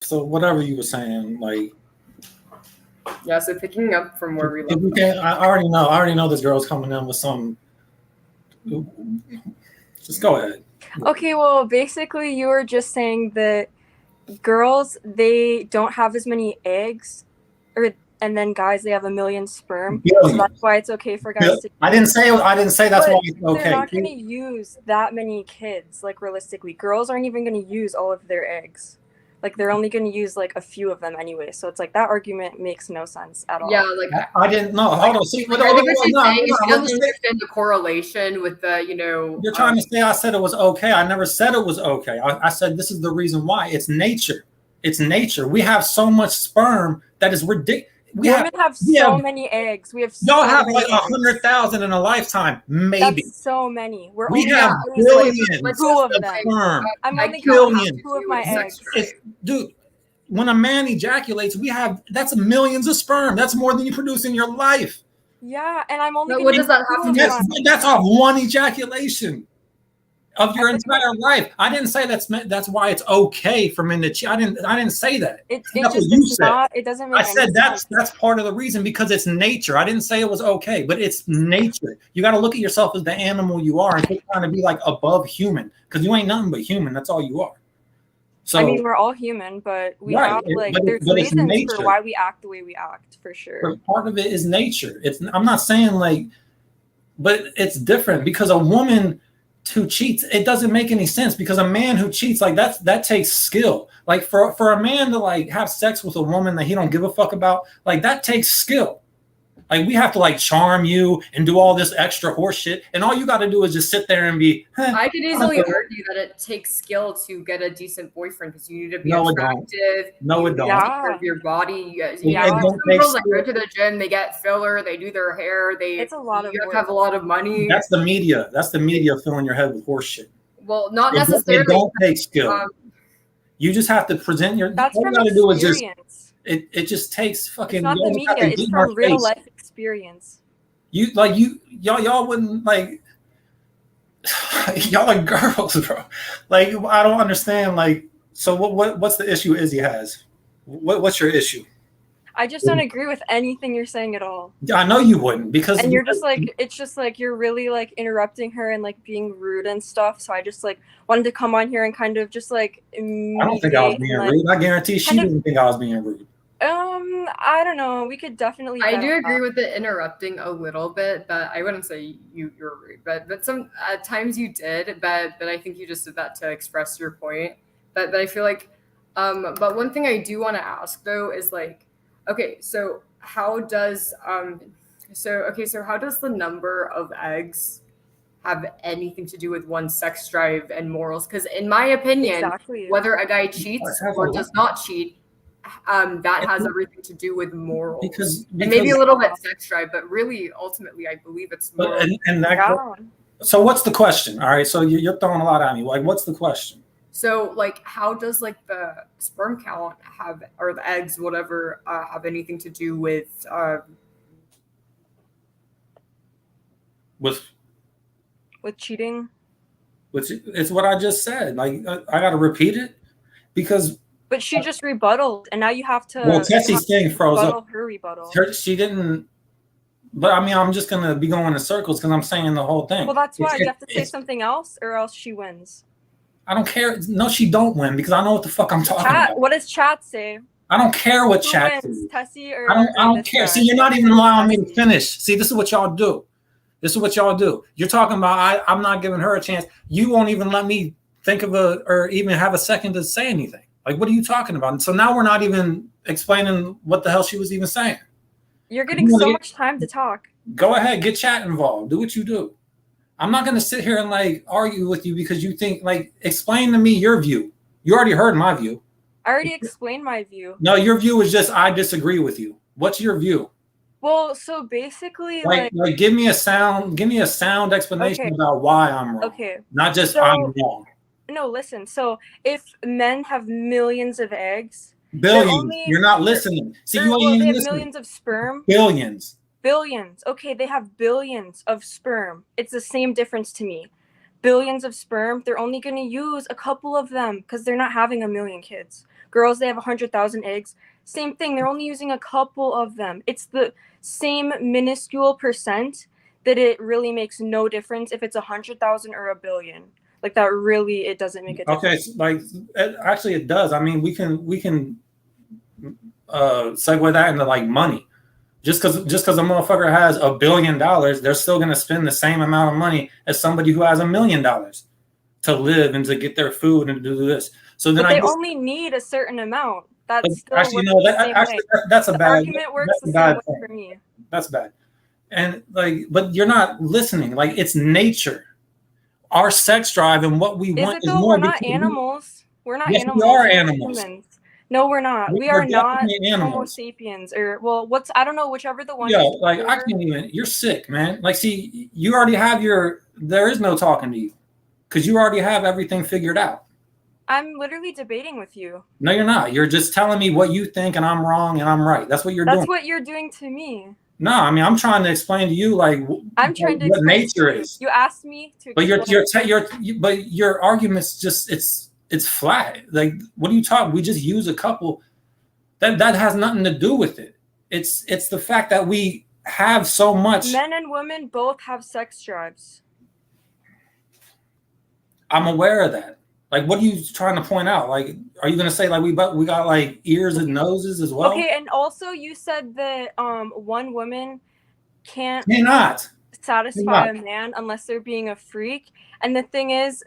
So whatever you were saying, like, Yeah, so picking up from where we if left we off. can, I already know this girl's coming in with some. Just go ahead. Okay, well, basically, you were just saying that girls, they don't have as many eggs, and then guys, they have a million sperm. So Billion. that's why it's okay for guys to. I didn't say that's But why it's they're okay. not going to use that many kids, like realistically. Girls aren't even going to use all of their eggs. Like they're only going to use like a few of them anyway. So it's like that argument makes no sense at all. Yeah, like I didn't know. Hold on. See, I think what she's saying is she doesn't understand the correlation with the, You're trying to say I said it was okay. I never said it was okay. I said this is the reason why. It's nature. It's nature. We have so much sperm that is ridiculous. Women have so many eggs. We have y'all so have many like 100,000 in a lifetime, maybe. That's so many. We have billions two of of them. sperm. I'm only billions. Two of my eggs. Dude, when a man ejaculates, that's millions of sperm. That's more than you produce in your life. Yeah, and I'm only. What does that have to do? That's off one ejaculation of your entire life. I didn't say that's why it's okay for men to cheat. I didn't say that. That's what you said. It doesn't make I said that's part of the reason, because it's nature. I didn't say it was okay, but it's nature. You got to look at yourself as the animal you are and quit trying to be like above human, because you ain't nothing but human. That's all you are. So I mean, we're all human, but we have there's reasons for why we act the way we act, for sure. But part of it is nature. I'm not saying but it's different, because a woman who cheats, it doesn't make any sense, because a man who cheats, that takes skill. Like for a man to have sex with a woman that he don't give a fuck about, that takes skill. Like we have to charm you and do all this extra horse shit, and all you got to do is just sit there and be. I could easily argue that it takes skill to get a decent boyfriend, because you need to be attractive. No, it don't. Take care of your body. Some girls go to the gym, they get filler, they do their hair. It's a lot of work. Have a lot of money. That's the media. That's the media filling your head with horse shit. Well, not necessarily. It don't take skill. You just have to present your. That's all from you got to do is just. It just takes fucking. It's not the media. It's from real life experience. Y'all wouldn't y'all are girls, bro. I don't understand. So what's the issue Izzy has? What's your issue? I just don't agree with anything you're saying at all. I know you wouldn't, because and you're just it's just you're really interrupting her and being rude and stuff. So I just wanted to come on here and kind of just I don't think I was being rude. I guarantee she didn't think I was being rude. I don't know. We could definitely. I do agree with the interrupting a little bit, but I wouldn't say you're rude. But some at times you did, but I think you just did that to express your point. But I feel but one thing I do want to ask though is okay, so how does how does the number of eggs have anything to do with one's sex drive and morals? Because in my opinion, whether a guy cheats or does not cheat, that has everything to do with morals. Because and maybe a little bit sex drive, but really, ultimately, I believe it's morals. So what's the question? All right, so you're throwing a lot at me. What's the question? So, how does the sperm count or the eggs, whatever, have anything to do with cheating? It's what I just said. I got to repeat it because. But she just rebutted, and now you have to. Well, Tessie's thing froze up. Her rebuttal. She didn't. But I mean, I'm just gonna be going in circles because I'm saying the whole thing. Well, that's why you have to say something else, or else she wins. I don't care. No, she don't win because I know what the fuck I'm talking about. What does chat say? I don't care what chat says. Tessie or I don't care. See, you're not even allowing me to finish. See, this is what y'all do. You're talking about I'm not giving her a chance. You won't even let me think of or even have a second to say anything. What are you talking about? And so now we're not even explaining what the hell she was even saying. You're getting so much time to talk. Go ahead, get chat involved. Do what you do. I'm not going to sit here and argue with you because you think explain to me your view. You already heard my view. I already explained my view. No, your view is just I disagree with you. What's your view? Well, so basically give me a sound explanation about why I'm wrong. Okay. Not just I'm wrong. No, listen. So if men have millions of eggs, billions. You're not listening. See, you ain't even listening. Millions of sperm. Billions. Okay, they have billions of sperm. It's the same difference to me. Billions of sperm. They're only going to use a couple of them because they're not having a million kids. Girls, they have 100,000 eggs. Same thing. They're only using a couple of them. It's the same minuscule percent that it really makes no difference if it's 100,000 or a billion. Like that really, it doesn't make a difference. Okay, so like actually it does. I mean, we can segue that into like money. Just because a motherfucker has $1 billion, they're still going to spend the same amount of money as somebody who has $1 million to live and to get their food and to do this. So then but they only need a certain amount. That's still actually no. That's a bad argument works the same way for me. That's bad. And like, but you're not listening. Like, it's nature. Our sex drive and what we want is more. We're not animals. We're not yes, animals. We are animals. Humans. No, we're not. We are not Homo sapiens, or well, I don't know, whichever the one. Yeah, like I can't even. You're sick, man. Like, see, you already have there is no talking to you, because you already have everything figured out. I'm literally debating with you. No, you're not. You're just telling me what you think, and I'm wrong, and I'm right. That's what you're doing. That's what you're doing to me. No, I mean, I'm trying to explain to you, like, I'm trying to what nature is. You asked me to. But your argument's just it's flat. Like, what are you talking? We just use a couple. That has nothing to do with it. It's the fact that we have so much. Men and women both have sex drives. I'm aware of that. Like, what are you trying to point out? Like, are you gonna say like we got like ears and noses as well? Okay, and also you said that one woman cannot satisfy a man unless they're being a freak. And the thing is,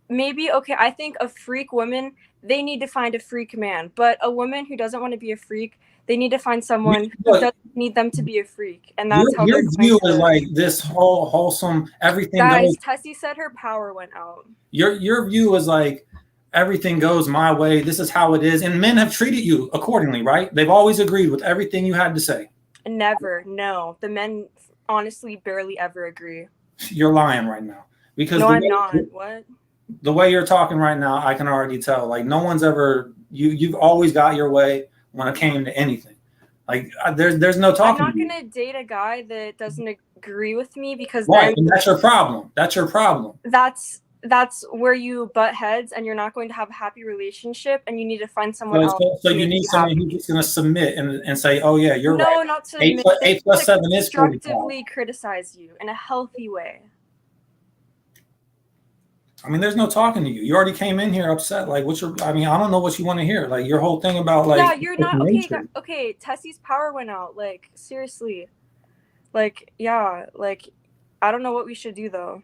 maybe I think a freak woman, they need to find a freak man, but a woman who doesn't want to be a freak, they need to find someone who doesn't need them to be a freak. And that's how your view is like this whole wholesome everything. Guys, Tessie said her power went out. Your view is like everything goes my way. This is how it is, and men have treated you accordingly, right? They've always agreed with everything you had to say. Never, no. The men honestly barely ever agree. You're lying right now, because no, I'm not. What? The way you're talking right now, I can already tell. Like, no one's ever you've always got your way when it came to anything. Like, there's no talking. I'm not gonna date a guy that doesn't agree with me, because right, and that's your problem. That's your problem. That's where you butt heads, and you're not going to have a happy relationship, and you need to find someone else. So you need someone who's just going to submit and say, "Oh yeah, you're right." No, not submit. 8 plus 7 is 45. Constructively criticize you in a healthy way. I mean, there's no talking to you. You already came in here upset. Like, I don't know what you want to hear. Like, your whole thing about like. Yeah, you're not okay. Tessie's power went out. Like, seriously. Like, yeah. Like, I don't know what we should do though.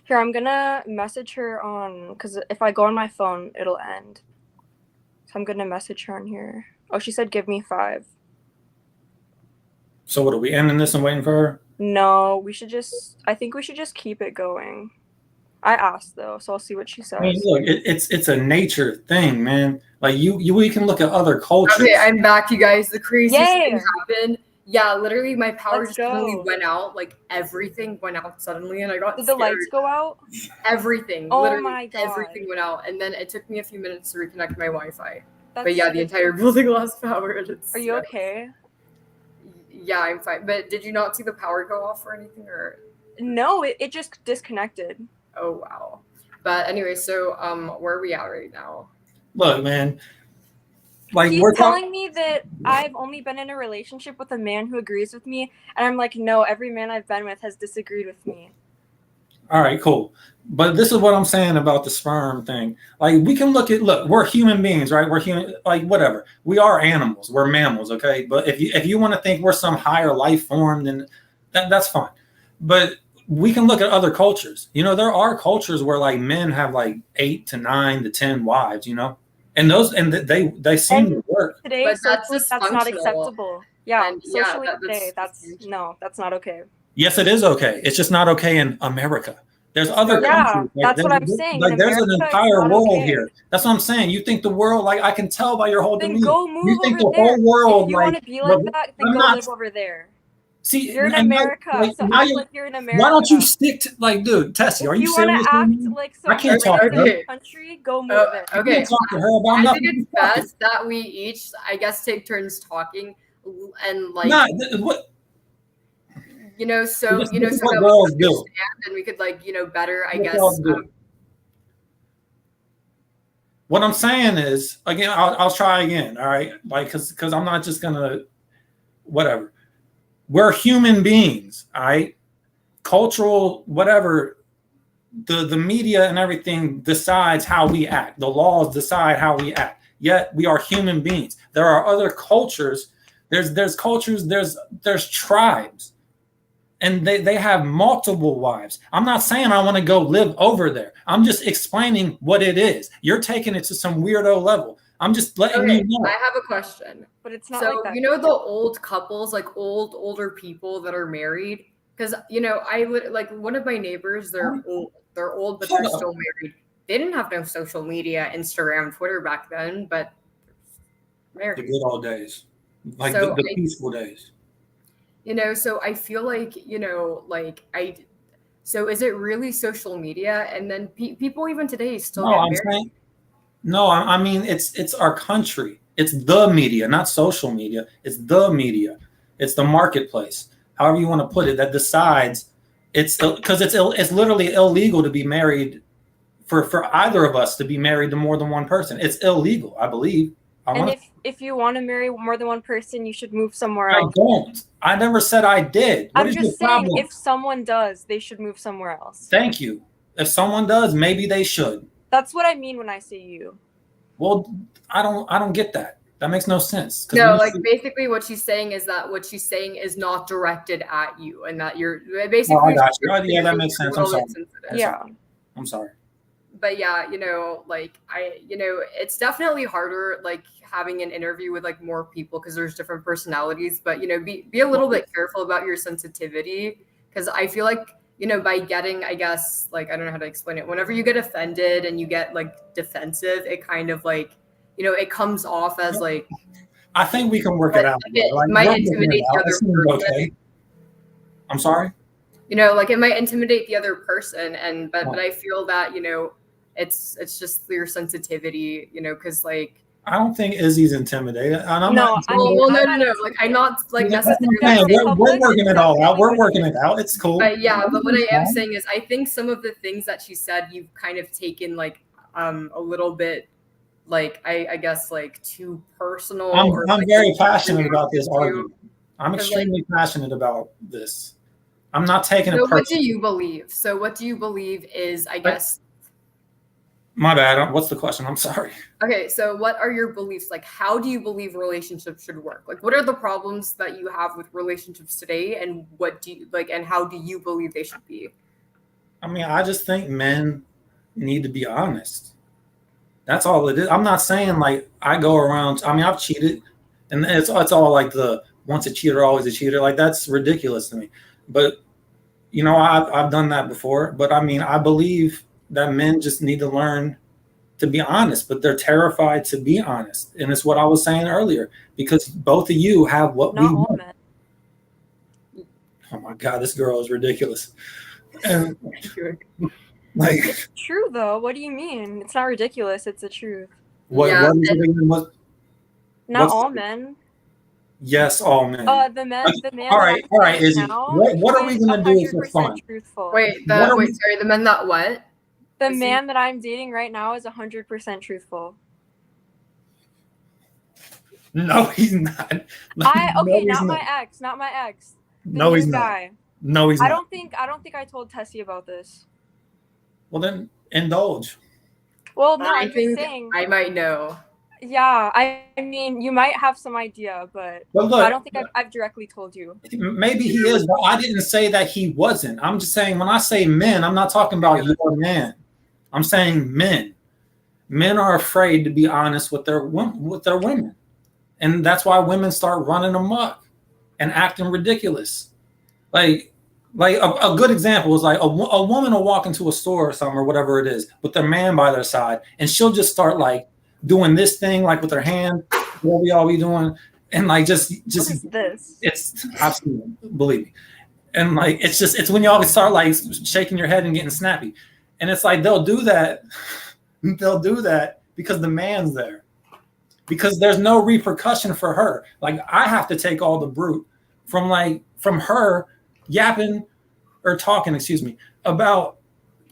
Here, I'm gonna message her on, because if I go on my phone, it'll end. So I'm gonna message her on here. Oh, she said give me 5. So what, are we ending this and waiting for her? No, I think we should just keep it going. I asked though, so I'll see what she says. I mean, look, it's a nature thing, man. Like we can look at other cultures. Okay, I'm back, you guys. The craziest thing happened. Yeah, literally, my power just suddenly went out. Like, everything went out suddenly, and I got Did scared. The lights go out? Everything. Oh literally, my God. Everything went out, and then it took me a few minutes to reconnect my Wi-Fi. But yeah, the entire building lost power. Are you okay? Yeah, I'm fine. But did you not see the power go off or anything, or? No, it just disconnected. Oh wow. But anyway, so where are we at right now? Look, man. Like, he's telling me that I've only been in a relationship with a man who agrees with me, and I'm like, no, every man I've been with has disagreed with me. All right, cool. But this is what I'm saying about the sperm thing. Like, we can look, we're human beings, right? We're human, like, whatever. We are animals. We're mammals, okay? But if you want to think we're some higher life form, then that's fine. But we can look at other cultures. You know, there are cultures where like men have like 8 to 9 to 10 wives, you know? And they seem to work. Today, but that's not acceptable. Yeah, and socially today, that's not okay. Yes, it is okay. It's just not okay in America. There's other countries. Like, that's what I'm saying. Like, there's an entire world here. That's what I'm saying. You think the world, like, I can tell by your whole demeanor. Go move you think over the whole world, if you want to be like that, then go live over there. See, you're in America, so act like you're in America. Why don't you stick to, like, dude, Tessie, are you serious? You want to act like I can't talk to her. Country, go move it. Okay, talk to her about I nothing. think it's best that we each, I guess, take turns talking, and like, what? So that we girls can do, and we could, like, better, I guess. What I'm saying is, again, I'll try again. All right, like because I'm not just gonna whatever. We're human beings. All right, cultural whatever. The media and everything decides how we act. The laws decide how we act. Yet we are human beings. There are other cultures. There's cultures. There's tribes, and they have multiple wives. I'm not saying I want to go live over there. I'm just explaining what it is. You're taking it to some weirdo level. I'm just letting you know. I have a question. But it's not So, like that. you know, the old couples, like older people that are married, because, you know, like one of my neighbors, they're old, but they're still married. They didn't have no social media, Instagram, Twitter back then, but married. The good old days, like So the peaceful days. You know, so I feel like, you know, like so is it really social media? And then people even today still get married. No, I mean, it's our country. It's the media, not social media. It's the media. It's the marketplace. However you want to put it, that decides. It's because it's literally illegal to be married for either of us to be married to more than one person. It's illegal, I believe. And if you want to marry more than one person, you should move somewhere I else. don't. I never said I did. I'm just saying, if someone does, they should move somewhere else. Thank you. If someone does, maybe they should. That's what I mean when I say you. Well, I don't get that. That makes no sense. No, like basically what she's saying is that what she's saying is not directed at you, and that you're basically. Oh, I got you. Yeah, that makes sense. I'm sorry. Yeah. I'm sorry. But yeah, you know, like it's definitely harder, like having an interview with like more people because there's different personalities. But you know, be a little bit careful about your sensitivity, because I feel like, you know, by getting, I guess, like, I don't know how to explain it. Whenever you get offended and you get like defensive, it kind of like, you know, it comes off as like. I think we can work it out. It might intimidate the other person. Okay. I'm sorry. You know, like it might intimidate the other person, but I feel that, you know, it's just your sensitivity, you know, because like. I don't think Izzy's intimidated. And I'm no. Like I'm not like necessarily. We're working it all out. We're working it out. It's cool. But yeah, but what I am saying is, I think some of the things that she said, you've kind of taken like a little bit, like I guess like too personal. I'm very passionate about this argument. I'm extremely passionate about this. I'm not taking it personally. What do you believe? So what do you believe is, I guess. My bad. What's the question? I'm sorry. Okay, so what are your beliefs? Like, how do you believe relationships should work? Like, what are the problems that you have with relationships today, and what do you like, and how do you believe they should be? I mean, I just think men need to be honest. That's all it is. I'm not saying like I go around. I mean, I've cheated, and it's all like the once a cheater, always a cheater. Like that's ridiculous to me. But you know, I've done that before. But I mean, I believe that men just need to learn to be honest, but they're terrified to be honest. And it's what I was saying earlier, because both of you have what we want. Oh my God, this girl is ridiculous. And like, true though. What do you mean? It's not ridiculous. It's the truth. Not all men. Yes, all men. The men. All right. Izzy, what are we gonna do for fun? Truthful. Sorry. The men that what? The man that I'm dating right now is 100% truthful. No, he's not. Not my ex. No, he's not. No, he's not. I don't think I told Tessie about this. Well, then indulge. Well, no, I'm just saying. I might know. Yeah, I mean, you might have some idea, but look, I don't think I've directly told you. Maybe he is, but I didn't say that he wasn't. I'm just saying, when I say men, I'm not talking about your man. I'm saying men. Men are afraid to be honest with their women, and that's why women start running amok and acting ridiculous. Like a good example is like a woman will walk into a store or something or whatever it is with their man by their side, and she'll just start like doing this thing like with her hand, what we all be doing, and like just what is this? It's absolutely, believe me, and like it's when y'all start like shaking your head and getting snappy. And it's like they'll do that because the man's there, because there's no repercussion for her. Like I have to take all the brute from her yapping or talking, about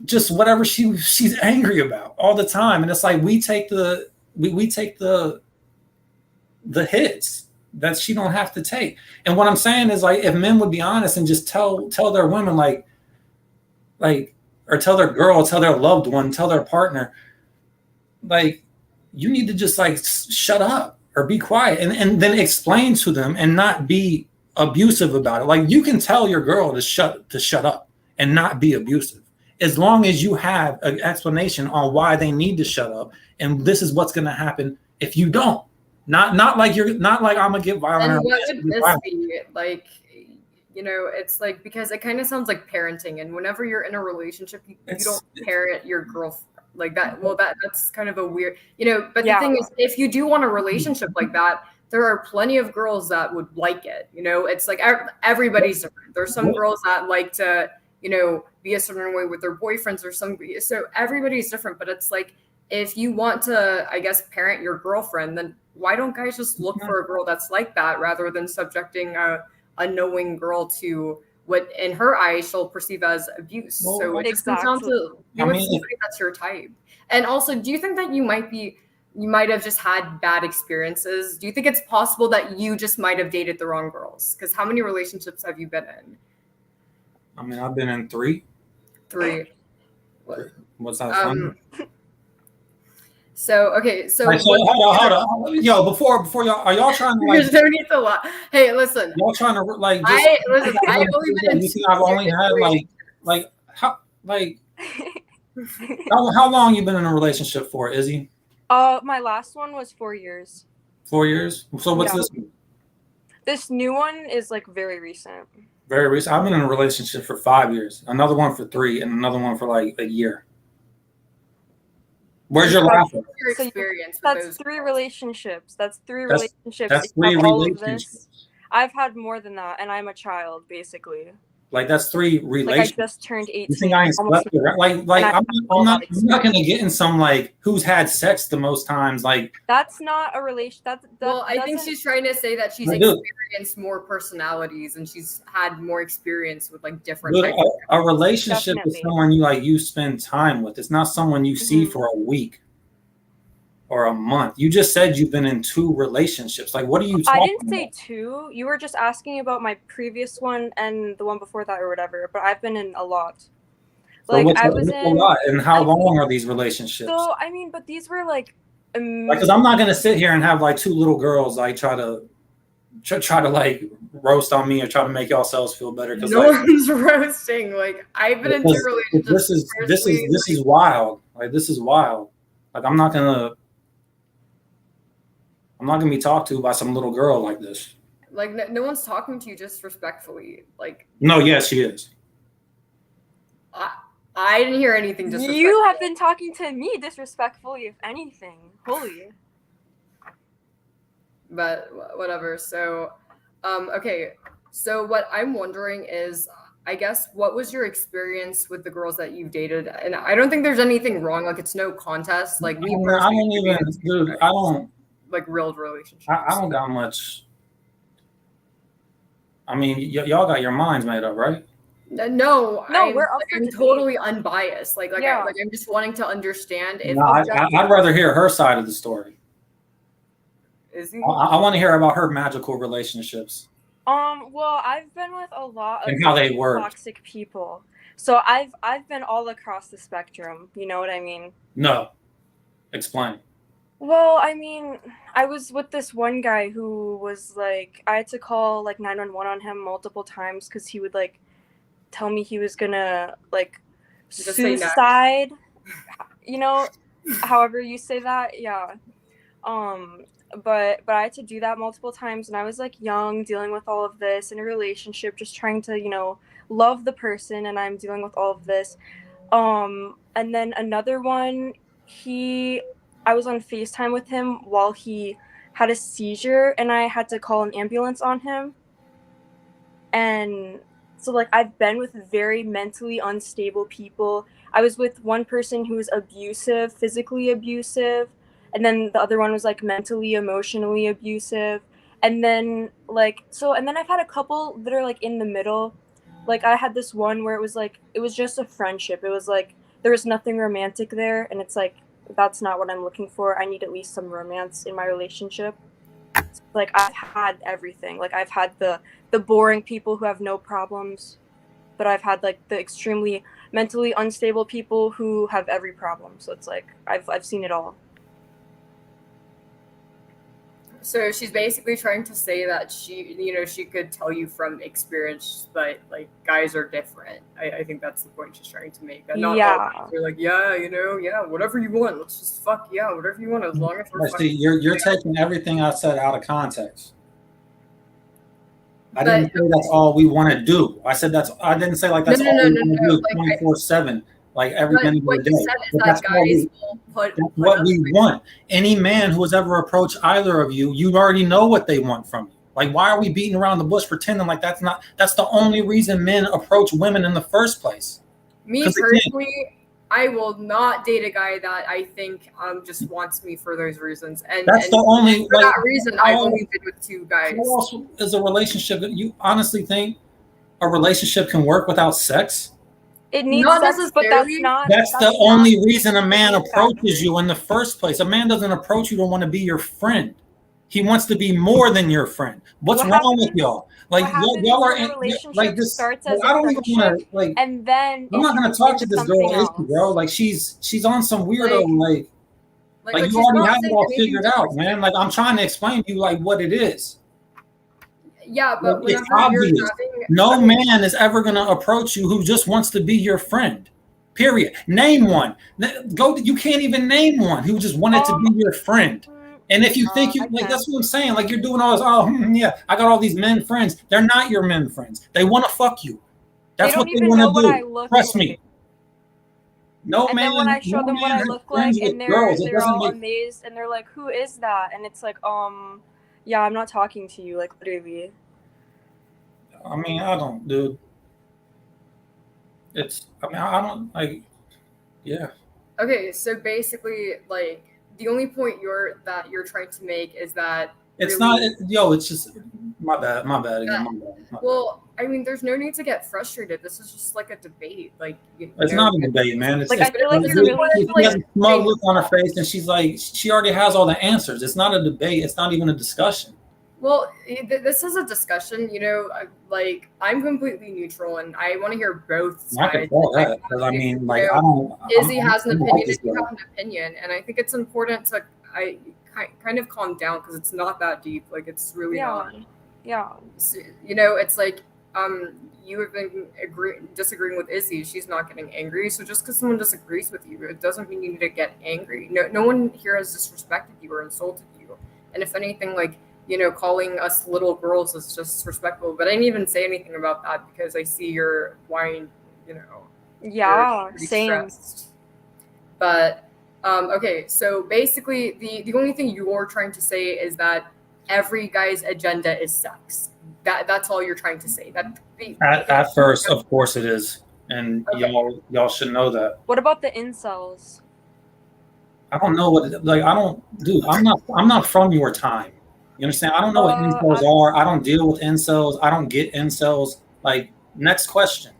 just whatever she's angry about all the time, and it's like we take the hits that she don't have to take. And what I'm saying is, like, if men would be honest and just tell their women, like, or tell their girl, tell their loved one, tell their partner, like, you need to just like shut up or be quiet, and then explain to them and not be abusive about it. Like, you can tell your girl to shut up and not be abusive, as long as you have an explanation on why they need to shut up, and this is what's going to happen if you don't. Not like I'm gonna get violent. And what would this be like? You know, it's like, because it kind of sounds like parenting, and whenever you're in a relationship, you don't parent your girlfriend like that. Well, that's kind of a weird, you know. But the thing is, if you do want a relationship like that, there are plenty of girls that would like it. You know, it's like everybody's different. There's some girls that like to, you know, be a certain way with their boyfriends, or so everybody's different. But it's like, if you want to, I guess, parent your girlfriend, then why don't guys just look for a girl that's like that, rather than subjecting a knowing girl to what in her eyes she'll perceive as abuse? Well, so it just comes down to somebody that's your type. And also, do you think that you might have just had bad experiences? Do you think it's possible that you just might have dated the wrong girls? Because how many relationships have you been in? I mean, I've been in three. What's that fun? So okay, so hold on. Yo, before y'all, are y'all trying to like? There needs a lot. Hey, listen. Y'all trying to like? I've only been in. I've only had how long you been in a relationship for, Izzy? My last one was 4 years. 4 years. So what's this one? This new one is like very recent. Very recent. I've been in a relationship for 5 years. Another one for 3, and another one for like a year. Where's your last one? Your experience? That's 3 relationships. That's 3 relationships. That's 3 relationships. I've had more than that, and I'm a child, basically. Like, that's 3 relationships. Like, I just turned 18. You think I ain't slept with her? Like I'm not gonna get in some like who's had sex the most times. Like, that's not a relation. Well, I think she's trying to say that she's experienced more personalities and she's had more experience with like different types of a relationship with someone you spend time with. It's not someone you see for a week or a month. You just said you've been in 2 relationships. Like, what are you talking I didn't say 2. You were just asking about my previous one and the one before that or whatever, but I've been in a lot. Like, I was in a lot. And how long are these relationships? So, I mean, but these were like because I'm not going to sit here and have like 2 little girls like try to like roast on me or try to make y'all selves feel better. No one's roasting. Like, I've been in 2 relationships. This is wild. Like, this is wild. Like, I'm not gonna be talked to by some little girl like this. Like, no one's talking to you disrespectfully. Like, no, yes, she is. I didn't hear anything disrespectful. You have been talking to me disrespectfully, if anything. Holy. But whatever. So, okay. So what I'm wondering is, I guess, what was your experience with the girls that you've dated? And I don't think there's anything wrong. Like, it's no contest. Like, I don't like real relationships. I don't got much. I mean, y'all got your minds made up, right? No, I'm totally unbiased. Like I'm just wanting to understand. If I'd rather hear her side of the story. Is he? I want to hear about her magical relationships. Well, I've been with a lot of and how they work. Toxic people. So I've been all across the spectrum. You know what I mean? No. Explain. Well, I mean, I was with this one guy who was like, I had to call like 911 on him multiple times because he would like tell me he was gonna like suicide. You know, however you say that, yeah. But I had to do that multiple times, and I was like young, dealing with all of this in a relationship, just trying to, you know, love the person, and I'm dealing with all of this. And then another one, I was on FaceTime with him while he had a seizure, and I had to call an ambulance on him. And so, like, I've been with very mentally unstable people. I was with one person who was abusive, physically abusive, and then the other one was, like, mentally, emotionally abusive. And then, like, and then I've had a couple that are, like, in the middle. Like, I had this one where it was just a friendship. It was, like, there's nothing romantic there, and it's like that's not what I'm looking for. I need at least some romance in my relationship. Like I've had everything. Like I've had the boring people who have no problems, but I've had like the extremely mentally unstable people who have every problem. So it's like I've seen it all. So she's basically trying to say that she could tell you from experience, but like guys are different. I think that's the point she's trying to make. That not all guys are like, whatever you want, let's just fuck, whatever you want, as long as we're See, you're taking everything I said out of context. I didn't say that's all we want to do. I said I didn't say like that's all we want to do 24/7. Like every minute of the day. That's what we want. Any man who has ever approached either of you, you already know what they want from you. Like, why are we beating around the bush pretending like that's the only reason men approach women in the first place? Me personally, I will not date a guy that I think just wants me for those reasons. And that's the only for that reason I've only been with 2 guys. How else is a relationship that you honestly think a relationship can work without sex? It needs sex, but that's the only reason a man approaches you in the first place. A man doesn't approach you to want to be your friend. He wants to be more than your friend. What's wrong with y'all? Like y'all are in like this. I don't even want to like. And then I'm not gonna talk to this girl, bro. Like she's on some weirdo like you already have it all figured out, man. Like I'm trying to explain to you like what it is. Yeah, but it's obvious. No man is ever going to approach you who just wants to be your friend. Period. Name one. You can't even name one who just wanted to be your friend. And if you think that's what I'm saying. Like you're doing all this. I got all these men friends. They're not your men friends. They want to fuck you. That's what they want to do. Trust me. No man. And then when I show them what I look like, and they're all amazed, and they're like, "Who is that?" And it's like, yeah, I'm not talking to you, like literally. I mean, I don't, dude. I don't like, yeah. Okay, so basically, like, the only point you're trying to make is that it's really, it's just my bad again. Well, I mean, there's no need to get frustrated. This is just like a debate. Like, it's not a debate, man. It's like I feel like you're really she has a smug look on her face, and she's like, she already has all the answers. It's not a debate. It's not even a discussion. Well, this is a discussion. Like I'm completely neutral, and I want to hear both sides. I can call that because I mean, like Izzy has an opinion, and you have an opinion, and I think it's important to kind of calm down because it's not that deep. Like it's really not. Yeah. So, it's like you have been disagreeing with Izzy. She's not getting angry. So just because someone disagrees with you, it doesn't mean you need to get angry. No one here has disrespected you or insulted you. And if anything, like, calling us little girls is just disrespectful. But I didn't even say anything about that because I see your whine, Yeah, same. Stressed. But, okay, so basically the only thing you're trying to say is that every guy's agenda is sex. That's all you're trying to say. At first, of course it is. And okay. y'all should know that. What about the incels? I don't know I'm not from your time. You understand? I don't know what incels are. I don't deal with incels. I don't get incels. Like, next question.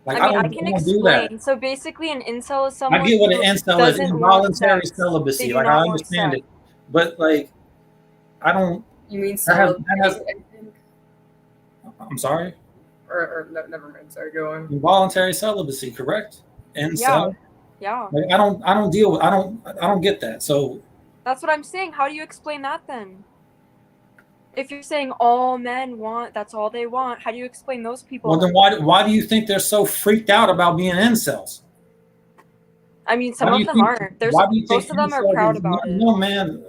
Like, I can explain. So basically, an incel is someone. I get what an incel is. Involuntary celibacy. Like, I understand it. But, like, I don't. You mean celibacy? I'm sorry? Or no, never mind. Sorry, go on. Involuntary celibacy, correct? Incel. Yeah. Like, I don't get that. So. That's what I'm saying. How do you explain that then? If you're saying all men want, that's all they want, how do you explain those people? Well, then why do you think they're so freaked out about being incels? I mean, some of them aren't. Most of them are proud about it. No, man.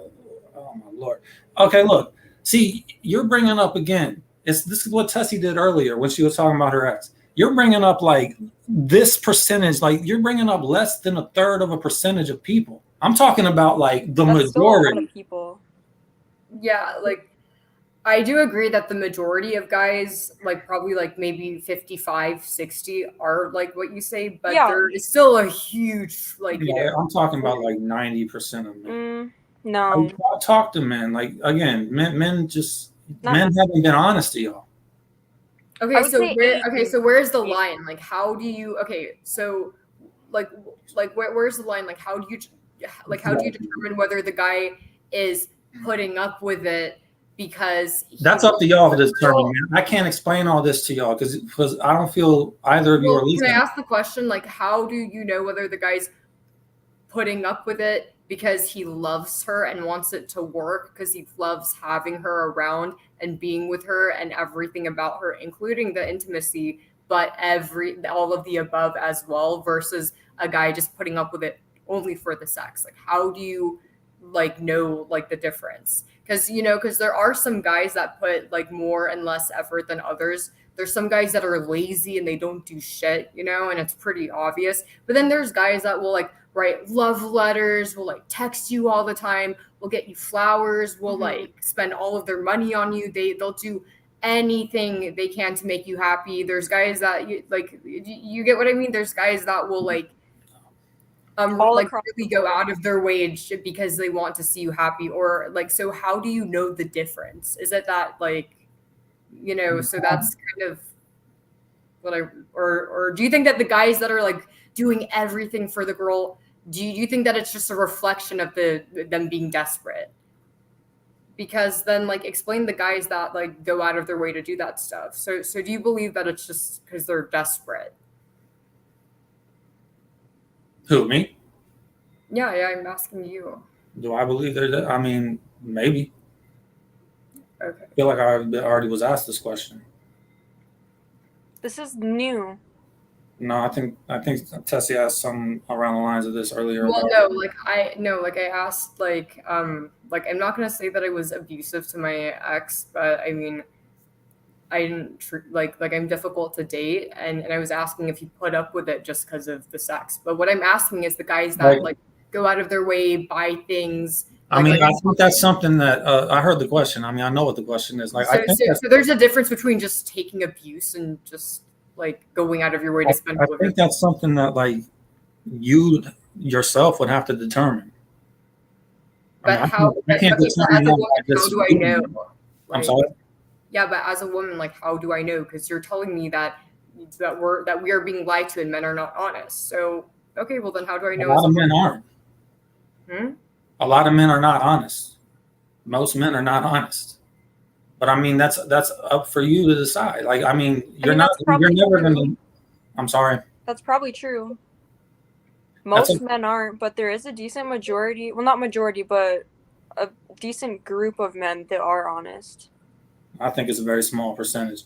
Oh, my Lord. Okay, look. See, you're bringing up again. This is what Tessie did earlier when she was talking about her ex. You're bringing up, like, this percentage. Like, you're bringing up less than 1/3 of a percentage of people. I'm talking about like the majority. Still a lot of people. Yeah, like I do agree that the majority of guys, like probably like maybe 55, 60 are like what you say, but there is still a huge like I'm talking about like 90% of men. No. I talk to men. Like again, men haven't been honest to y'all. I would say 80. So where's the line? Like, how do you? Okay, so like where's the line? Like, how do you determine whether the guy is putting up with it because that's up to y'all to determine. Man. I can't explain all this to y'all because I don't feel either of you are listening. Can I ask the question? Like, how do you know whether the guy's putting up with it because he loves her and wants it to work, because he loves having her around and being with her and everything about her, including the intimacy, but all of the above as well, versus a guy just putting up with it only for the sex? Like, how do you know the difference? Because there are some guys that put more and less effort than others. There's some guys that are lazy and they don't do shit, and it's pretty obvious. But then there's guys that will write love letters, will text you all the time, will get you flowers, will spend all of their money on you. They'll do anything they can to make you happy. There's guys that you get what I mean? There's guys that will really go out of their way because they want to see you happy, or so how do you know the difference? Is it that so that's kind of what or do you think that the guys that are doing everything for the girl, do you think that it's just a reflection of them being desperate? Because then explain the guys that go out of their way to do that stuff. So do you believe that it's just because they're desperate? Who, me? Yeah, I'm asking you. Do I believe they're I mean, maybe. Okay. I feel like I already was asked this question. This is new. No, I think Tessie asked some around the lines of this earlier. Well, I asked I'm not gonna say that I was abusive to my ex, but I mean, I didn't I'm difficult to date, and I was asking if he put up with it just because of the sex. But what I'm asking is the guys that go out of their way, buy things. I mean, I think that's something that I heard the question. I mean, I know what the question is. So there's a difference between just taking abuse and just going out of your way to spend. I think that's something that you yourself would have to determine. But I can't determine that. How do I know? I'm sorry. Yeah, but as a woman, how do I know? Because you're telling me that we are being lied to and men are not honest. So okay, well then how do I know? A lot of men aren't. A lot of men are not honest. Most men are not honest. But I mean, that's up for you to decide. You're never going to. I'm sorry. That's probably true. Most men aren't, but there is a decent majority. Well, not majority, but a decent group of men that are honest. I think it's a very small percentage.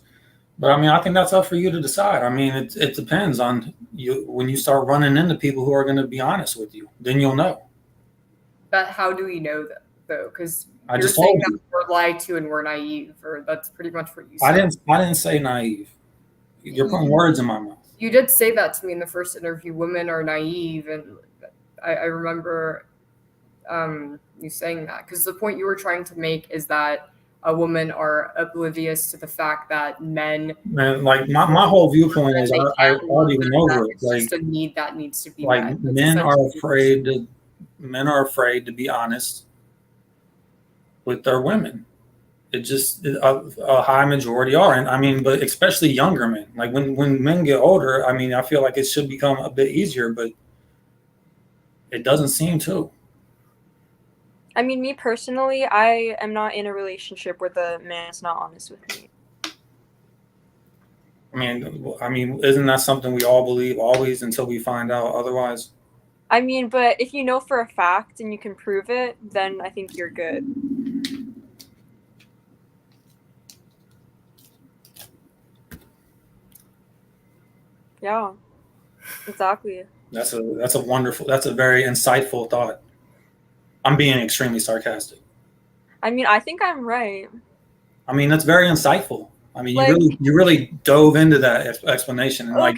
But I mean, I think that's up for you to decide. I mean, it depends on you. When you start running into people who are going to be honest with you, then you'll know. But how do we know that, though? Because I you're just saying told that you. we're lied to and we're naive, or that's pretty much what you said. I didn't say naive. You're putting words in my mouth. You did say that to me in the first interview. Women are naive, and I remember you saying that, because the point you were trying to make is that women are oblivious to the fact that men. Man, my whole viewpoint is I already went over it. It's just a need that needs to be met. Men are afraid to be honest with their women. It just a high majority are, and I mean, but especially younger men. When men get older, I mean, I feel like it should become a bit easier, but it doesn't seem to. I mean, me personally, I am not in a relationship where the man is not honest with me. I mean, isn't that something we all believe always until we find out otherwise? I mean, but if you know for a fact and you can prove it, then I think you're good. Yeah, exactly. That's a very insightful thought. I'm being extremely sarcastic. I mean, I think I'm right. I mean, that's very insightful. I mean, you really dove into that explanation and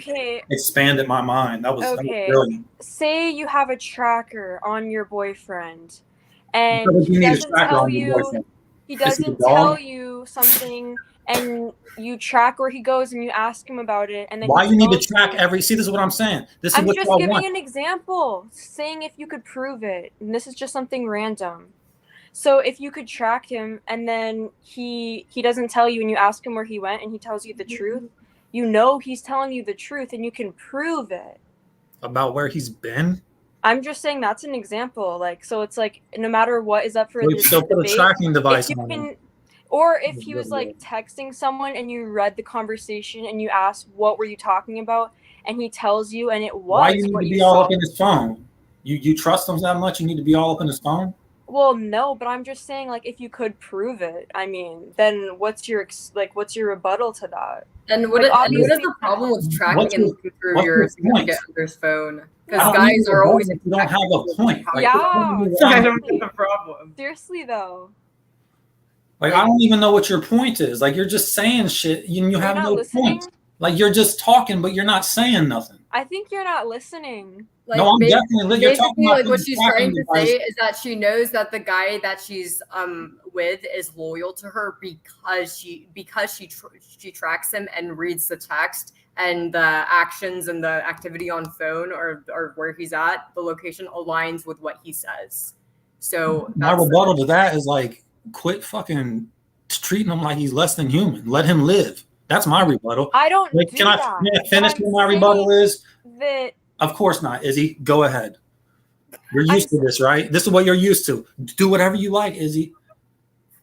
expanded my mind. That was brilliant. Say you have a tracker on your boyfriend, and he doesn't tell you something, and you track where he goes, and you ask him about it, and then why you need to track every? See, this is what I'm saying. I'm just giving an example, saying if you could prove it, and this is just something random. So if you could track him and then he doesn't tell you and you ask him where he went and he tells you the truth, you know he's telling you the truth and you can prove it. About where he's been? I'm just saying that's an example. Like, so it's like no matter what is up for We this still put a debate, tracking device if you on him. can, or if he was like texting someone and you read the conversation and you asked what were you talking about and he tells you and it was Why you need what to you be all saw. up in his phone? You trust him that much? You need to be all up in his phone? Well, no, but I'm just saying, like, if you could prove it, I mean, then what's your rebuttal to that? And what, Like, and what is obviously- the problem with tracking What's and your- looking through what's your your point? significant other's phone? I Because don't guys need are to always know if you don't have a point. Like, Yeah. I don't get the problem. Seriously, though. Like, I don't even know what your point is. Like, you're just saying shit and you have not no listening? point. Like, you're just talking, but you're not saying nothing. I think you're not listening. Like, No, I'm definitely. You're talking basically, about like what the she's tracking trying to device. say is that she knows that the guy that she's with is loyal to her because she tracks him and reads the text and the actions and the activity on phone or where he's at, the location aligns with what he says. So My rebuttal to that is like, quit fucking treating him like he's less than human. Let him live. That's my rebuttal. I don't Like, do can that. I finish But what I'm my rebuttal is? That Of course not, Izzy. Go ahead. You're used to this, right? This is what you're used to. Do whatever you like, Izzy.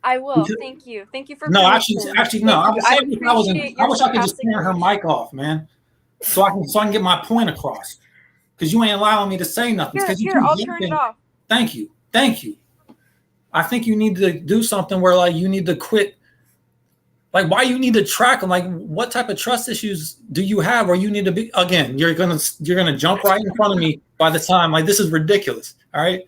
I will. Thank you. Thank you for No, permission. actually, no. I appreciate your wish I could just sarcastic turn her mic off, man, so I can get my point across. Because you ain't allowing me to say nothing. Here, I'll turn it off. Thank you. I think you need to do something where like you need to quit. Like, why you need to track them? Like, what type of trust issues do you have where you need to be? Again, you're gonna jump right in front of me by the time. Like, this is ridiculous. All right,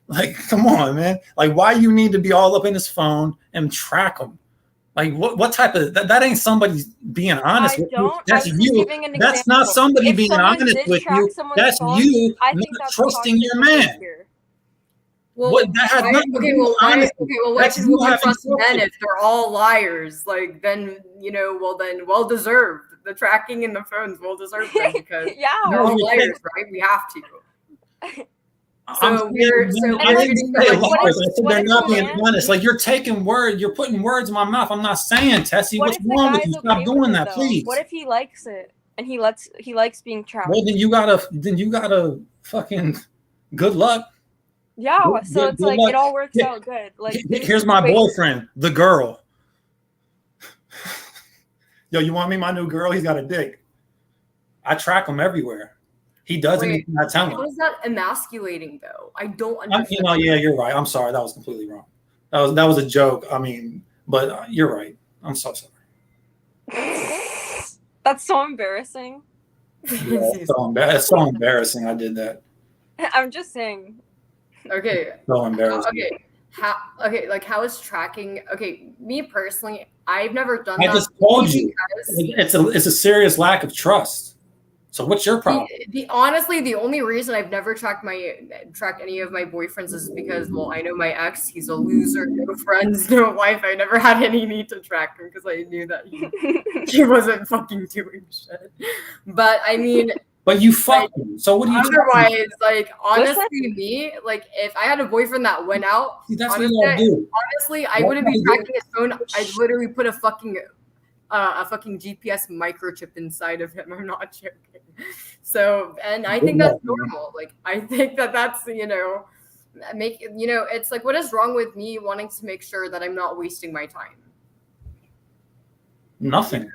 like, come on, man. Like, why you need to be all up in his phone and track him? Like, what type of that ain't somebody being honest with you. That's you. That's not somebody being honest with you. That's you not trusting your man. Well, what, that has nothing to do with honesty. Why should women trust men if they're all liars? Like, then, well deserved. The tracking and the phones well deserved them because they're all liars, right? We have to. They're not being honest. Like, you're taking words, you're putting words in my mouth. I'm not saying, Tessie, what's wrong with you? Stop doing that, please. What if he likes it and he likes being tracked? Well, then you gotta fucking good luck. Yeah, so it's like it all works out good. Like, here's my boyfriend, the girl. Yo, you want me my new girl? He's got a dick. I track him everywhere. He does anything I tell him. How is that emasculating though? I don't understand. Yeah, you're right. I'm sorry. That was completely wrong. That was a joke. I mean, but you're right. I'm so sorry. That's so embarrassing. Yeah, it's so embarrassing. I did that. I'm just saying. Okay. So embarrassing. Like, how is tracking? Okay, me personally, I've never done that. I just told you, it's a serious lack of trust. So what's your problem? Honestly, the only reason I've never tracked any of my boyfriends is because, well, I know my ex. He's a loser, no friends, no life. I never had any need to track him because I knew that he wasn't fucking doing shit. But I mean. But you fucked him. So what do you? Otherwise, like, honestly, me, like, if I had a boyfriend that went out, that's what you all do. Honestly, I wouldn't be tracking his phone. I'd literally put a fucking GPS microchip inside of him. I'm not joking. So, and I think that's normal. Like, I think that's it's like, what is wrong with me wanting to make sure that I'm not wasting my time? Nothing.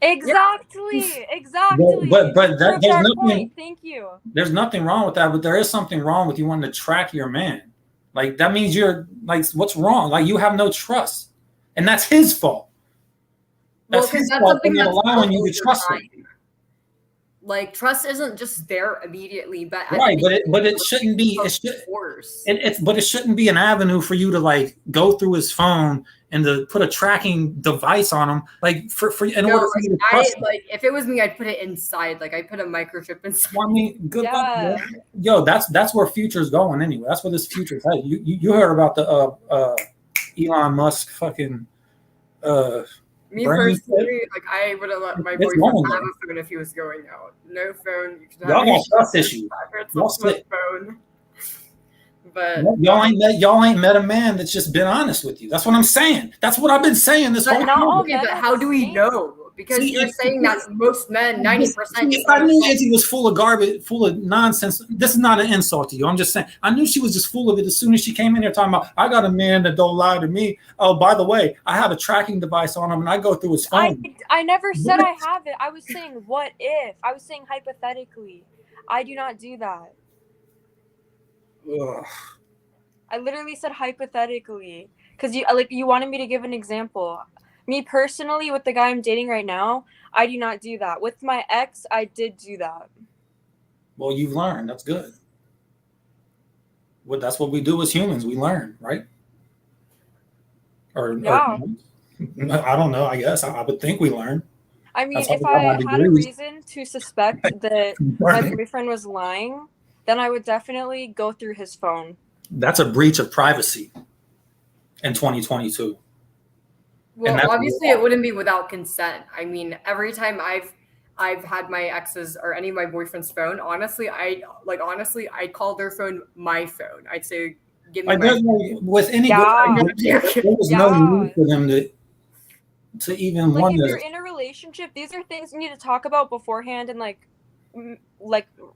Exactly. But there's nothing. Thank you. There's nothing wrong with that, but there is something wrong with you wanting to track your man. Like, that means you're like, what's wrong? Like, you have no trust, and that's his fault. That's his fault for not allowing you to trust him. Like, trust isn't just there immediately, but right. But it shouldn't be. But it shouldn't be an avenue for you to like go through his phone and to put a tracking device on him, like in order for you to trust him. Like, if it was me, I'd put it inside. Like, I put a microchip inside. Well, I mean, good luck. Yo, that's where future's going anyway. That's where this future's headed. You heard about the Elon Musk fucking. Me personally, like, I would have let my boyfriend have a phone if he was going out. No phone. You can have y'all got trust issues. Phone. Y'all ain't met a man that's just been honest with you. That's what I'm saying. That's what I've been saying this whole time. Okay, but how do we know? Because you're saying that most men, 90%. I knew Izzy was full of garbage, full of nonsense. This is not an insult to you. I'm just saying. I knew she was just full of it as soon as she came in here talking about, I got a man that don't lie to me. Oh, by the way, I have a tracking device on him and I go through his phone. I never said I have it. I was saying what if. I was saying hypothetically. I do not do that. Ugh. I literally said hypothetically. Because you wanted me to give an example. Me personally, with the guy I'm dating right now, I do not do that. With my ex, I did do that. Well, you've learned. That's good. That's what we do as humans. We learn, right? Yeah. I don't know. I guess I would think we learn. I mean, if I had a reason to suspect that my boyfriend was lying, then I would definitely go through his phone. That's a breach of privacy in 2022. Well, obviously it wouldn't be without consent. I mean, every time I've had my ex's or any of my boyfriend's phone, honestly, I call their phone my phone. I'd say, give me my phone. With any there was no need for them to even want to. If you're in a relationship, these are things you need to talk about beforehand and like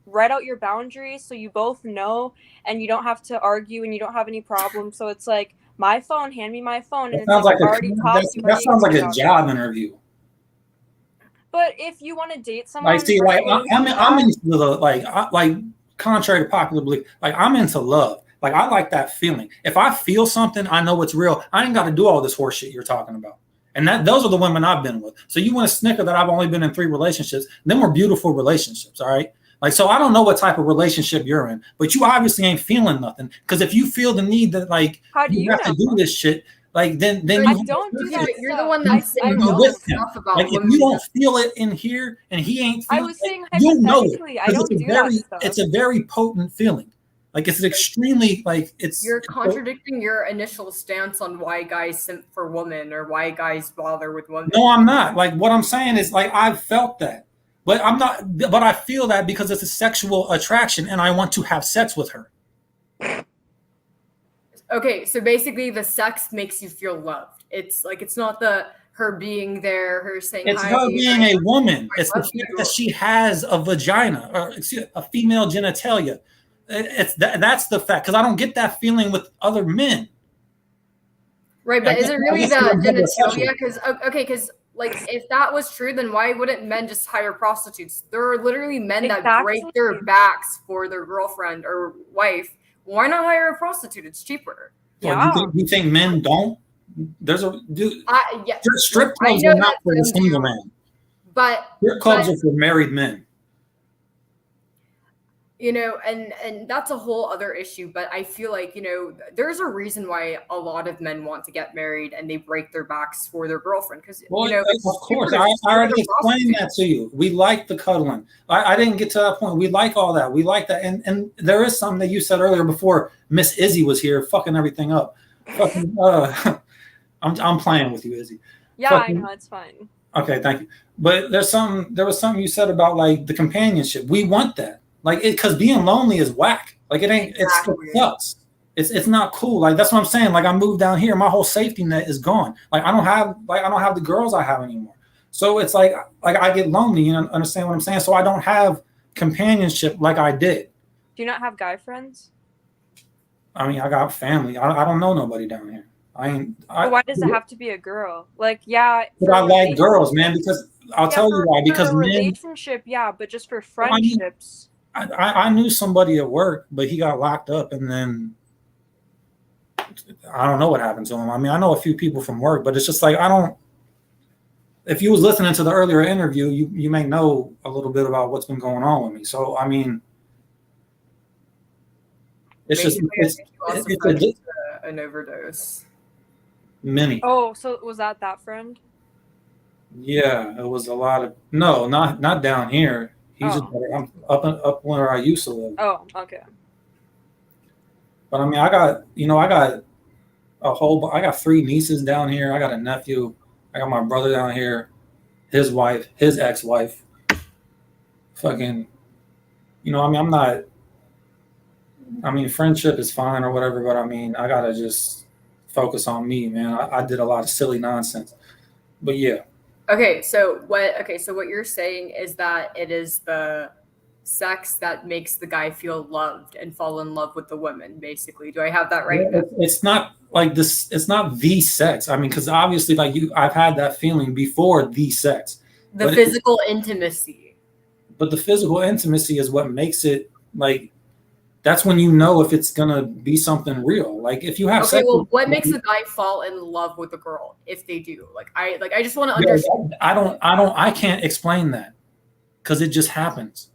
write out your boundaries so you both know and you don't have to argue and you don't have any problems. So it's like, my phone, hand me my phone. And that sounds like a job interview. But if you want to date someone, I'm into contrary to popular belief, I'm into love. Like, I like that feeling. If I feel something, I know it's real. I ain't got to do all this horse shit you're talking about. And those are the women I've been with. So you want to snicker that I've only been in 3 relationships? Them were beautiful relationships, all right? So I don't know what type of relationship you're in, but you obviously ain't feeling nothing. Because if you feel the need that you have to do this shit, then I don't do that. You're the one that's saying stuff about if you don't feel it in here and he ain't feeling I was saying hypothetically, I don't do that stuff. It's a very potent feeling. It's extremely you're contradicting your initial stance on why guys simp for women or why guys bother with women. No, I'm not. What I'm saying is I've felt that. But I'm not. But I feel that because it's a sexual attraction, and I want to have sex with her. Okay, so basically, the sex makes you feel loved. It's not her being there, her saying. It's her being a woman. It's the fact that she has a vagina or a female genitalia. That's the fact, because I don't get that feeling with other men. Right, but is it really the genitalia? Because if that was true, then why wouldn't men just hire prostitutes? There are literally men that break their backs for their girlfriend or wife. Why not hire a prostitute? It's cheaper. Yeah. You think men don't? There's strip clubs are not for the single man. But strip clubs are for married men. And that's a whole other issue. But I feel like, there's a reason why a lot of men want to get married and they break their backs for their girlfriend. Because, of course, I already explained that to you. We like the cuddling. I didn't get to that point. We like all that. We like that. And there is something that you said earlier before Miss Izzy was here fucking everything up. Fucking, I'm playing with you, Izzy. Yeah, I know. It's fine. Okay, thank you. But there was something you said about the companionship. We want that. Because being lonely is whack. It ain't. Exactly. It sucks. It's not cool. That's what I'm saying. I moved down here, my whole safety net is gone. I don't have the girls I have anymore. So it's I get lonely. You understand what I'm saying? So I don't have companionship like I did. Do you not have guy friends? I mean, I got family. I don't know nobody down here. Why does it have to be a girl? Yeah. But I like girls, man. Because I'll tell you why. Because for a relationship, but just for friendships. I knew somebody at work, but he got locked up, and then I don't know what happened to him. I mean, I know a few people from work, but it's just I don't. If you was listening to the earlier interview, you may know a little bit about what's been going on with me. So I mean, it's just an overdose. Many. Oh, so was that friend? Yeah, it was a lot of not down here. He's I'm up where I used to live. Oh, okay. But I mean, I got 3 nieces down here. I got a nephew. I got my brother down here, his wife, his ex-wife. Fucking, I mean, I'm not. I mean, friendship is fine or whatever, but I mean, I gotta just focus on me, man. I did a lot of silly nonsense, but yeah. Okay, so what you're saying is that it is the sex that makes the guy feel loved and fall in love with the woman, basically. Do I have that right? It's not like this. It's not the sex. I mean, because obviously, like I've had that feeling before the sex. The physical intimacy. But the physical intimacy is what makes it like. That's when you know if it's gonna be something real. Like if you have Okay, sex. well, what makes a guy fall in love with a girl if they do? I just want to understand. I can't explain that because it just happens.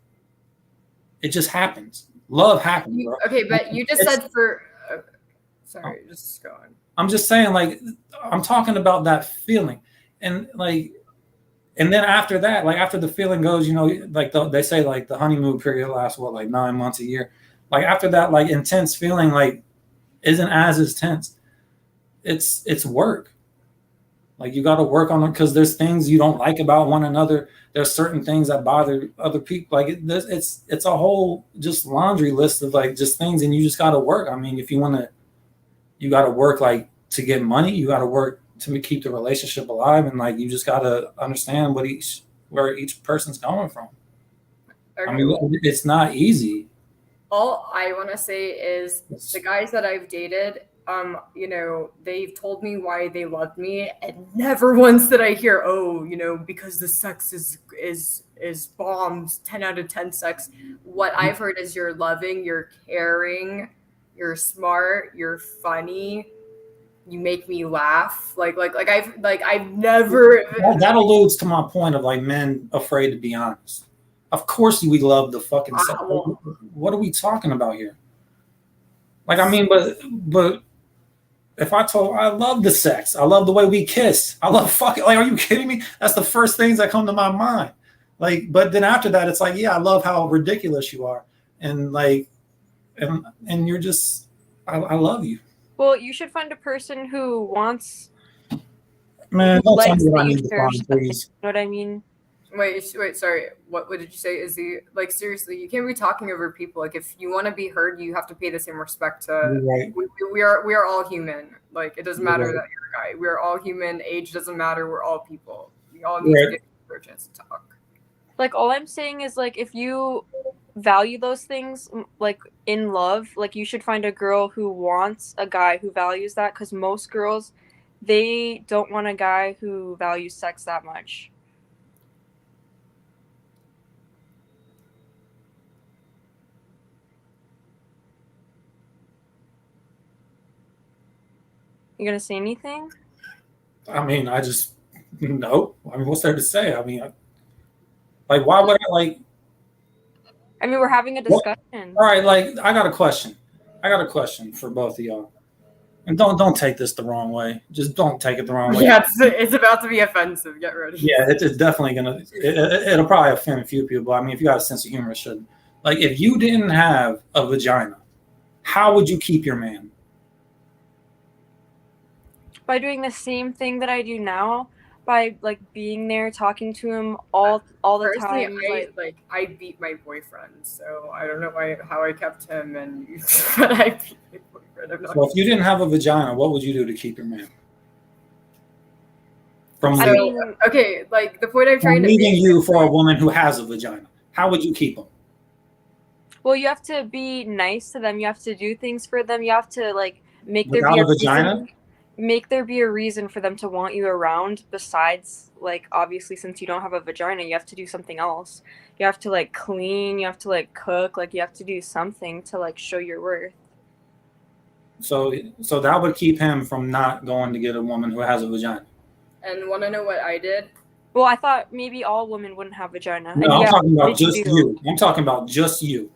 It just happens. Love happens, bro. Okay, but you just said for. Sorry, just go on. I'm just saying, like, I'm talking about that feeling, and like, and then after that, like after the feeling goes, you know, like they say, like the honeymoon period lasts what, like 9 months, a year. Like after that, like intense feeling, like isn't as intense. It's work. Like you got to work on it because there's things you don't like about one another. There's certain things that bother other people. Like it's a whole just laundry list of like just things, and you just got to work. I mean, if you want to, you got to work like to get money. You got to work to keep the relationship alive, and like you just got to understand where each person's coming from. Okay. I mean, it's not easy. All I want to say is the guys that I've dated, you know, they've told me why they love me, and never once did I hear, oh, you know, because the sex is bombs, 10 out of 10 sex. What I've heard is you're loving, you're caring, you're smart, you're funny, you make me laugh. I've never. That alludes to my point of like men afraid to be honest. Of course we love the fucking sex. What are we talking about here? Like, I mean, but if I love the sex, I love the way we kiss, I love fucking, like, are you kidding me? That's the first things that come to my mind. Like, but then after that, it's like, yeah, I love how ridiculous you are. And like, and you're just, I love you. Well, you should find a person who wants. Man, don't tell me what I need to find, please. You know what I mean? Wait, sorry. What did you say? Is he like seriously? You can't be talking over people. Like if you want to be heard, you have to pay the same respect to. Right. We are all human. Like it doesn't matter that you're a guy. We are all human. Age doesn't matter. We're all people. We all need to get a chance to talk. Like all I'm saying is like if you value those things like in love, like you should find a girl who wants a guy who values that, because most girls, they don't want a guy who values sex that much. You gonna say anything? I mean, no. I mean, what's there to say? I mean, like, why would I like? I mean, we're having a discussion. All right, like, I got a question. I got a question for both of y'all, and don't take this the wrong way. Just don't take it the wrong way. Yeah, it's about to be offensive. Get ready. Yeah, it's definitely gonna. It'll probably offend a few people. I mean, if you got a sense of humor, it shouldn't. Like, if you didn't have a vagina, how would you keep your man? By doing the same thing that I do now, by like being there, talking to him all the time. I beat my boyfriend, so I don't know how I kept him, and but I beat my boyfriend. So if you didn't have a vagina, what would you do to keep your man? Okay, like the point I'm trying to leaving you for a woman who has a vagina, how would you keep him? Well, you have to be nice to them. You have to do things for them. You have to like make there be a vagina. Make there be a reason for them to want you around besides, like, obviously, since you don't have a vagina, you have to do something else. You have to, like, clean, you have to, like, cook, like, you have to do something to, like, show your worth. So that would keep him from not going to get a woman who has a vagina. And want to know what I did? Well, I thought maybe all women wouldn't have vagina. No, I'm talking about just you. I'm talking about just you.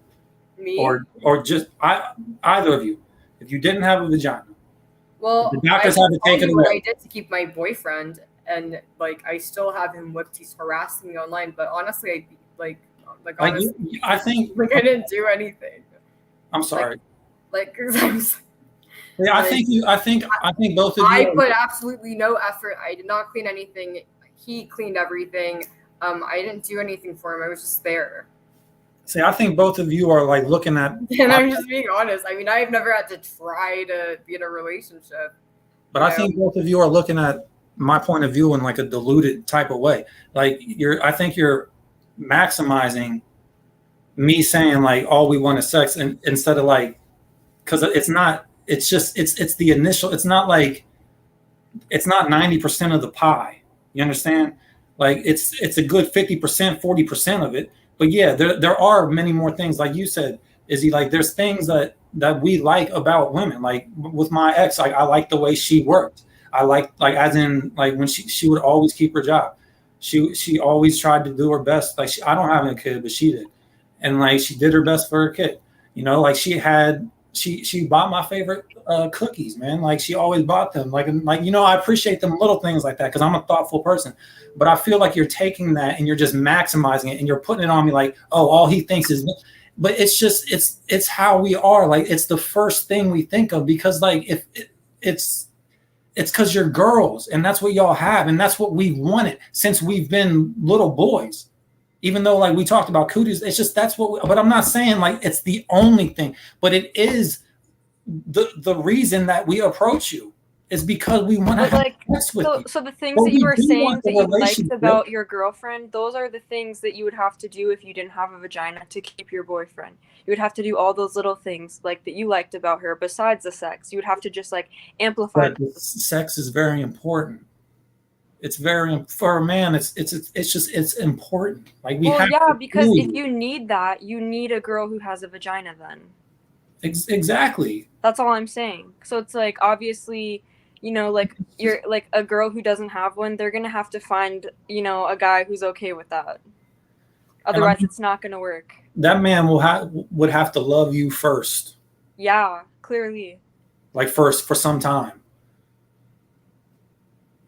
Me? Or just either of you. If you didn't have a vagina. Well, the doctors had to take it away. What I did to keep my boyfriend, and like I still have him whipped. He's harassing me online, but honestly, honestly, I think like I didn't do anything. I'm sorry. Yeah, I think both of you. I put absolutely no effort. I did not clean anything. He cleaned everything. I didn't do anything for him. I was just there. See, I think both of you are like looking at. And I'm just being honest. I mean, I've never had to try to be in a relationship. But I think both of you are looking at my point of view in like a diluted type of way. Like I think you're maximizing me saying like all we want is sex, and instead of like, because it's not. It's just it's the initial. It's not like it's not 90% of the pie. You understand? Like it's a good 50%, 40% of it. But yeah, there are many more things. Like you said, Izzy, like there's things that we like about women. Like with my ex, like I like the way she worked. I like as in like when she would always keep her job. She always tried to do her best. Like I don't have a kid, but she did. And like she did her best for her kid. You know, like she bought my favorite cookies, man. Like she always bought them. Like you know, I appreciate them little things like that because I'm a thoughtful person. But I feel like you're taking that and you're just maximizing it and you're putting it on me like, oh, all he thinks is. But it's just it's how we are. Like it's the first thing we think of because like if it's because you're girls and that's what y'all have and that's what we've wanted since we've been little boys. Even though like we talked about cooties, it's just that's what. But I'm not saying like it's the only thing, but it is the reason that we approach you is because we want to have sex with you. So the things that you were saying that you liked about your girlfriend, those are the things that you would have to do if you didn't have a vagina to keep your boyfriend. You would have to do all those little things like that you liked about her besides the sex. You would have to just like amplify. Sex is very important. It's very for a man. It's important. Like we have. Yeah, because if you need that, you need a girl who has a vagina. Then. Exactly. That's all I'm saying. So it's like obviously, you know, like you're like a girl who doesn't have one. They're gonna have to find, you know, a guy who's okay with that. Otherwise, it's not gonna work. That man would have to love you first. Yeah, clearly. Like first for some time.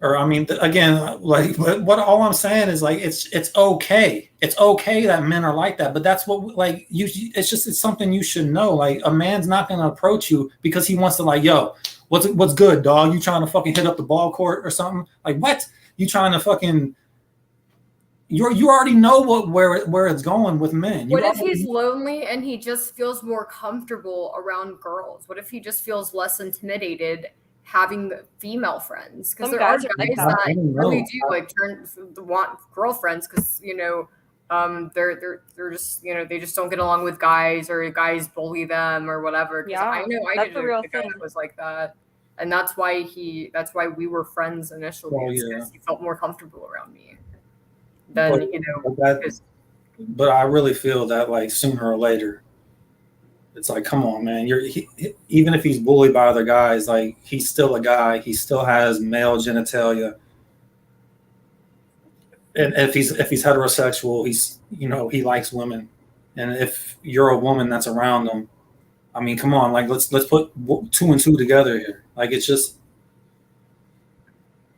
Or I mean, again, like what all I'm saying is like it's okay. It's okay that men are like that, but that's what like you. It's something you should know. Like a man's not going to approach you because he wants to like, yo, what's good, dog? You trying to fucking hit up the ball court or something? Like what? You trying to fucking? You already know where it's going with men. What if he's lonely and he just feels more comfortable around girls? What if he just feels less intimidated having female friends? Because there are guys that really do like want girlfriends because you know they're just you know they just don't get along with guys or guys bully them or whatever. Yeah, I know I did a guy that was like that, and that's why we were friends initially because he felt more comfortable around me. Then you know, but I really feel that like sooner or later. It's like, come on, man. Even if he's bullied by other guys, like he's still a guy. He still has male genitalia. And if he's heterosexual, he likes women. And if you're a woman that's around him, I mean, come on, like let's put 2 and 2 together here. Like it's just,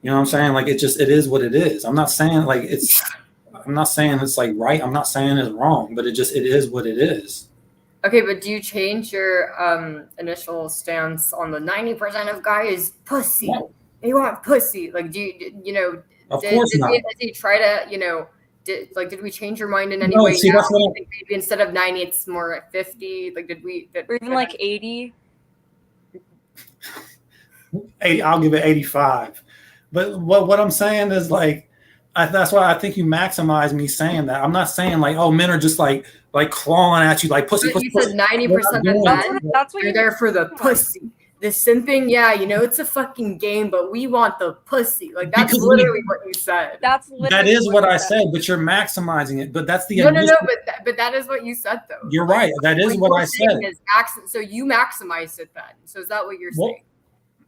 you know what I'm saying? Like it is what it is. I'm not saying it's like right. I'm not saying it's wrong, but it is what it is. Okay, but do you change your initial stance on the 90% of guys pussy? No. They want pussy. Like, do you know? Of course not. Did he try to, you know? Did we change your mind in any way? See, now? Maybe instead of 90, it's more like 50. Like, or even like 80? 80. I'll give it 85. But what I'm saying is like, that's why I think you maximize me saying that. I'm not saying like, oh, men are just like clawing at you like pussy. But you said 90% of men. That's what you're there for the pussy. The simping, yeah, you know, it's a fucking game, but we want the pussy. Like that's literally what you said. That is what I said, but you're maximizing it. But that's the no, but that is what you said though. You're right. That is what I said. So you maximized it then. So is that what you're saying?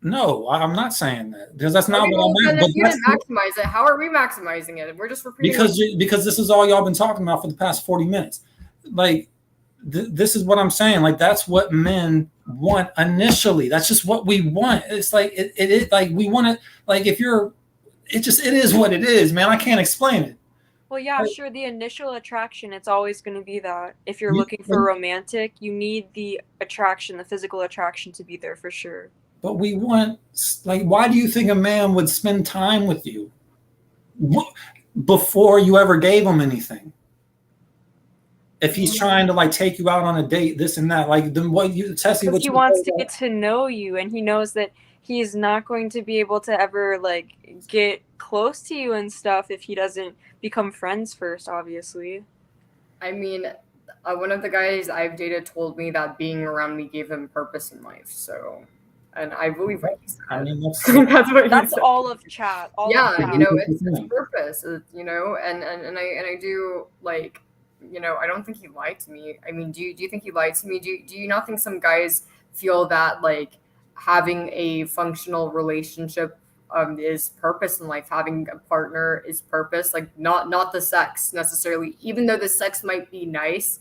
No, I'm not saying that because that's not what I meant. If you didn't maximize it, how are we maximizing it? We're just repeating because this is all y'all been talking about for the past 40 minutes. Like this is what I'm saying. Like that's what men want initially. That's just what we want. It's like it is like we want it. Like if you're, it is what it is, man. I can't explain it. Well, yeah, sure. The initial attraction, it's always going to be that. If you're looking for romantic, you need the attraction, the physical attraction to be there for sure. But we want, like, why do you think a man would spend time with you before you ever gave him anything? If he's trying to like take you out on a date, this and that, like then what you Tessie, what He you wants to get to know you, and he knows that he's not going to be able to ever like get close to you and stuff if he doesn't become friends first, obviously. I mean, one of the guys I've dated told me that being around me gave him purpose in life. So, and I believe what he said. I mean, that's what That's he said. all of chat. You know, it's purpose. You know, and I do like, you know, I don't think he lied to me. I mean, do you think he lied to me? Do you not think some guys feel that like having a functional relationship is purpose in life? Having a partner is purpose, like not the sex necessarily, even though the sex might be nice.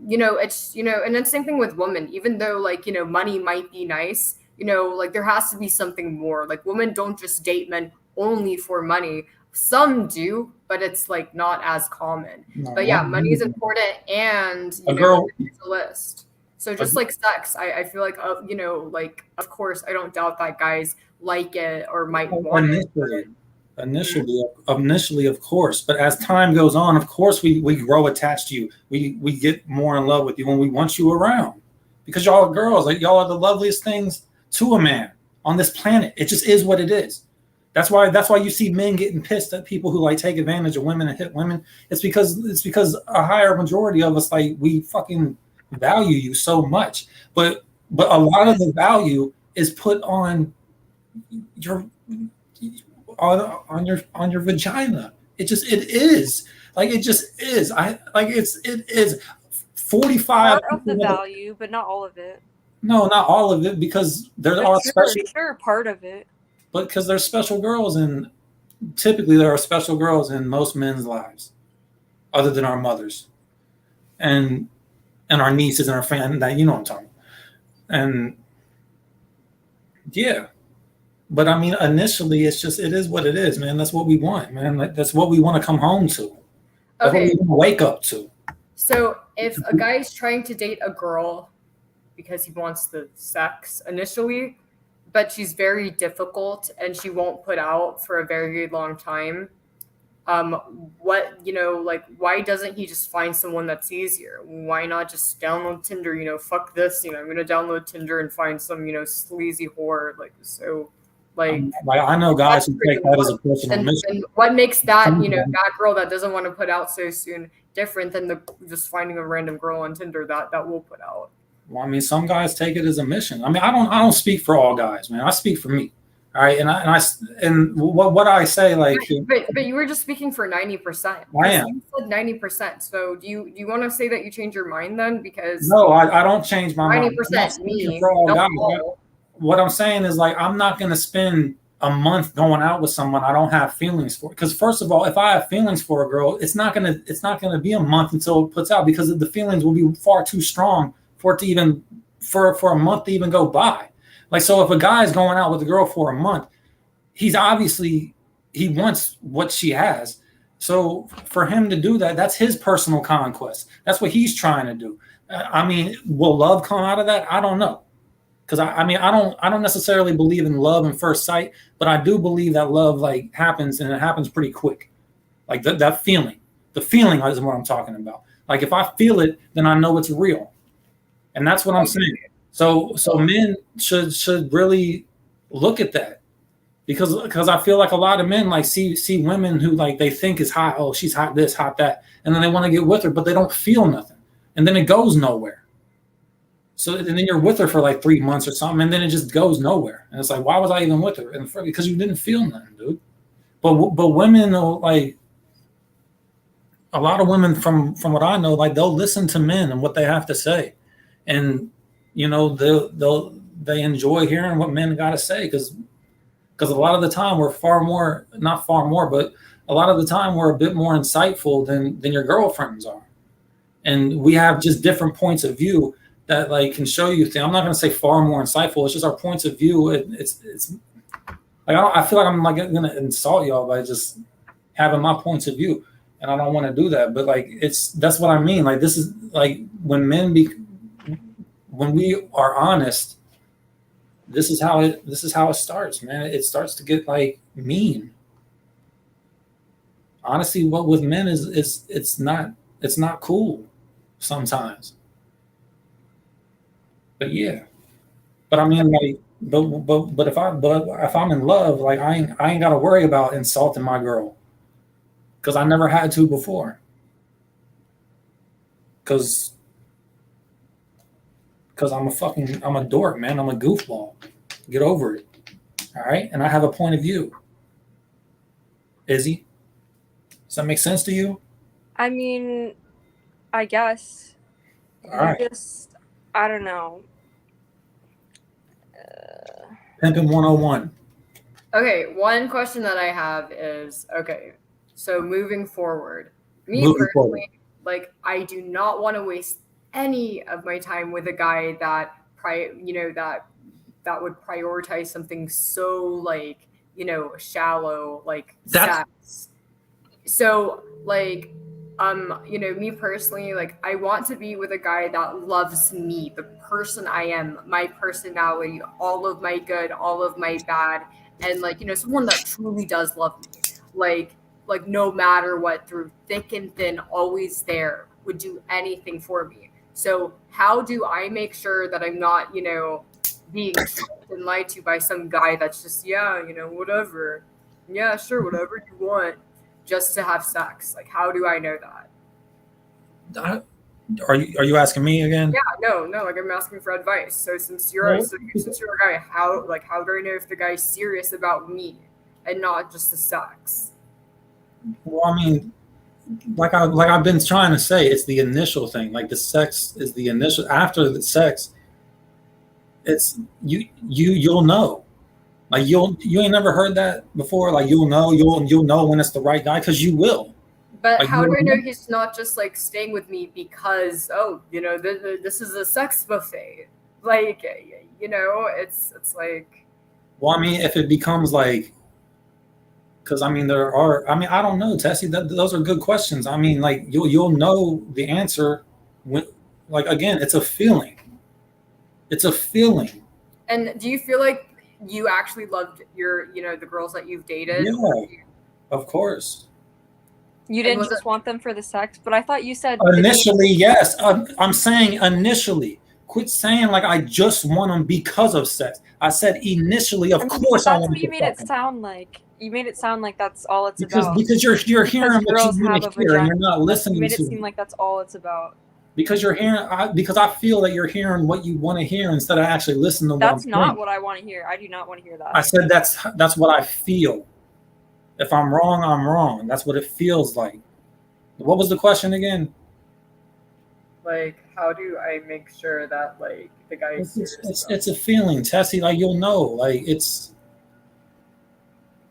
You know, it's, you know, and then same thing with women, even though like, you know, money might be nice, you know, like there has to be something more. Like women don't just date men only for money. Some do, but it's like not as common. No, but yeah, money is important, and you know, girl, it's a list. So just like sex, I feel like, you know, like of course I don't doubt that guys like it or might want it. Initially, of course, but as time goes on, of course, we grow attached to you. We get more in love with you when we want you around, because y'all are girls. Like y'all are the loveliest things to a man on this planet. It just is what it is. That's why you see men getting pissed at people who like take advantage of women and hit women. It's because a higher majority of us, like, we fucking value you so much, but a lot of the value is put on your on your vagina. It is. Like it just is. It is 45 part of the value, but not all of it. No, not all of it, because there are special. Sure, part of it. But because there's special girls, and typically there are special girls in most men's lives, other than our mothers, and our nieces and our family. That, you know what I'm talking about. And yeah, but I mean, initially, it is what it is, man. That's what we want, man. That's what we want to come home to. That's what we want to wake up to. So if a guy is trying to date a girl because he wants the sex initially, but she's very difficult and she won't put out for a very long time, what, you know, like, why doesn't he just find someone that's easier? Why not just download Tinder? You know, fuck this, you know, I'm gonna download Tinder and find some, you know, sleazy whore. Like, so like I know guys who take that as a personal mission. And what makes that, you know, that girl that doesn't want to put out so soon different than the just finding a random girl on Tinder that will put out? Well, I mean, some guys take it as a mission. I mean, I don't speak for all guys, man. I speak for me. All right, and what I say, like, but you were just speaking for 90%. I am. You said 90%. So do you want to say that you change your mind then? Because no, I don't change my 90% me. For all guys. What I'm saying is, like, I'm not going to spend a month going out with someone I don't have feelings for. Because first of all, if I have feelings for a girl, it's not gonna be a month until it puts out, because the feelings will be far too strong for it to even for a month to even go by. Like, so if a guy is going out with a girl for a month, he wants what she has. So for him to do that, that's his personal conquest. That's what he's trying to do. I mean, will love come out of that? I don't know. Because I don't necessarily believe in love in first sight, but I do believe that love, like, happens, and it happens pretty quick. Like that feeling, the feeling is what I'm talking about. Like, if I feel it, then I know it's real, and that's what I'm saying. So men should really look at that, because I feel like a lot of men, like, see women who, like, they think is hot. Oh, she's hot this, hot that, and then they want to get with her, but they don't feel nothing, and then it goes nowhere. So and then you're with her for like 3 months or something, and then it just goes nowhere. And it's like, why was I even with her? And because you didn't feel nothing, dude. But women, like, a lot of women, from what I know, like, they'll listen to men and what they have to say, and you know, they enjoy hearing what men got to say, because a lot of the time we're but a lot of the time we're a bit more insightful than your girlfriends are, and we have just different points of view that, like, can show you things. I'm not going to say far more insightful. It's just our points of view. It's like, I feel like I'm, like, going to insult y'all by just having my points of view, and I don't want to do that. But, like, that's what I mean. Like, this is like when we are honest. This is how it starts, man. It starts to get, like, mean. Honestly, what with men is it's not cool. sometimes. But yeah. But I mean, like, but if I'm in love, like I ain't got to worry about insulting my girl because I never had to before. Because I'm a dork, man. I'm a goofball. Get over it. All right, and I have a point of view. Izzy, does that make sense to you? I mean, I guess All you right. just, I don't know. Pimpin' 101. Okay, one question that I have is, okay, so moving forward, me Moving forward. personally, like I do not want to waste any of my time with a guy that that would prioritize something so like, shallow like That's sex. So like me personally, like I want to be with a guy that loves me, the person I am, my personality, all of my good, all of my bad, and like someone that truly does love me, like no matter what, through thick and thin, always there, would do anything for me. So how do I make sure that I'm not being tricked and lied to by some guy that's just, yeah, whatever, yeah, sure, whatever you want, just to have sex? Like, how do I know that? are you asking me again? Yeah, no, like I'm asking for advice. So Well, since you're a guy, how do I know if the guy's serious about me and not just the sex? well, I mean, like I've been trying to say, it's the initial thing. Like the sex is the initial. After the sex, it's you'll know. Like you ain't never heard that before. Like you'll know when it's the right guy because you will. But Like how do I know you, he's not just like staying with me because, oh, this is a sex buffet? Like, it's like, well, I mean, if it becomes like, because I mean, there are. I mean, I don't know, Tessie. Those are good questions. I mean, like you'll know the answer when, like again, it's a feeling. It's a feeling. and do you feel like you actually loved the girls that you've dated, or Yeah, of course. You and didn't was it just want them for the sex, but I thought you said Initially, yes. I'm saying initially. Quit saying like I just want them because of sex. I said initially, I of mean, course I that's wanted what you to made fuck it them sound like. You made it sound like that's all it's because about. you're Because hearing what you girls want have to a hear and vagina. you're not You listening made it to seem me like that's all it's about. because you're hearing. Because I feel that you're hearing what you want to hear instead of actually listening to what I'm That's not saying. what I want to hear. I do not want to hear that. I said that's what I feel. If I'm wrong, I'm wrong. That's what it feels like. What was the question again? like, how do I make sure that like the guy is serious about It's a feeling, Tessie. Like you'll know. Like it's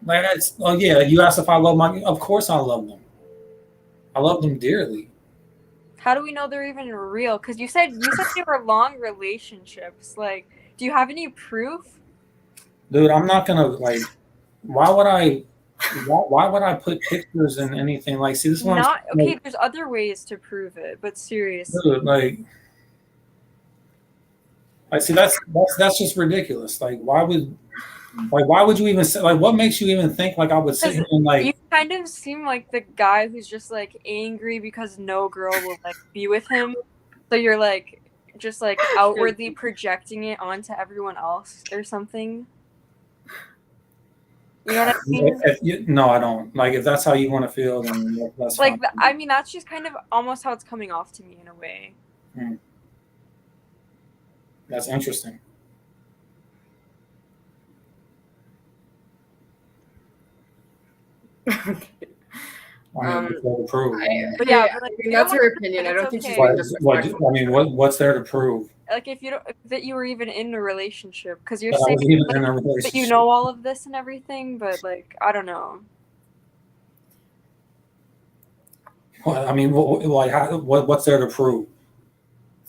like it's. Oh yeah, you asked if I love my. Of course I love them. I love them dearly. How do we know they're even real? Because you said they were long relationships. Like, do you have any proof? Dude, I'm not gonna like. Why would I? Why would I put pictures in anything? Like, see, this is what I'm Not saying. okay. There's other ways to prove it, but Like, seriously, dude, like, see, that's just ridiculous. Why would you even say like what makes you even think like I would sit because here and you like kind of seem like the guy who's just like angry because no girl will like be with him. So you're like just like outwardly projecting it onto everyone else or something. You know what I mean? no, I don't. Like if that's how you want to feel, then that's Like, fine. I mean, that's just kind of almost how it's coming off to me in a way. Hmm. That's interesting. I mean, what's there to prove? But yeah, I but like, mean, you don't that's have her to prove opinion. it, I it's don't think she's okay. being disrespectful. I mean, what's there to prove? Like if you don't that you were even in a relationship, because you're That I saying was even like, in a that you relationship. know all of this and everything, but like I don't know. Well, I mean, what's there to prove?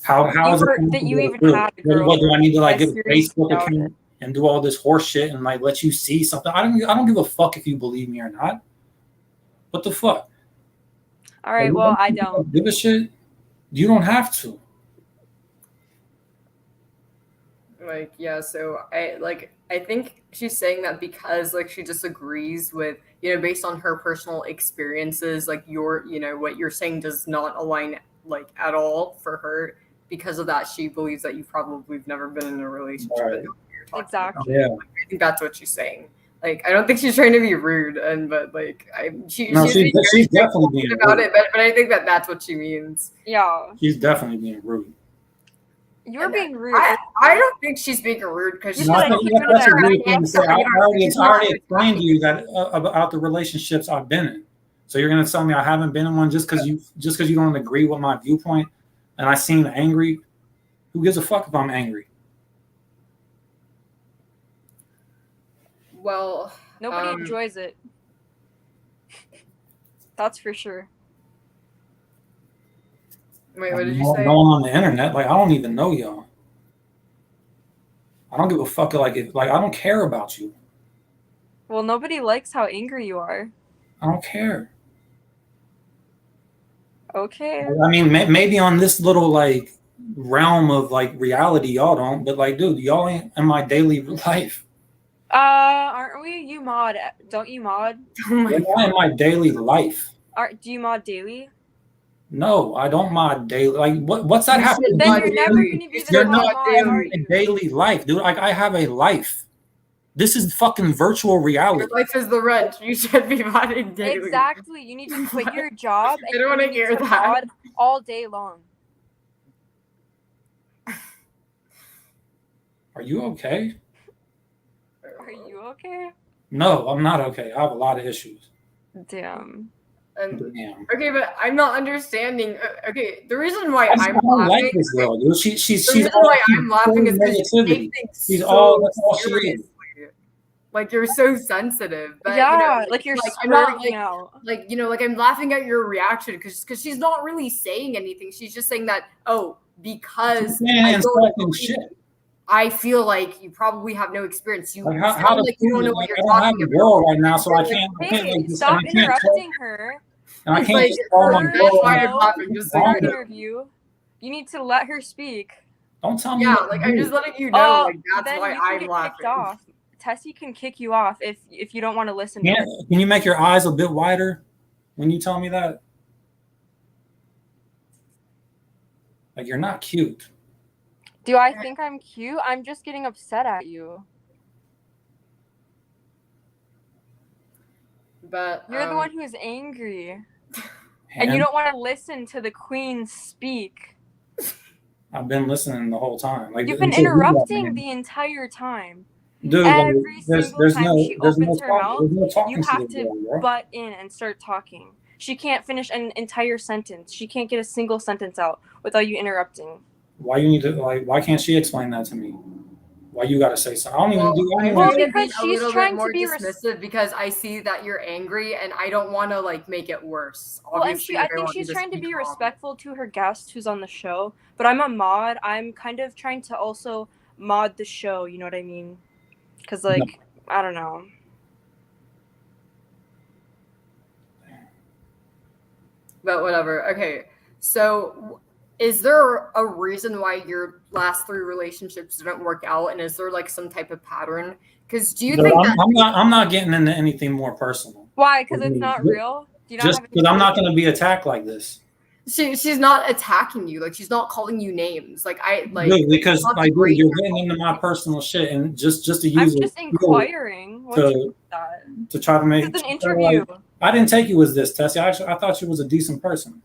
How is it That you there to even prove? had a What do I need to like as get a serious Facebook about it. account and do all this horse shit and like let you see something? I don't give a fuck if you believe me or not. What the fuck? All right, well I don't. Give a shit. You don't have to. Like, yeah, so I think she's saying that because like she disagrees with, based on her personal experiences, like what you're saying does not align like at all for her. Because of that, she believes that you probably have never been in a relationship. Right. And you're talking Exactly. about. Yeah. Like, I think that's what she's saying. Like, I don't think she's trying to be rude, but like, she's being she's very definitely being about rude. it. But I think that's what she means. Yeah. She's definitely being rude. You're And being rude. I don't think she's being rude because You she's said I I think keep doing that's a that. rude thing to say. I already She's not explained to you that about the relationships I've been in. So you're gonna tell me I haven't been in one just because you don't agree with my viewpoint, and I seem angry. Who gives a fuck if I'm angry? Well, Nobody enjoys it. That's for sure. Wait, what did you say? Going on the internet, like I don't even know y'all. I don't give a fuck. Like I don't care about you. Well, nobody likes how angry you are. I don't care. Okay. I mean, maybe on this little like realm of like reality, y'all don't. But like, dude, y'all ain't in my daily life. Aren't we? You mod? Don't you mod? Oh my You're not in my daily life. Do you mod daily? No, I don't mod daily. Like, what's that You have to should do Then mod you're with never you? gonna be the You're top not mod, are in you? a daily life, dude. Like, I have a life. This is fucking virtual reality. Your life is the rent. You should be modding daily. Exactly. You need to quit your job I and don't wanna you need hear to that. mod all day long. Are you okay? Are you okay? No, I'm not okay. I have a lot of issues. Damn. And, Damn. okay, but I'm not understanding. Okay, the reason why I I'm don't laughing. like this girl, dude. She's The reason why I'm laughing is because you negativity. take things She's so all that's all she is. seriously. Like you're so sensitive. But, Yeah, you know, like you're I'm not spurting out. like you know, like I'm laughing at your reaction because she's not really saying anything. She's just saying that because I don't agree, shit. I feel like you probably have no experience. You Like sound like you don't know what you're talking a about. girl right now, so I can't. Hey, stop interrupting her. And I It's can't like, just call my her girl. why I'm show, laughing, just so her you know. interview. You need to let her speak. Don't tell me. Yeah, what to like I'm do. just letting you know, like that's then why you can I'm get laughing. kicked off. Tessie can kick you off if you don't want to listen to her. Can you make your eyes a bit wider when you tell me that? Like you're not cute. Do I think I'm cute? I'm just getting upset at you. But You're the one who's angry. And And you don't want to listen to the queen speak. I've been listening the whole time. Like You've been until you got interrupting me. the entire time. Dude, Every single time she opens her mouth, there's no talking you have this to girl, bro. butt in and start talking. She can't finish an entire sentence. She can't get a single sentence out without you interrupting. Why you need to why can't she explain that to me? Why you gotta say something? I don't even do I'm anything. Well, going to because be a she's little trying bit to more be dismissive because I see that you're angry and I don't want to like make it worse. Well, and Obviously, I like, think want you she's trying to speak be calm. respectful to her guest who's on the show. But I'm a mod. I'm kind of trying to also mod the show. You know what I mean? Because like I don't know. But whatever. Okay, so is there a reason why your last 3 relationships didn't work out, and is there like some type of pattern? Because do you think that I'm not getting into anything more personal. Why? Because it's not real. Do you not Just have because I'm not going to be attacked like this. she's not attacking you, like she's not calling you names, like Dude, because not like great. you're getting into my personal shit and just to I'm use just inquiring. What's that? to try to make This is an interview. I didn't take you as this, Tessie. I thought you was a decent person.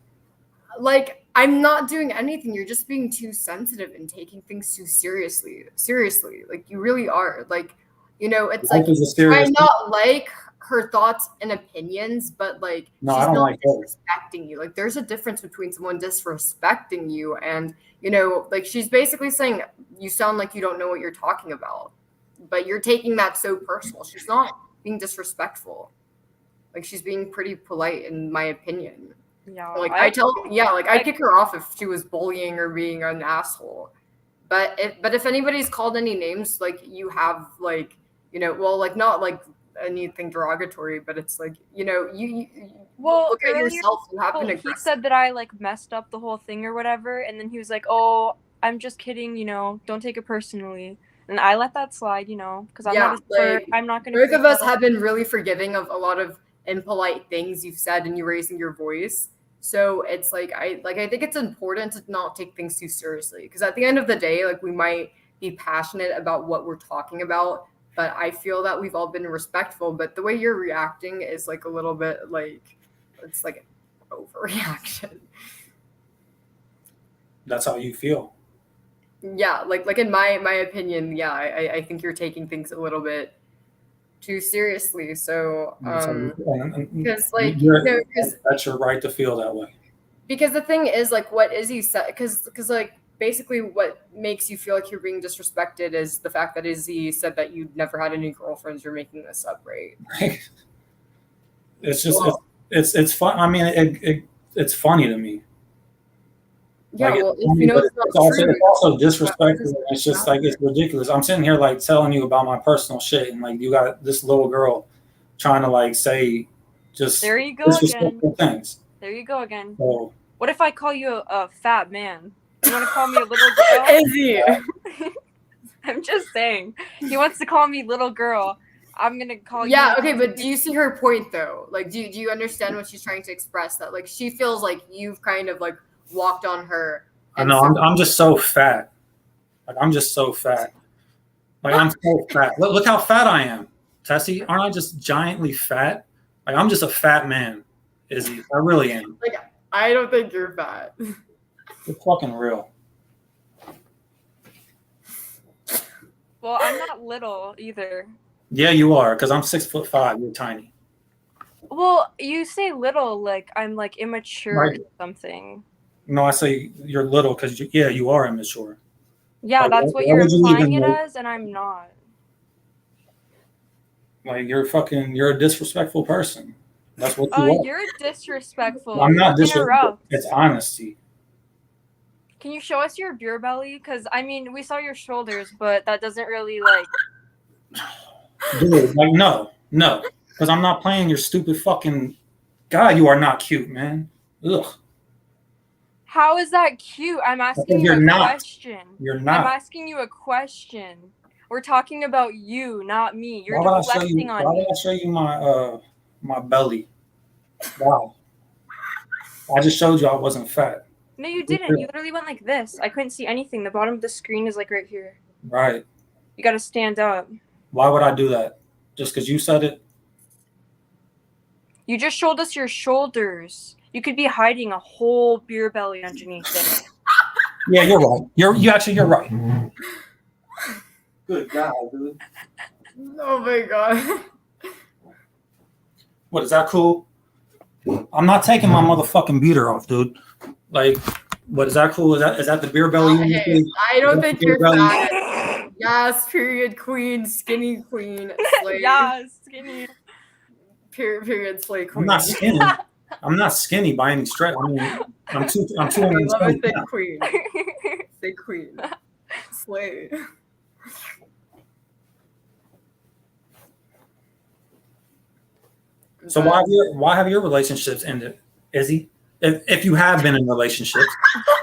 Like I'm not doing anything. You're just being too sensitive and taking things too seriously. Seriously, like you really are. Like, you know, it's Life like is a serious I not like her thoughts and opinions, but like No, she's I don't not like her. disrespecting you. Like there's a difference between someone disrespecting you and, you know, like she's basically saying you sound like you don't know what you're talking about. But you're taking that so personal. She's not being disrespectful. Like she's being pretty polite in my opinion. Yeah. Like I'd kick her off if she was bullying or being an asshole. But if anybody's called any names, like you have like, you know, well, like not like anything derogatory, but it's like, you know, you look at yourself. You have been aggressive. He said that I like messed up the whole thing or whatever, and then he was like, "Oh, I'm just kidding, you know, don't take it personally." And I let that slide, you know, because I'm not gonna. Both of us have been really forgiving of a lot of impolite things you've said and you raising your voice. So it's like I think it's important to not take things too seriously, because at the end of the day, like, we might be passionate about what we're talking about, but I feel that we've all been respectful. But the way you're reacting is like a little bit like, it's like an overreaction. That's how you feel. Yeah, like in my opinion, yeah, I think you're taking things a little bit too seriously. So because like, you know, that's your right to feel that way. Because the thing is, like, what Izzy said, because like, basically what makes you feel like you're being disrespected is the fact that Izzy said that you'd never had any girlfriends. You're making this up, right? It's just it's fun. I mean, it's funny to me. Yeah, like, well, if you know it's not true, it's also disrespectful. It's just like, it's ridiculous. I'm sitting here like telling you about my personal shit, and like, you got this little girl trying to like say just There you go disrespectful things. There you go again. So, What if I call you a fat man? You want to call me a little girl? Izzy. I'm just saying. He wants to call me little girl. I'm gonna call you. Yeah, okay, but do you see her point though? Like, do you understand what she's trying to express? That like, she feels like you've kind of like walked on her. I know, I'm just so fat. Like, I'm just so fat. Like, I'm so fat. Look how fat I am, Tessie. Aren't I just giantly fat? Like, I'm just a fat man, Izzy. I really am. Like, I don't think you're fat. You're fucking real. Well, I'm not little either. Yeah, you are, because I'm 6'5". You're tiny. Well, you say little like I'm like immature Right. or something. No, I say you're little because you are immature. Yeah, Like, that's why what you're would you implying even it know? as, and I'm not. Like, you're a disrespectful person. That's what you are. You're disrespectful. I'm not disrespectful. Interrupt. It's honesty. Can you show us your beer belly? Because I mean, we saw your shoulders, but that doesn't really like. Dude, like, no, because I'm not playing your stupid fucking. God, you are not cute, man. Ugh. How is that cute? I'm asking Because you you're a not. question. You're not. I'm asking you a question. We're talking about you, not me. You're Why deflecting on would me. I show you my belly? Wow. I just showed you I wasn't fat. No, you didn't. You literally went like this. I couldn't see anything. The bottom of the screen is like right here. Right. You got to stand up. Why would I do that? Just because you said it? You just showed us your shoulders. You could be hiding a whole beer belly underneath it. Yeah, you're right. You're right. Good God, dude. Oh my god. What, is that cool? I'm not taking my motherfucking beater off, dude. Like, what, is that cool? Is that the beer belly? Hey, I don't think you're belly? fat. Yes, period queen, skinny queen, slay. Yeah, skinny. Period slay queen. I'm not skinny by any stretch. I mean, I'm 220 love a thick pounds. queen. Thick queen. Slay. So why have your relationships ended, Izzy? If you have been in relationships.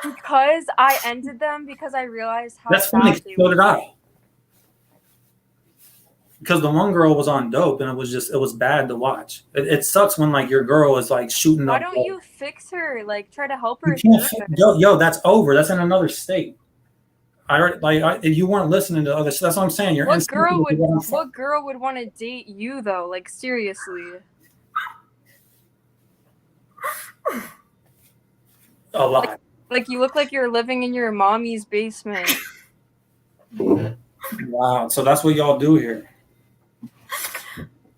Because I ended them because I realized how That's funny. bad they So were. did I. Because the one girl was on dope, and it was bad to watch. It sucks when like your girl is like shooting Why up. don't you fix her? Like try to help her. You can't. Yo, that's over. That's in another state. If you weren't listening to others, that's what I'm saying. What girl would want to date you though? Like seriously. A lot. Like you look like you're living in your mommy's basement. Wow. So that's what y'all do here.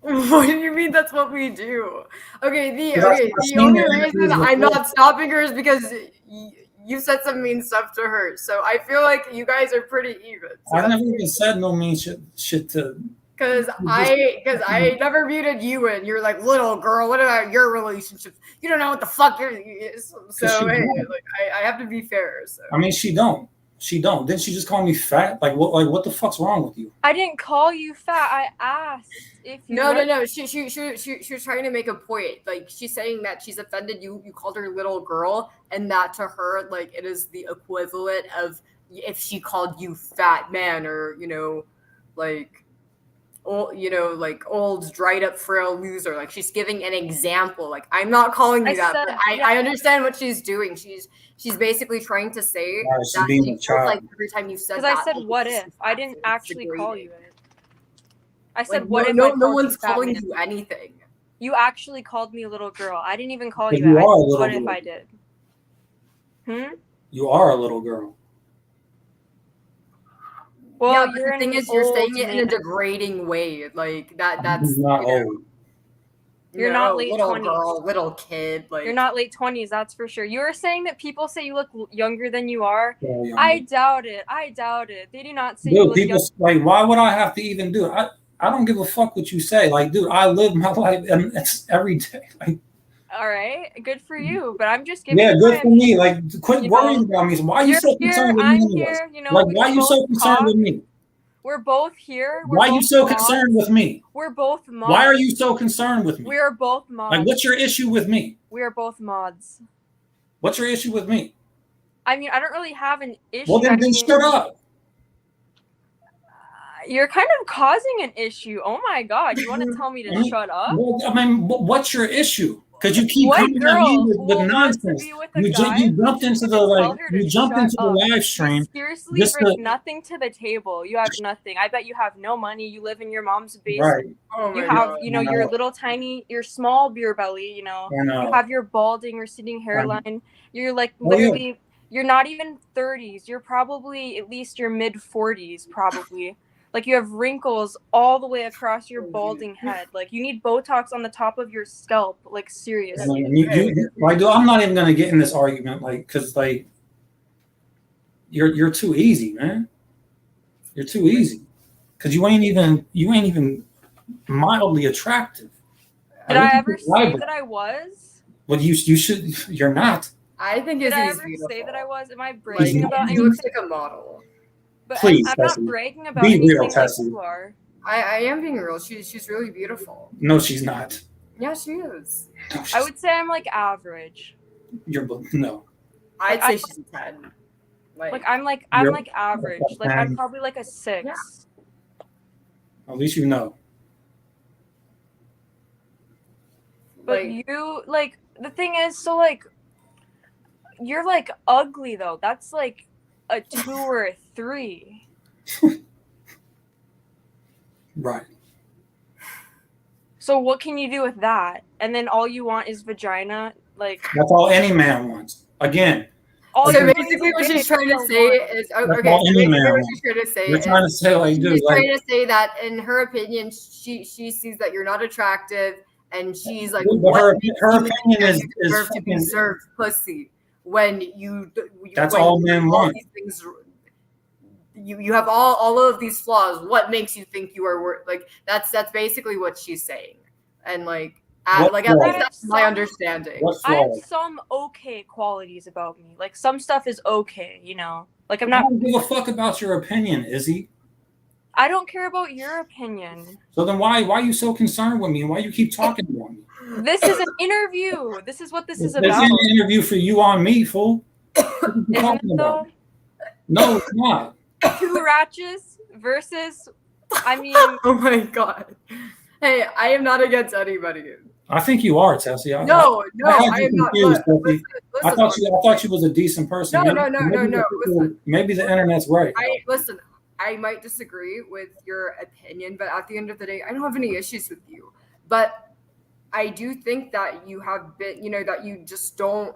What do you mean that's what we do? Okay, the only reason I'm not stopping her is because you said some mean stuff to her. So I feel like you guys are pretty even. So I never even said no mean shit to. Because I never muted you, and you're like, little girl, what about your relationships? You don't know what the fuck you're. So hey, like, I have to be fair. So I mean, she don't. Didn't she just call me fat? Like what the fuck's wrong with you? I didn't call you fat. I asked if you. No. She was trying to make a point. Like she's saying that she's offended you. You called her little girl, and that to her, like it is the equivalent of if she called you fat man, or like old, like old, dried up, frail loser. Like she's giving an example. Like I'm not calling you that, but I understand what she's doing. She's basically trying to say She's that being she a feels child. like every time you said Because that. I said, like, what it's if? I didn't actually call you it. I said, like, what if no I called one's you fat calling man? you anything. You actually called me a little girl. I didn't even call you You that. are a little What girl. if I did? You are a little girl. Well, Yeah, but you're the thing an is, you're saying old it in man. a degrading way. Like that's I'm not old. You're not late little 20s. girl, little kid. Like You're not late 20s, that's for sure. You were saying that people say you look younger than you are. Yeah, I doubt it. I doubt it. They do not say dude, you look people younger. like, why would I have to even do it? I don't give a fuck what you say. Like, dude, I live my life and it's every day. Like, all right, good for you. But I'm just giving. yeah, you good my for me. Like, quit you worrying know, about me. Why are you you're so here, concerned with I'm me anyways? here. You know, Like, we why are can you so both concerned talk. with me? We're both here. We're Why are you both so mods. concerned with me? We're both mods. Why are you so concerned with me? We are both mods. Like, what's your issue with me? We are both mods. What's your issue with me? I mean, I don't really have an issue. Well, then, I then mean, shut up. You're kind of causing an issue. Oh my god, you want to tell me to shut up? Well, I mean, what's your issue? Because you keep What coming at girl me with will want to nonsense. be with a You guy jumped who's into gonna the tell her to you jumped shut into the up? live You stream. seriously just bring to, nothing to the table. You have nothing. I bet you have no money. You live in your mom's basement. right. oh my You have, God. you know, your little tiny, your small beer belly. You know, you have your balding, receding hairline. You're like literally, you're not even 30s. You're probably at least your mid 40s, probably. Like you have wrinkles all the way across your balding head. Like you need Botox on the top of your scalp. Like seriously. Like, dude, I'm not even gonna get in this argument, like, because like you're too easy, man. You're too easy. Because you ain't even mildly attractive. Did I ever say that I was? Well, you should. You're not. I think Did I Izzy's ever beautiful. say that I was? Am I bragging about He looks anything? like a model. But Please, I'm Tessie. not bragging about Be anything real, like Tessie. you are. I am being real. She's really beautiful. No, she's not. Yeah, she is. No, I would say I'm like average. No. I'd say she's a 10. I'm like average. Like I'm probably like a 6. Yeah. At least you know. But you like the thing is, so like you're like ugly though. That's like a 2 or a 3. Right. So what can you do with that? And then all you want is vagina? Like that's all any man wants. Again. So basically what she's trying to say is okay. So basically what she's trying to say is trying to say, like, dude, she's trying to say that in her opinion, she sees that you're not attractive, and she's like, her opinion is deserve to be served pussy when you. That's when all men want. These things, you have all of these flaws. What makes you think you are worth? Like that's basically what she's saying, and like. At least that's my understanding. I have some okay qualities about me. Like some stuff is okay, you know. Like I'm not. I don't give a fuck about your opinion, Izzy. I don't care about your opinion. So then why are you so concerned with me? And why you keep talking about me? This is an interview. This is what this is about. This is an interview for you on me, fool. Isn't it though? No, it's not. 2 ratchets versus. I mean. Oh my god. Hey, I am not against anybody. I think you are, Tessie. I am not. Listen, I thought you was a decent person. No. Maybe the internet's right. Listen, I might disagree with your opinion, but at the end of the day, I don't have any issues with you. But I do think that you have been, that you just don't,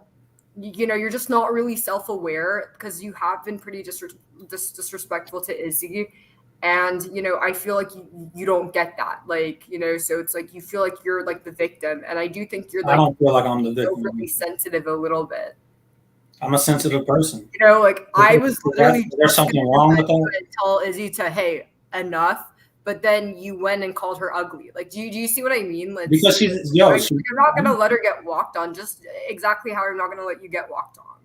you're just not really self-aware because you have been pretty disrespectful to Izzy. And, I feel like you don't get that. Like, so it's like you feel like you're like the victim. And I do think you're like, I don't feel like I'm the victim. Overly sensitive a little bit. I'm a sensitive person. I was literally there's something wrong with that. Tell Izzy to, hey, enough. But then you went and called her ugly. Like, do you see what I mean? Like, because I'm not gonna let her get walked on. Just exactly how I'm not gonna let you get walked on.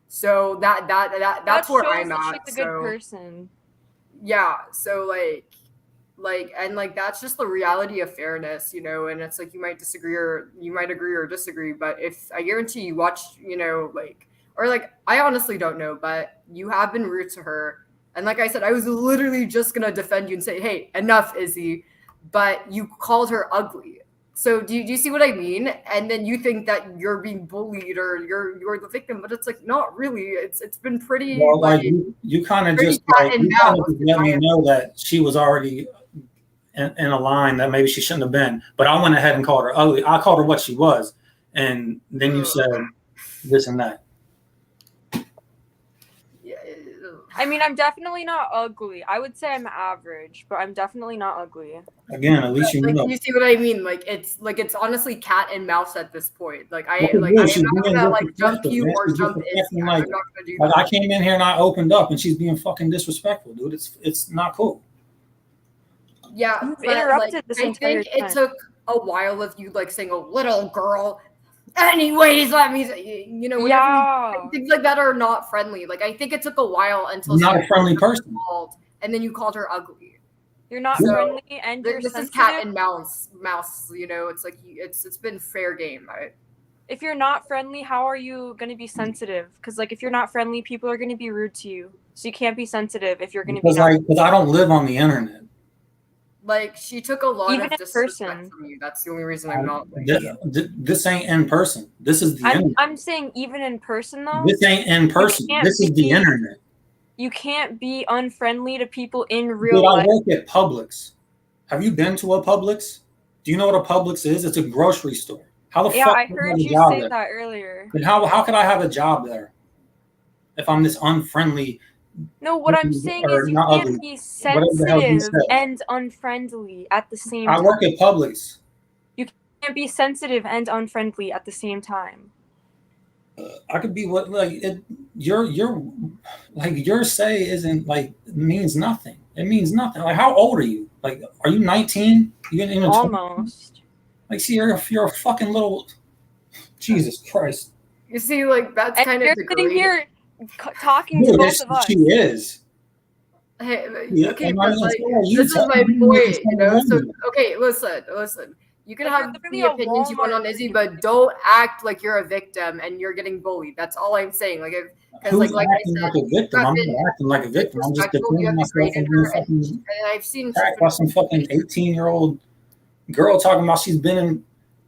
So that's where I'm at. She's a good person. Yeah, so and that's just the reality of fairness, and it's like you might disagree or you might agree or disagree, but if I guarantee you watch, I honestly don't know, but you have been rude to her. And like I said, I was literally just gonna defend you and say, hey, enough, Izzy. but you called her ugly. So do you see what I mean? And then you think that you're being bullied or you're the victim, but it's like not really. It's been pretty Well, like you kind of pretty just cat like and you kind mouse. of let me know that she was already in a line that maybe she shouldn't have been. But I went ahead and called her ugly. I called her what she was, and then you said this and that. I mean, I'm definitely not ugly. I would say I'm average, but I'm definitely not ugly. Again, at least you like, know. you see what I mean? Like it's honestly cat and mouse at this point. Like I Well, like I'm she's not being gonna like jump disrespectful, you man. or She's jump Izzy. disrespecting, I'm like not gonna do I that. came in here and I opened up, and she's being fucking disrespectful, dude. It's not cool. Yeah, You've but interrupted like, this I entire think it time. took a while of you like saying a little girl. Anyways, let me say, you know, whenever Yeah. things like that are not friendly. Like I think it took a while until I'm not she a friendly person. called, and then you called her ugly. You're not So, friendly and you're This sensitive. is cat and mouse. You know, it's like it's been fair game, right? If you're not friendly, how are you going to be sensitive? Because like if you're not friendly, people are going to be rude to you. So you can't be sensitive if you're going to be Because I don't live on the internet. Like she took a lot Even of in disrespect person. from you. That's the only reason I'm not. Like, This ain't in person. This is the internet. I'm saying even in person though. This ain't in person. This is the internet. You can't be unfriendly to people in real Dude, life. I work at Publix. Have you been to a Publix? Do you know what a Publix is? It's a grocery store. How the fuck? I heard you say that earlier. And how could I have a job there if I'm this unfriendly? No, what I'm saying is you can't be sensitive and unfriendly at the same time. I work at Publix. You can't be sensitive and unfriendly at the same time. I could be what like it. Your say isn't like means nothing. It means nothing. Like how old are you? Like are you 19? You ain't even almost. 20? Like see, you're a fucking little. Jesus Christ. You see, like that's kind of sitting here talking to both of us. She is. Hey, Yeah, okay, but like this is my point, you know. So okay, listen. You can have the opinions you want on Izzy, but don't act like you're a victim and you're getting bullied. That's all I'm saying. Like, because like I said, like a victim. I'm not acting like a victim. I'm just defending myself from being fucking. And I've seen by some fucking 18-year-old girl talking about she's been in.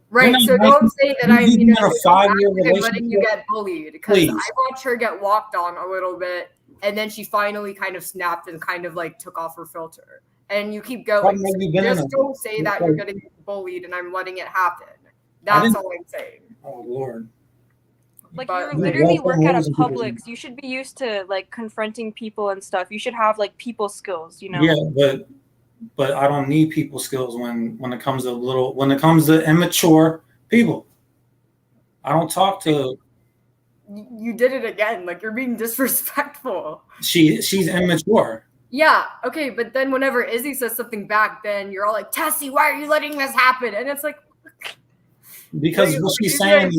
Right, so don't say that I'm, you know, a 5-year relationship. Letting you get bullied because I watched her get walked on a little bit, and then she finally kind of snapped and kind of like took off her filter. And you keep going. So just don't say that you're getting bullied and I'm letting it happen. That's all I'm saying. Oh Lord. Like you literally work at a Publix. You should be used to like confronting people and stuff. You should have like people skills, you know. Yeah, but I don't need people skills when it comes to immature people. I don't talk to. You did it again. Like you're being disrespectful. She's immature. Yeah. Okay. But then whenever Izzy says something back, then you're all like, Tessie, why are you letting this happen? And it's like. Because what she's saying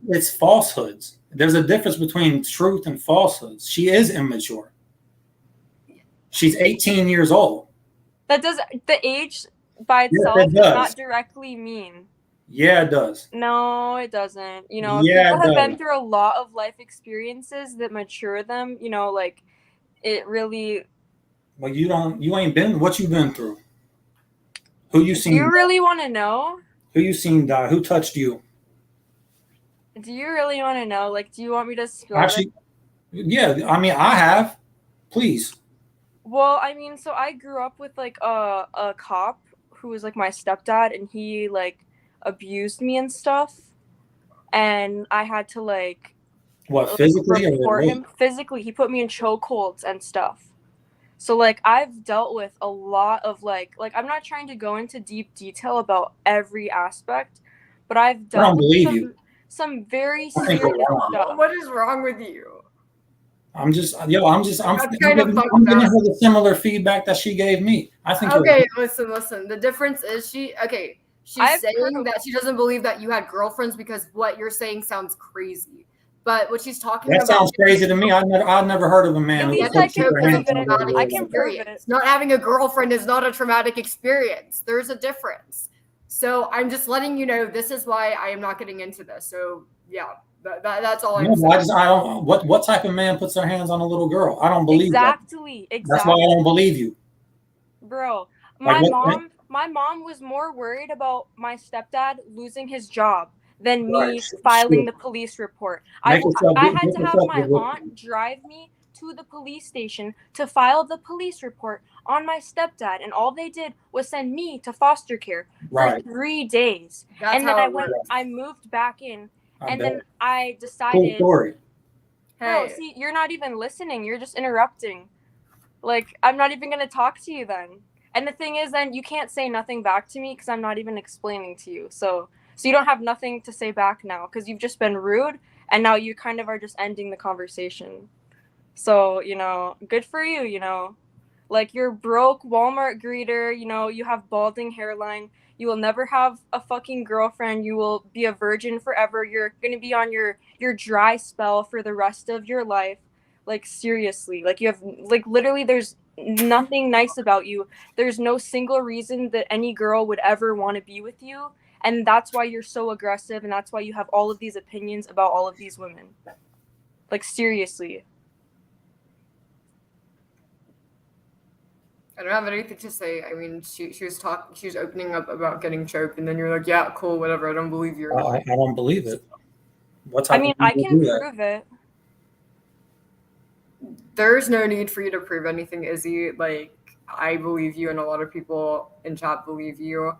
it's falsehoods. There's a difference between truth and falsehoods. She is immature. She's 18 years old. That does the age by itself does not directly mean. Yeah, it does. No, it doesn't. You know, people have been through a lot of life experiences that mature them. You know, like it really. Well, you ain't been what you've been through. Who you seen? Do you really want to know? Who you seen die? Who touched you? Do you really want to know? Like, do you want me to spill Actually, yeah. I mean, I have. Please. Well, I mean, so I grew up with like a cop who was like my stepdad, and he like abused me and stuff, and I had to like physically report him physically. He put me in chokeholds and stuff. So like I've dealt with a lot of like I'm not trying to go into deep detail about every aspect, but I've dealt with some very serious stuff. What is wrong with you? I'm giving her the similar feedback that she gave me. I think. Okay, listen. The difference is she's saying that she doesn't believe that you had girlfriends because what you're saying sounds crazy. But what she's talking about sounds crazy to me. I've never heard of a man. I can prove it. Not having a girlfriend is not a traumatic experience. There's a difference. So I'm just letting you know this is why I am not getting into this. So yeah. That's all I'm saying. I don't. What type of man puts their hands on a little girl? I don't believe exactly. That's why I don't believe you, bro. My mom my mom was more worried about my stepdad losing his job than Right. me filing the police report. I had to have my aunt drive me to the police station to file the police report on my stepdad, and all they did was send me to foster care for 3 days. That's and then how I moved back in, and bet. then I Cool decided, story. bro, Hey, see, you're not even listening. You're just interrupting. Like, I'm not even going to talk to you then. And the thing is, then you can't say nothing back to me because I'm not even explaining to you. So you don't have nothing to say back now because you've just been rude, and now you kind of are just ending the conversation. So, good for you, Like, you're broke Walmart greeter, you have balding hairline. You will never have a fucking girlfriend. You will be a virgin forever. You're going to be on your dry spell for the rest of your life. Like, seriously. Like, you have, like, literally, there's nothing nice about you. There's no single reason that any girl would ever want to be with you. And that's why you're so aggressive, and that's why you have all of these opinions about all of these women. Like, seriously. I don't have anything to say. I mean, she was opening up about getting choked, and then you're like, yeah, cool, whatever. I don't believe you. I don't believe it. What type I mean, of I people can do that? prove it. There's no need for you to prove anything, Izzy. Like, I believe you, and a lot of people in chat believe you.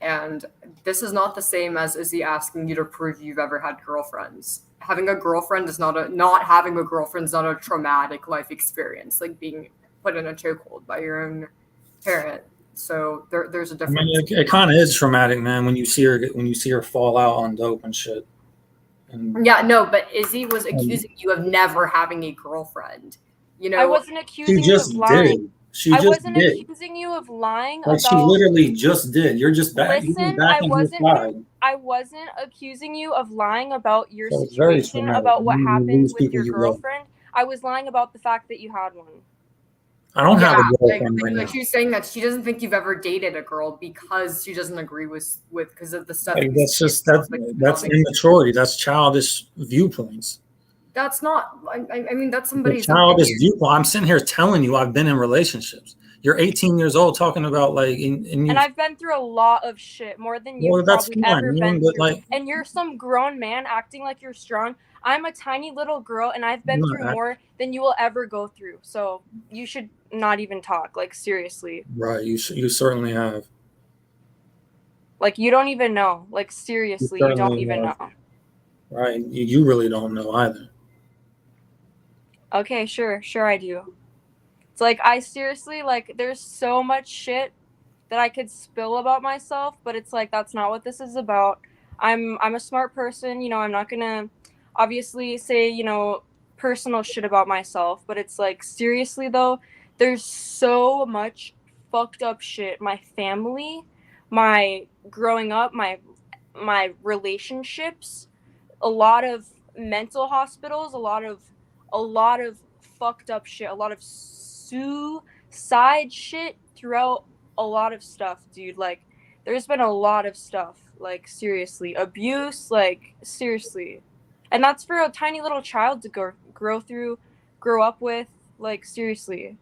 And this is not the same as Izzy asking you to prove you've ever had girlfriends. Having a girlfriend is not having a girlfriend is not a traumatic life experience, like being put in a chokehold by your own parent. So there's a difference. I mean, it kind of is traumatic, man, when you see her fall out on dope and shit. And, yeah, no, but Izzy was accusing you of never having a girlfriend. I wasn't accusing you of lying. She just wasn't did. accusing you of lying Like, about. she literally just did. You're just back. Listen, I wasn't accusing you of lying about your situation, about what happened with your girlfriend. I was lying about the fact that you had one. I don't have a girlfriend right now. She's saying that she doesn't think you've ever dated a girl because she doesn't agree with because of the stuff. Like, that's immaturity. That's childish viewpoints. That's not. I mean, that's somebody's childish viewpoint. I'm sitting here telling you I've been in relationships. You're 18 years old talking about like, and I've been through a lot of shit, more than you've probably ever been through. Like, and you're some grown man acting like you're strong. I'm a tiny little girl, and I've been through more than you will ever go through. So you should not even talk. Like, seriously. Right. You certainly have. Like, you don't even know. Like, seriously, you don't even know. Right. You really don't know either. Okay, sure I do. It's like, I seriously, like, there's so much shit that I could spill about myself, but it's like, that's not what this is about. I'm a smart person, I'm not gonna obviously say, personal shit about myself, but it's like, seriously though, there's so much fucked up shit. My family, my growing up, my relationships, a lot of mental hospitals, a lot of fucked up shit, a lot of suicide shit throughout a lot of stuff, dude. Like, there's been a lot of stuff, like, seriously, abuse, like, seriously. And that's for a tiny little child to grow up with, like, seriously.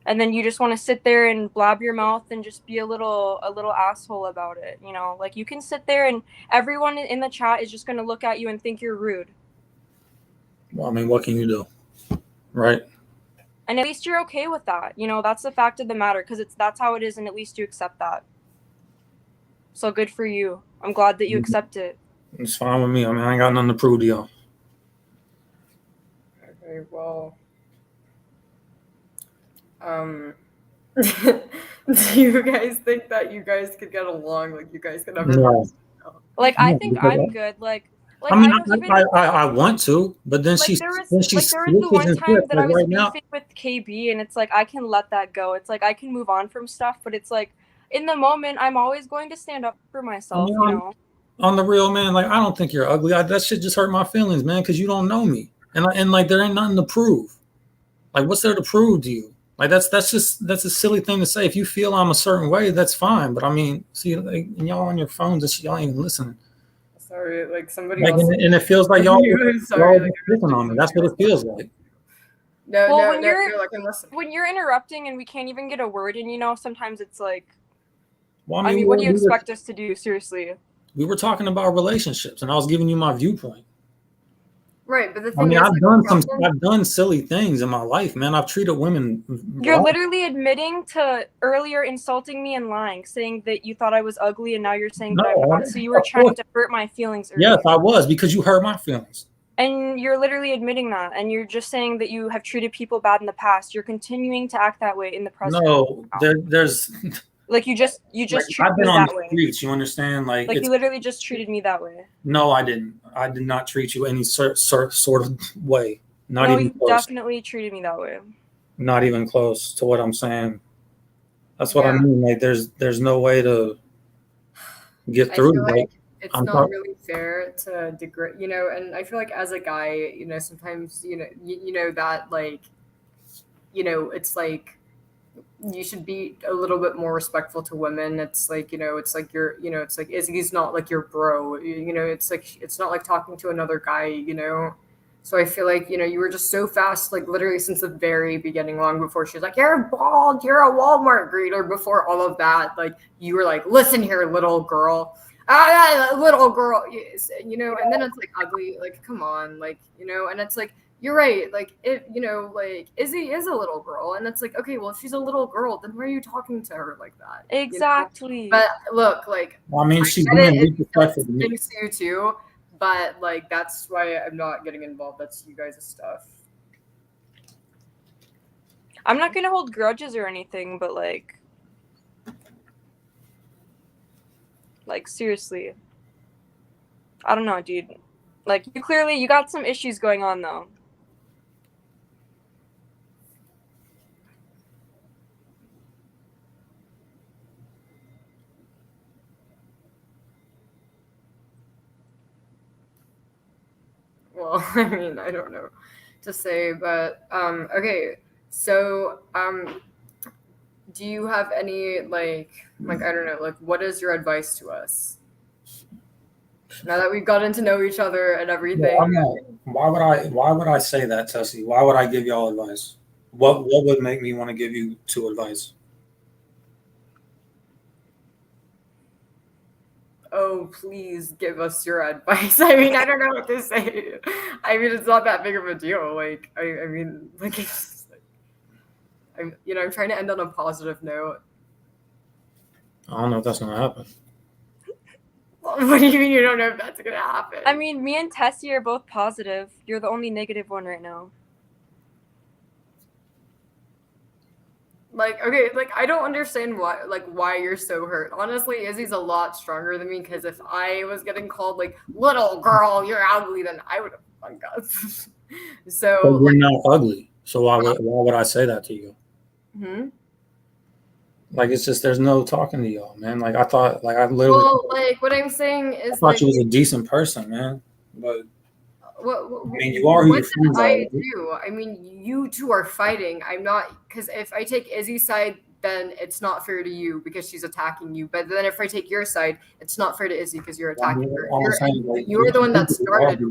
And then you just want to sit there and blab your mouth and just be a little asshole about it, like, you can sit there and everyone in the chat is just going to look at you and think you're rude. Well, I mean, what can you do? Right. And at least you're okay with that. That's the fact of the matter, because that's how it is, and at least you accept that. So good for you. I'm glad that you accept it. It's fine with me. I mean, I ain't got nothing to prove to y'all. Okay, well. Do you guys think that you guys could get along? Like, you guys could ever? No. Like, I think I'm good. Like, I mean, I want to, but then there was the one time that I was beefing with KB, and it's like, I can let that go. It's like, I can move on from stuff, but it's like, in the moment, I'm always going to stand up for myself, On the real, man, like, I don't think you're ugly. That shit just hurt my feelings, man, because you don't know me, and like, there ain't nothing to prove. Like, what's there to prove to you? Like, that's a silly thing to say. If you feel I'm a certain way, that's fine. But I mean, see, like, y'all on your phones and shit, y'all ain't even listening. Sorry, like, somebody else. And it feels like y'all picking on me. That's what it feels like. No, like, I'm listening. When you're interrupting and we can't even get a word in, sometimes it's like, Well, I mean, what do you expect us to do? Seriously. We were talking about relationships, and I was giving you my viewpoint. Right, but the I thing mean, is, I've done silly things in my life, man. I've treated women. You're literally admitting to earlier insulting me and lying, saying that you thought I was ugly, and now you're saying that I'm not. So you were trying to hurt my feelings earlier. Yes, I was, because you hurt my feelings. And you're literally admitting that, and you're just saying that you have treated people bad in the past. You're continuing to act that way in the present. No, there's like you just like, treated me that way. Streets, you understand? Like you literally just treated me that way. No, I didn't. I did not treat you any sort of way. Not no, even you close. Definitely treated me that way. Not even close to what I'm saying. That's what I mean. Like there's no way to get through. I feel like it's not really fair to degrade, you know, and I feel like as a guy, you know, sometimes, you know that, like, you know, it's like you should be a little bit more respectful to women. It's like, you know, it's like you're, you know, it's like he's not like your bro, you know, it's like, it's not like talking to another guy, you know. So I feel like, you know, you were just so fast, like literally since the very beginning, long before she was like, you're bald, you're a Walmart greeter, before all of that, like you were like, listen here, little girl. Little girl, you know, and then it's like ugly, like, come on, like, you know, and it's like, you're right, like, it, you know, like, Izzy is a little girl, and it's like, okay, well, if she's a little girl, then why are you talking to her like that? Exactly. You know? But look, like, well, I mean, she's being disrespectful to me. Things to you too, but like, that's why I'm not getting involved. That's you guys' stuff. I'm not gonna hold grudges or anything, but like seriously, I don't know, dude. Like, you got some issues going on though. Well, I mean, I don't know to say, but okay, so do you have any like I don't know, like, what is your advice to us now that we've gotten to know each other and everything? No, why would I say that, Tessie? Why would I give y'all advice? What would make me want to give you two advice? Oh, please give us your advice. I mean, I don't know what to say. I mean, it's not that big of a deal. Like, I mean, like, it's like, I'm trying to end on a positive note. I don't know if that's gonna happen. What do you mean you don't know if that's gonna happen? I mean, me and Tessie are both positive. You're the only negative one right now. Like, okay, like, I don't understand why you're so hurt. Honestly, Izzy's a lot stronger than me, because if I was getting called like, little girl, you're ugly, then I would have fun guts. So but you're not ugly. So why would I say that to you? Hmm? Like, it's just, there's no talking to y'all, man. Like, I thought, like, I literally. Well, like, what I'm saying is, I thought you was a decent person, man. But what I mean, you are who your friends are. I do. I mean, you two are fighting. I'm not, because if I take Izzy's side, then it's not fair to you because she's attacking you. But then if I take your side, it's not fair to Izzy because you're attacking her. You're the one that started.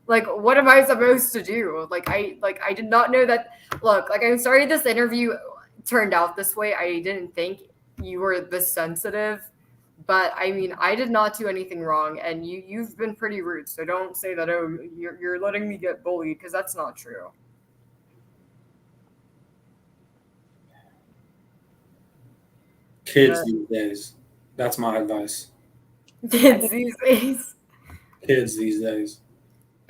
Like, what am I supposed to do? Like, I did not know that. Look, like, I'm sorry this interview turned out this way. I didn't think you were this sensitive. But I mean, I did not do anything wrong, and you've been pretty rude. So don't say that, oh, you're letting me get bullied, because that's not true. Kids these days. That's my advice. Kids these days. Kids these days.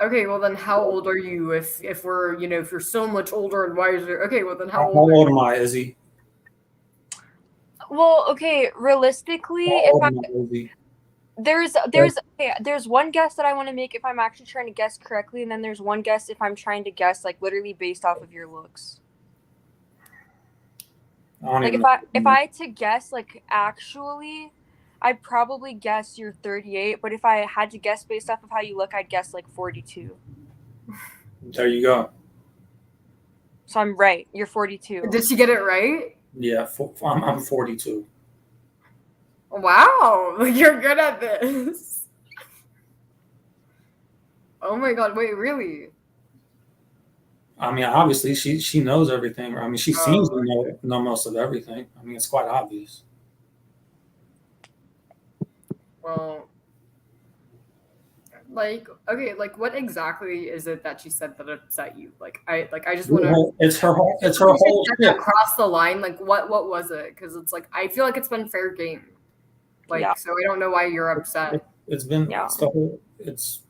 Okay, well then, how old are you? If we're, you know, if you're so much older and wiser. Okay, well then, how old am I, Izzy? Well, okay, realistically, there's one guess that I want to make if I'm actually trying to guess correctly, and then there's one guess if I'm trying to guess like literally based off of your looks. Like, if I had to guess, like, actually, I'd probably guess you're 38, but if I had to guess based off of how you look, I'd guess like 42. There you go. So I'm right. You're 42. Did she get it right? Yeah, I'm 42. Wow, you're good at this. Oh my god, wait, really? I mean, obviously, she knows everything. I mean, she seems to know most of everything. I mean, it's quite obvious. Well, like, okay, like, what exactly is it that she said that upset you? Like, I just want to. It's her whole shit. Across the line, like, what was it? Because it's like I feel like it's been fair game. Like, Yeah. so I don't know why you're upset. It's been Yeah. it's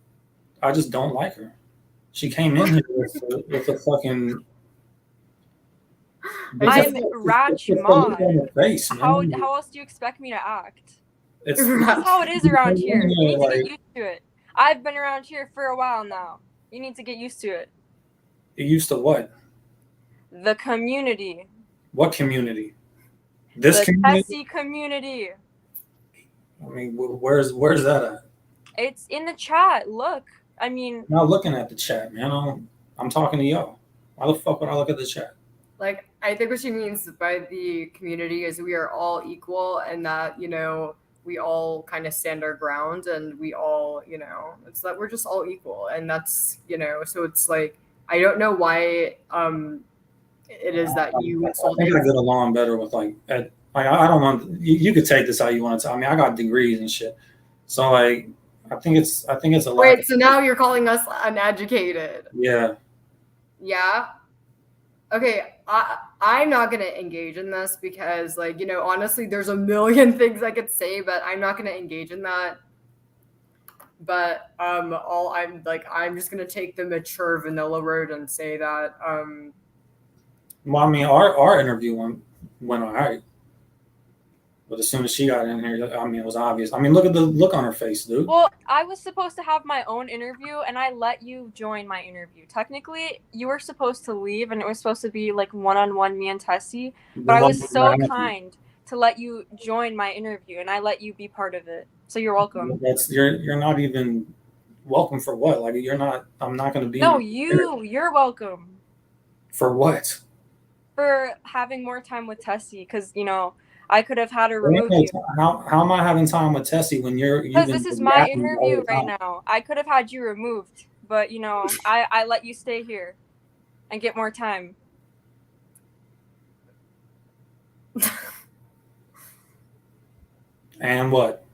I just don't like her. She came in here with a fucking. I'm Rachmod. Face, How else do you expect me to act? It's This is how it is around here. You need to get used to it. I've been around here for a while now. You need to get used to it. You used to what? The community. What community? This the community? Tessie community. I mean, where's that at? It's in the chat. Look. I mean, I'm not looking at the chat, man. I'm talking to y'all. Why the fuck would I look at the chat? Like, I think what she means by the community is we are all equal, and that, you know, we all kind of stand our ground, and we all, you know, it's that we're just all equal, and that's, you know, so it's like I don't know why it is that you insulted. I think I get along better with like I don't want you could take this how you want to. I mean, I got degrees and shit, so like I think it's a lot. Wait, so now you're calling us uneducated? Yeah. Yeah. Okay, I'm not going to engage in this because, like, you know, honestly, there's a million things I could say, but I'm not going to engage in that. But I'm just going to take the mature vanilla road and say that. Well, I mean, our interview went all right. But as soon as she got in here, I mean, it was obvious. I mean, look at the look on her face, dude. Well, I was supposed to have my own interview, and I let you join my interview. Technically, you were supposed to leave, and it was supposed to be like one-on-one, me and Tessie. But I was so kind to let you join my interview, and I let you be part of it. So you're welcome. You're not even welcome for what? Like you're not. I'm not going to be. No, you're welcome. For what? For having more time with Tessie, because you know. I could have had her remove you. How am I having time with Tessie when you're? Because this is my interview right now. I could have had you removed, but you know, I let you stay here and get more time. And what?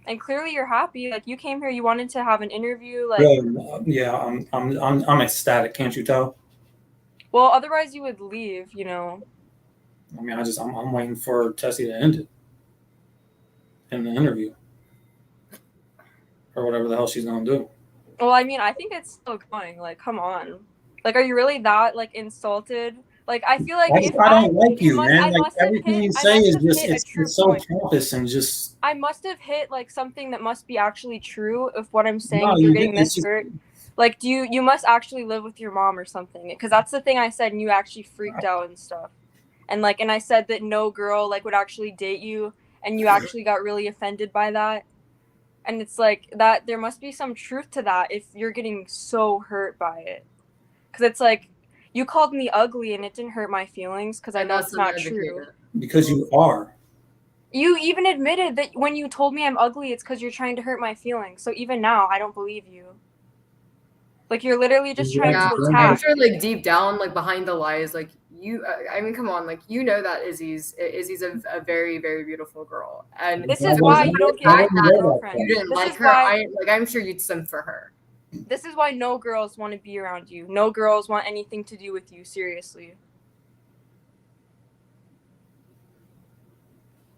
And clearly you're happy. Like you came here, you wanted to have an interview. Like yeah, I'm ecstatic. Can't you tell? Well, otherwise you would leave. You know. I mean, I'm waiting for Tessie to end it in the interview or whatever the hell she's gonna do. Well, I mean, I think it's still going. Like, come on. Like, are you really that like insulted? Like, I feel like I don't like you, man. Like everything you say is just it's so pompous and just. I must have hit like something that must be actually true if what I'm saying. You're getting this hurt. Like, you must actually live with your mom or something? Because that's the thing I said, and you actually freaked out and stuff. And I said that no girl like would actually date you, and you actually got really offended by that. And it's like that there must be some truth to that if you're getting so hurt by it. Because it's like you called me ugly and it didn't hurt my feelings because I know it's not true. Because you are. You even admitted that when you told me I'm ugly, it's because you're trying to hurt my feelings. So even now, I don't believe you. Like you're literally just trying to attack. I'm sure, like deep down, like behind the lies, like you. I mean, come on, like you know that Izzy's a very, very beautiful girl, and this is why you don't get a girlfriend. You didn't like her. I'm sure you'd simp for her. This is why no girls want to be around you. No girls want anything to do with you. Seriously.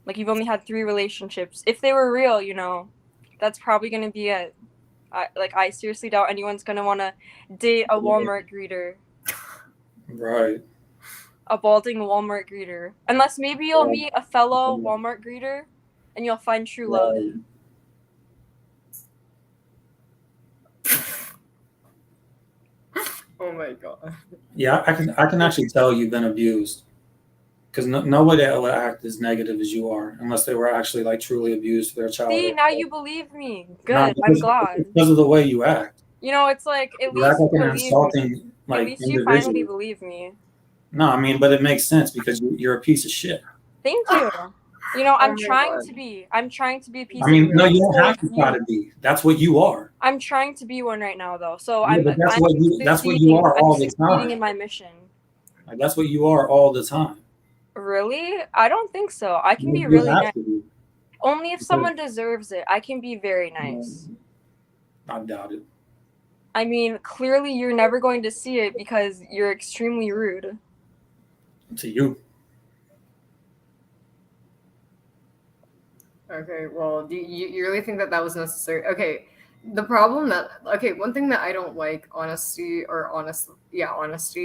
Like you've only had 3 relationships. If they were real, you know, that's probably gonna be it. I seriously doubt anyone's gonna want to date a Walmart greeter. Right. A balding Walmart greeter. Unless maybe you'll meet a fellow Walmart greeter and you'll find true love. Oh my god. Yeah, I can actually tell you've been abused. Because nobody will act as negative as you are unless they were actually like truly abused for their childhood. See, now you believe me. Good. I'm glad. Because of the way you act. You know, it's like at You least act like you an believe insulting, me. like, at least you finally believe me. No, I mean, but it makes sense because you're a piece of shit. Thank you. You know, I'm trying to be. I'm trying to be a piece. I mean, of no, you don't have to try to be. That's what you are. I'm trying to be one right now, though. So yeah, that's what you are all the time. Succeeding in my mission. Like, that's what you are all the time. Really? I don't think so. I can be really nice. Only if someone deserves it. I can be very nice. I doubt it. I mean, clearly you're never going to see it because you're extremely rude. To you. Okay, well, do you really think that was necessary? Okay, one thing that I don't like, honesty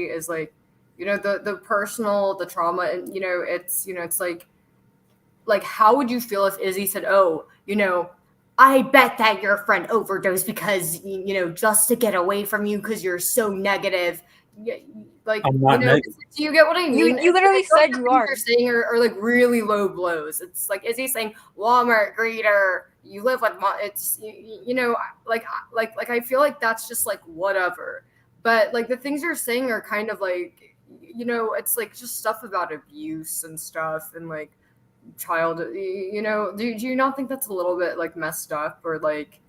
is like, the personal, the trauma, and it's like how would you feel if Izzy said, oh, I bet that your friend overdosed because just to get away from you because you're so negative. Like, I'm not negative. Do you get what I mean? You literally said you are. You're saying are like really low blows. It's like, is he saying Walmart greeter? You live with it's like I feel like that's just like whatever. But like the things you're saying are kind of like it's like just stuff about abuse and stuff and like child. Do you not think that's a little bit like messed up or like?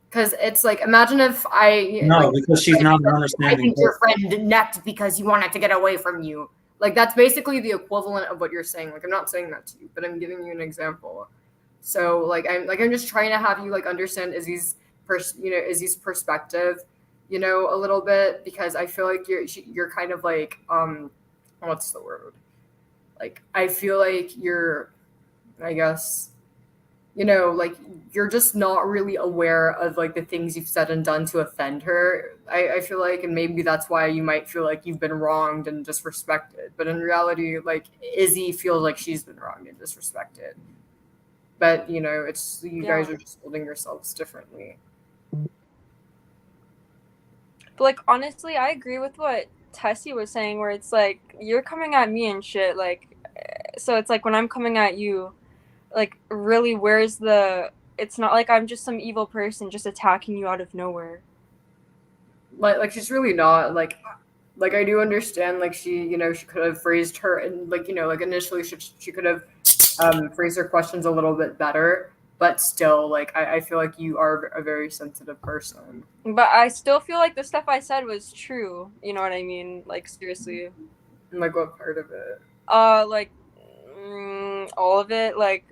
Because it's like, imagine if because she's not understanding. I think your friend necked because he wanted to get away from you. Like that's basically the equivalent of what you're saying. Like I'm not saying that to you, but I'm giving you an example. So I'm just trying to have you like understand Izzy's perspective, a little bit, because I feel like you're kind of like what's the word? Like I feel like you're, I guess, like you're just not really aware of like the things you've said and done to offend her. I feel like, and maybe that's why you might feel like you've been wronged and disrespected. But in reality, like Izzy feels like she's been wronged and disrespected. But it's guys are just holding yourselves differently. But like honestly, I agree with what Tessie was saying, where it's like you're coming at me and shit. Like, so it's like when I'm coming at you, like really, where's the? It's not like I'm just some evil person just attacking you out of nowhere. Like she's really not like I do understand like she she could have phrased her and like like initially she could have phrased her questions a little bit better, but still like I feel like you are a very sensitive person. But I still feel like the stuff I said was true. You know what I mean? Like seriously. And like what part of it? Like all of it. Like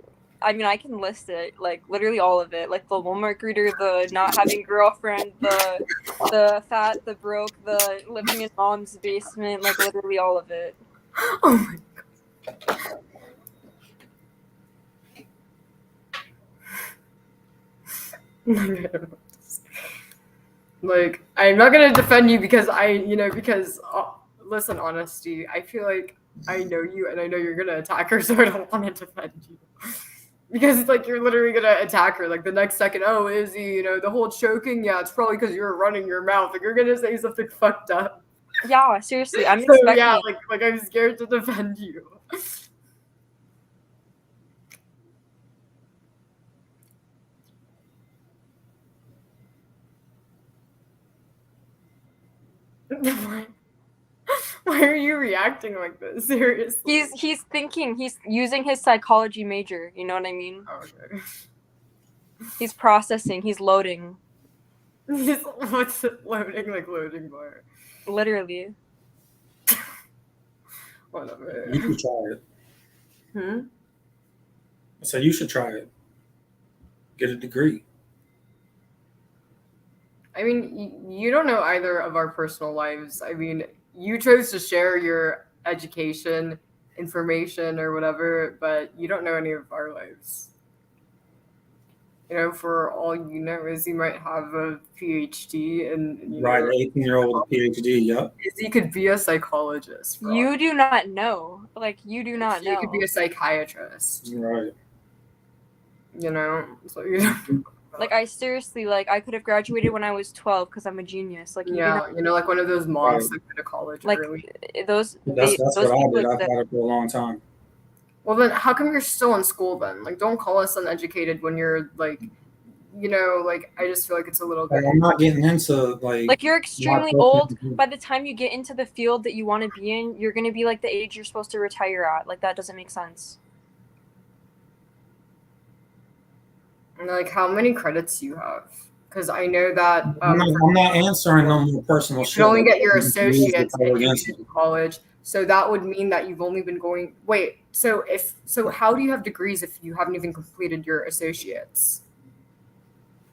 I mean, I can list it, like literally all of it, like the Walmart greeter, the not having girlfriend, the fat, the broke, the living in mom's basement, like literally all of it. Oh my god. Like I'm not gonna defend you because listen, honesty. I feel like I know you and I know you're gonna attack her, so I don't want to defend you. Because it's like you're literally gonna attack her like the next second. Oh, Izzy, the whole choking. Yeah, it's probably because you're running your mouth. Like you're gonna say something fucked up. Yeah, seriously, I'm expecting. Yeah, like I'm scared to defend you. Why are you reacting like this? Seriously. He's thinking. He's using his psychology major. You know what I mean? Okay. He's processing. He's loading. What's it loading? Like loading bar. Literally. Whatever. You should try it. So you should try it. Get a degree. I mean, you don't know either of our personal lives. I mean, you chose to share your education, information, or whatever, but you don't know any of our lives. For all you know, Izzy might have a PhD and right, 18-year-old with a PhD. Yep. Izzy could be a psychologist. You do not know. Like you do not know. You could be a psychiatrist. Right. So you don't. Like I seriously, like I could have graduated when I was 12 because I'm a genius. Like like one of those moms that go to college. Like early. That's what I did. I've had it for a long time. Well, then how come you're still in school then? Like, don't call us uneducated when you're like, like I just feel like it's a little bit. I'm not getting into like you're extremely old. By the time you get into the field that you want to be in, you're gonna be like the age you're supposed to retire at. Like that doesn't make sense. And like, how many credits do you have? Because I know that I'm not answering no more personal shit. You only get your associates in college. So that would mean that you've only been going. Wait, so how do you have degrees if you haven't even completed your associates?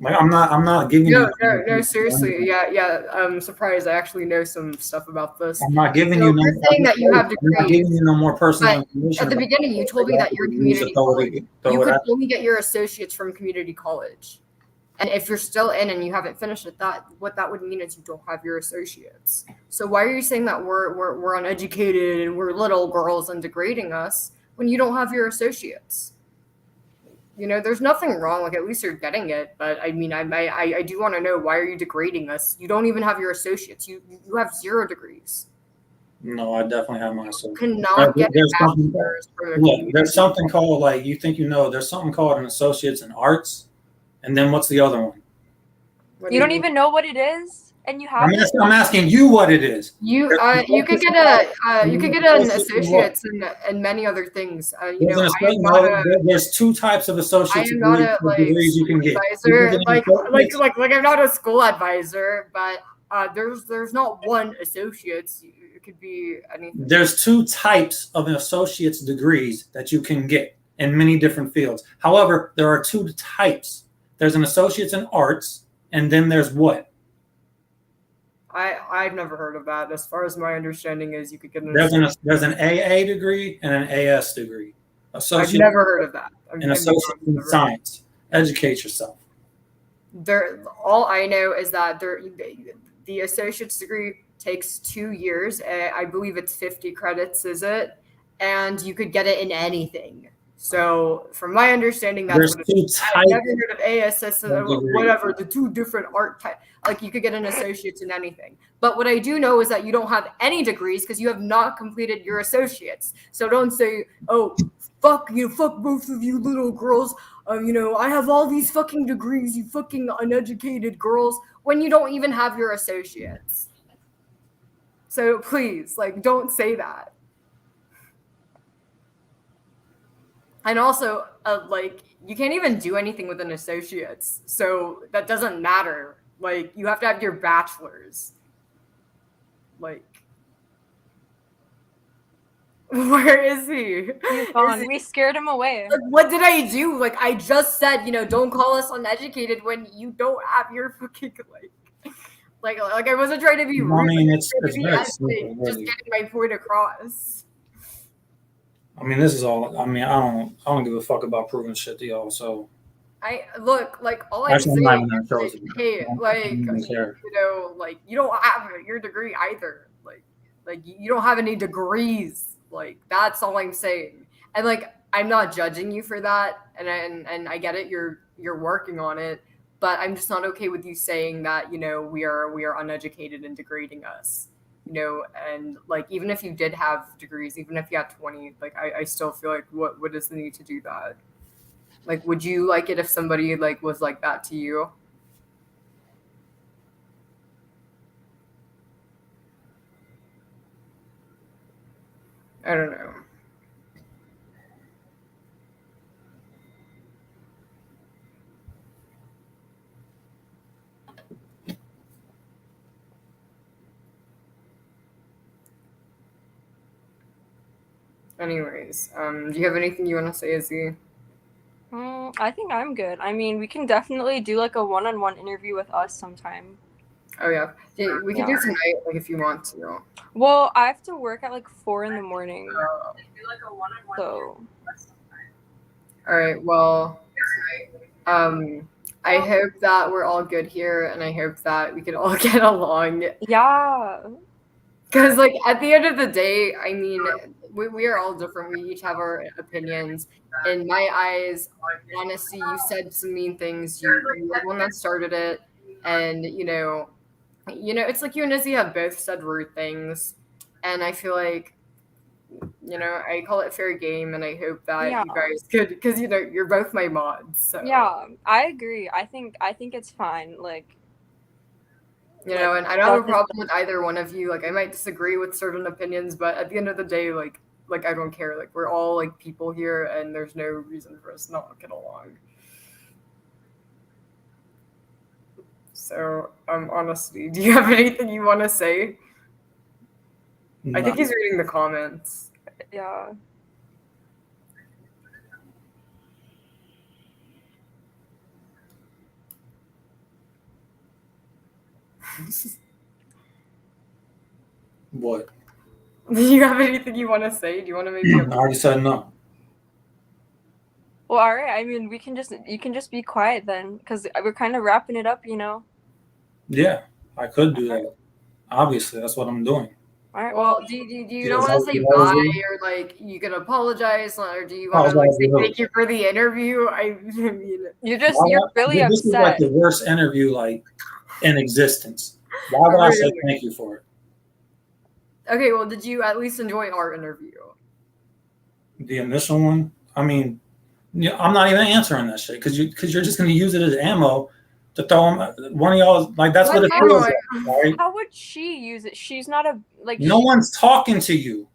Like I'm not giving you. No, seriously, yeah. I'm surprised. I actually know some stuff about this. I'm not giving So you no. you're saying that you have I'm not giving degrees, you no more personal but information. at the beginning you told me that you're in community college. You could only get your associates from community college. And if you're still in and you haven't finished it, what that would mean is you don't have your associates. So why are you saying that we're uneducated and we're little girls and degrading us when you don't have your associates? You know, there's nothing wrong. Like, at least you're getting it. But I mean, I do want to know, why are you degrading us? You don't even have your associates. You have 0 degrees. No, I definitely have my associates. Cannot get There's a something. bachelor's for the Look, community. there's something called, like, you think you know. There's something called an associates in arts, and then what's the other one? What do You don't mean? even know what it is, and you have it. I'm asking you what it is. You could get an associates in many other things. You know, there's 2 types of I associates am not a degrees you can get. advisor, like I'm not a school advisor, but there's not one associates. It could be anything. There's 2 types of associate's degrees that you can get in many different fields. However, there are 2 types. There's an associate's in arts, and then there's what? I've never heard of that. As far as my understanding is, you could get there's an AA degree and an AS degree. I've never heard of that. An associate in science. Educate yourself. All I know is that the associate's degree takes 2 years. I believe it's 50 credits, is it? And you could get it in anything. So, from my understanding, that's what it is. I've never heard of ASS, whatever, the 2 different art types. Like, you could get an associate's in anything. But what I do know is that you don't have any degrees because you have not completed your associates. So don't say, oh, fuck both of you little girls. You know, I have all these fucking degrees, you fucking uneducated girls, when you don't even have your associates. So please, like, don't say that. And also, like, you can't even do anything with an associate's, so that doesn't matter. Like, you have to have your bachelor's. Like, where is he? He's gone. We scared him away. Like, what did I do? Like, I just said, you know, don't call us uneducated when you don't have your fucking, like I wasn't trying to be rude. I mean, it's very simple, just getting my point across. I mean, this is all. I mean, I don't give a fuck about proving shit to y'all. So, all I'm saying is, hey, like, you know, like, you don't have your degree either. Like you don't have any degrees. Like, that's all I'm saying. And, like, I'm not judging you for that. And I get it. You're working on it. But I'm just not okay with you saying that, you know, we are uneducated and degrading us. You know, and, like, even if you did have degrees, even if you had 20, like, I still feel like, what is the need to do that? Like, would you like it if somebody, like, was like that to you? I don't know. Anyways, do you have anything you want to say, Izzy? I think I'm good. I mean, we can definitely do, like, a one-on-one interview with us sometime. Oh, yeah. We can do tonight, like, if you want to. Well, I have to work at, like, 4 in the morning. So. All right. Well, I hope that we're all good here, and I hope that we can all get along. Yeah. Because, like, at the end of the day, I mean, we are all different. We each have our opinions. In my eyes, honestly, you said some mean things. You were the one that started it. And, you know, it's like you and Izzy have both said rude things. And I feel like, you know, I call it fair game. And I hope that you guys could, because, you know, you're both my mods. So. Yeah, I agree. I think it's fine. Like, you know, and I don't have a problem with either one of you. Like, I might disagree with certain opinions, but at the end of the day, like I don't care. Like, we're all, like, people here, and there's no reason for us not to get along. So, honestly, do you have anything you want to say? I think he's reading the comments. Yeah. What? Do you have anything you want to say? Do you want to maybe? I already said no. Well, all right. I mean, you can just be quiet then, because we're kind of wrapping it up, Yeah, I could do that. Obviously, that's what I'm doing. All right. Well, do you don't Is want to that- say is that bye you? or like you can apologize or do you want to like Apologize say to who? thank you for the interview? I mean, You're really This is like upset. the worst interview like in existence. Why would I say Really? thank you for it? Okay, well, did you at least enjoy our interview? The initial one. I mean, yeah, I'm not even answering that shit because you're just going to use it as ammo to throw them. One of y'all like that's what it What feels ammo? like, right? How would she use it? She's not a like. No one's talking to you.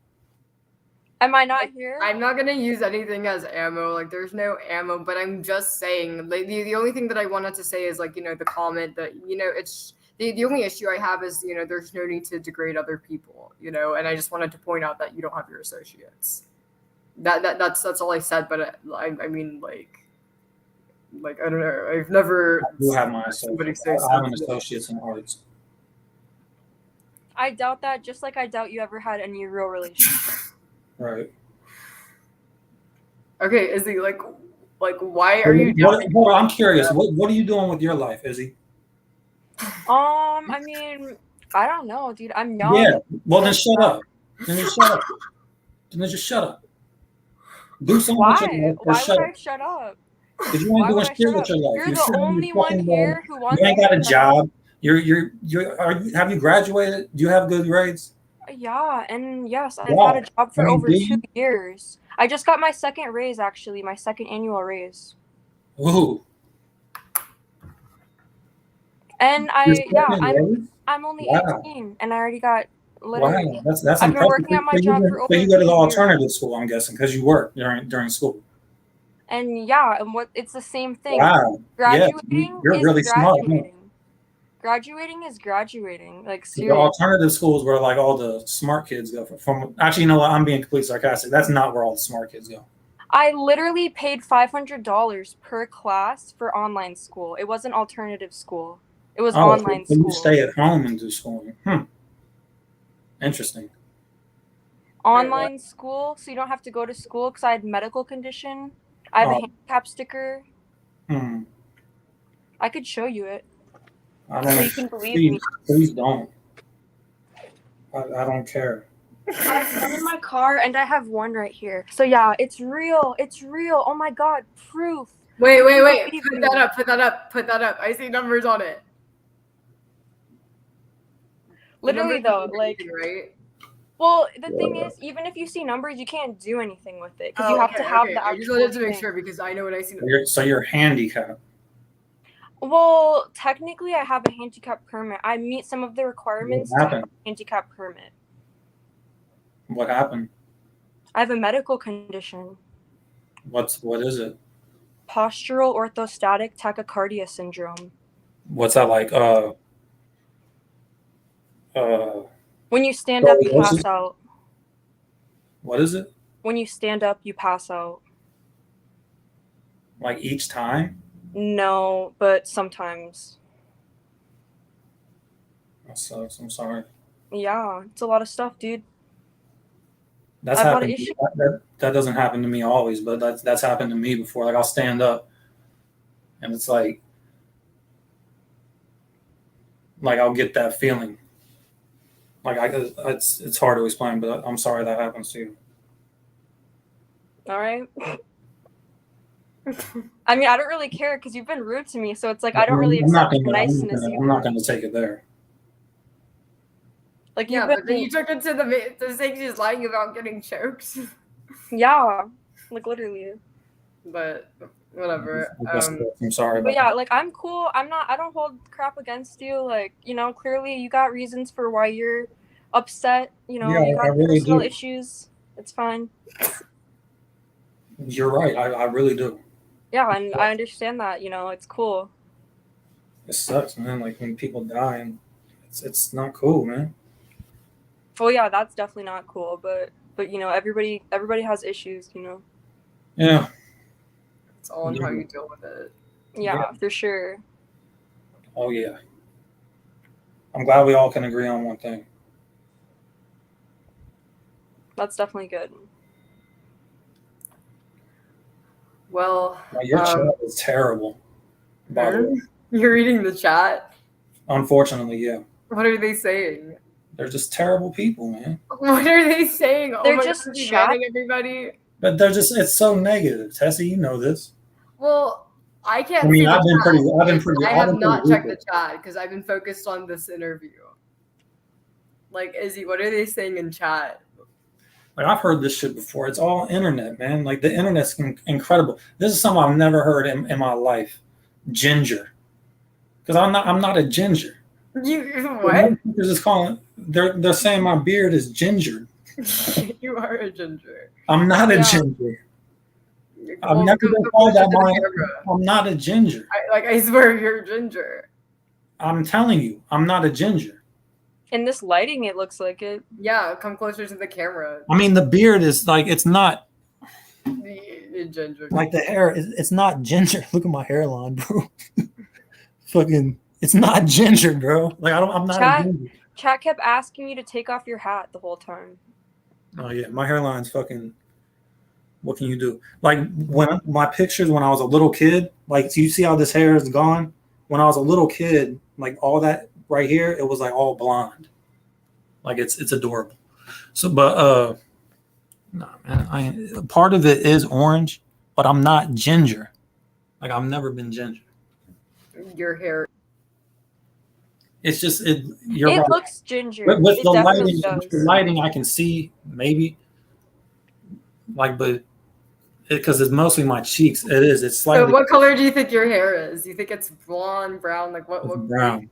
Am I not here? I'm not gonna use anything as ammo. Like, there's no ammo. But I'm just saying. Like, the only thing that I wanted to say is like the comment that it's the only issue I have is there's no need to degrade other people. And I just wanted to point out that you don't have your associates. That's all I said. But I mean like I don't know. I've never. I do have my somebody associates. say I have an something. associates in arts. I doubt that. Just like I doubt you ever had any real relationship. Right. Okay, Izzy, like why are you doubting? I'm curious. What are you doing with your life, Izzy? I mean, I don't know, dude. I'm young. Yeah. Well, then shut up. Then just shut up. Then just shut up. Do something with your Why? life. Why Shut would up. I shut up? Because you ain't Why doing would I shit shut with up? your life. You're You're the sitting in only your one fucking here bed. who wants. You ain't got a to job. Have you graduated? Do you have good grades? Yeah, and yes, I've Wow. had a job for over 2 years. I just got my second raise, actually, my second annual raise. Ooh. And I'm only Wow. 18, and I already got literally. Wow. That's I've been impressive. working at my job for over So you go to 2 the years. alternative school, I'm guessing, because you work during school. And yeah, and it's the same thing. Wow. Graduating You're is really smart. graduating. Graduating is graduating. Like The seriously. alternative schools where like all the smart kids go from actually, you know what? I'm being completely sarcastic. That's not where all the smart kids go. I literally paid $500 per class for online school. It wasn't alternative school. It was online so school. you stay at home and do schooling. Interesting. Online school, so you don't have to go to school because I had medical condition. I have a handicap sticker. I could show you it. I don't So know. you can believe me. Please don't. I don't care. I have one in my car and I have one right here. So yeah, it's real. It's real. Oh my god, proof. Wait. Put that up. I see numbers on it. Literally though, like right? well, the thing is, even if you see numbers, you can't do anything with it because you have to have the actual I just wanted to make thing. sure because I know what I see. So you're handicapped. Well, technically, I have a handicap permit. I meet some of the requirements to have a handicap permit. What happened? I have a medical condition. What is it? Postural orthostatic tachycardia syndrome. What's that like? When you stand up, you pass out. What is it? When you stand up, you pass out. Like each time? No, but sometimes. That sucks. I'm sorry. Yeah, it's a lot of stuff, dude. That's happened. That doesn't happen to me always, but that's happened to me before. Like I'll stand up, and it's like I'll get that feeling. Like it's hard to explain, but I'm sorry that happens to you. All right. I mean, I don't really care because you've been rude to me, so it's like I don't really accept your niceness. I'm not going to take it there. Like but then you took it to the saying she's lying about getting choked. Yeah, like literally. But whatever. I'm sorry. But yeah, like I'm cool. I don't hold crap against you. Like clearly you got reasons for why you're upset. You got really personal issues. It's fine. You're right. I really do. Yeah, and I understand that. It's cool. It sucks, man. Like when people die, and it's not cool, man. Well, yeah, that's definitely not cool, but you know, everybody has issues, you know. Yeah. It's all on how you deal with it. Yeah, for sure. Oh yeah. I'm glad we all can agree on one thing. That's definitely good. Well, Your chat is terrible. By the way. You're reading the chat? Unfortunately, yeah. What are they saying? They're just terrible people, man. What are they saying? They're my just God, banning everybody. But they're just, it's so negative. Tessie, you know this. Well, I can't. I mean, see I've been pretty. I have not checked the chat because I've been focused on this interview. Like, Izzy, what are they saying in chat? Like, I've heard this shit before. It's all internet, man. Like, the internet's incredible. This is something I've never heard in my life. Ginger. Because I'm not a ginger. You what? They're just calling. They're saying my beard is ginger. You are a ginger. I'm not a ginger. I've never been called that. I'm not a ginger. I swear you're a ginger. I'm telling you, I'm not a ginger. In this lighting, it looks like it. Yeah, come closer to the camera. I mean, the beard is like, it's not the ginger. Like the hair, it's not ginger. Look at my hairline, bro. Fucking, it's not ginger, bro. Like I'm not a ginger. Chat kept asking you to take off your hat the whole time. Oh yeah, my hairline's fucking. What can you do? Like when my pictures when I was a little kid, like so you see how this hair is gone. When I was a little kid, like all that right here, it was like all blonde. Like it's adorable. So, but nah, man, part of it is orange, but I'm not ginger. Like I've never been ginger. Your hair. It's just it right. Looks ginger. With the lighting, I can see maybe. Like, but because it's mostly my cheeks. It's slightly. So what color do you think your hair is? You think it's blonde, brown? Like what? Brown.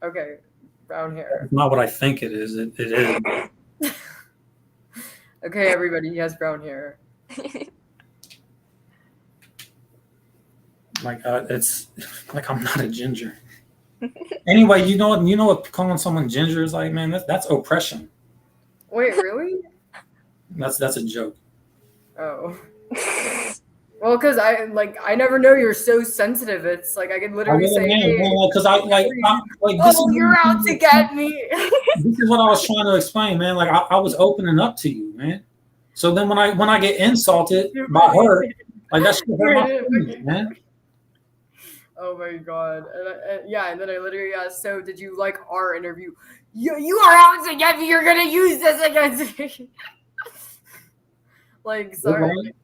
Okay, brown hair. It's not what I think it is. It is. Okay, everybody, he has brown hair. Like it's like I'm not a ginger. Anyway, you know what calling someone ginger is like, man. That's oppression. Wait, really? That's a joke. Oh. Well, because I never know you're so sensitive. It's like I could literally say, because oh, you're out to get me. This is what I was trying to explain, man. Like I was opening up to you, man. So then when I get insulted by her, like that shit hurt my feelings, man. Oh my god! And then I literally asked, so did you like our interview? You are out to get me. You're gonna use this against me. Like, sorry.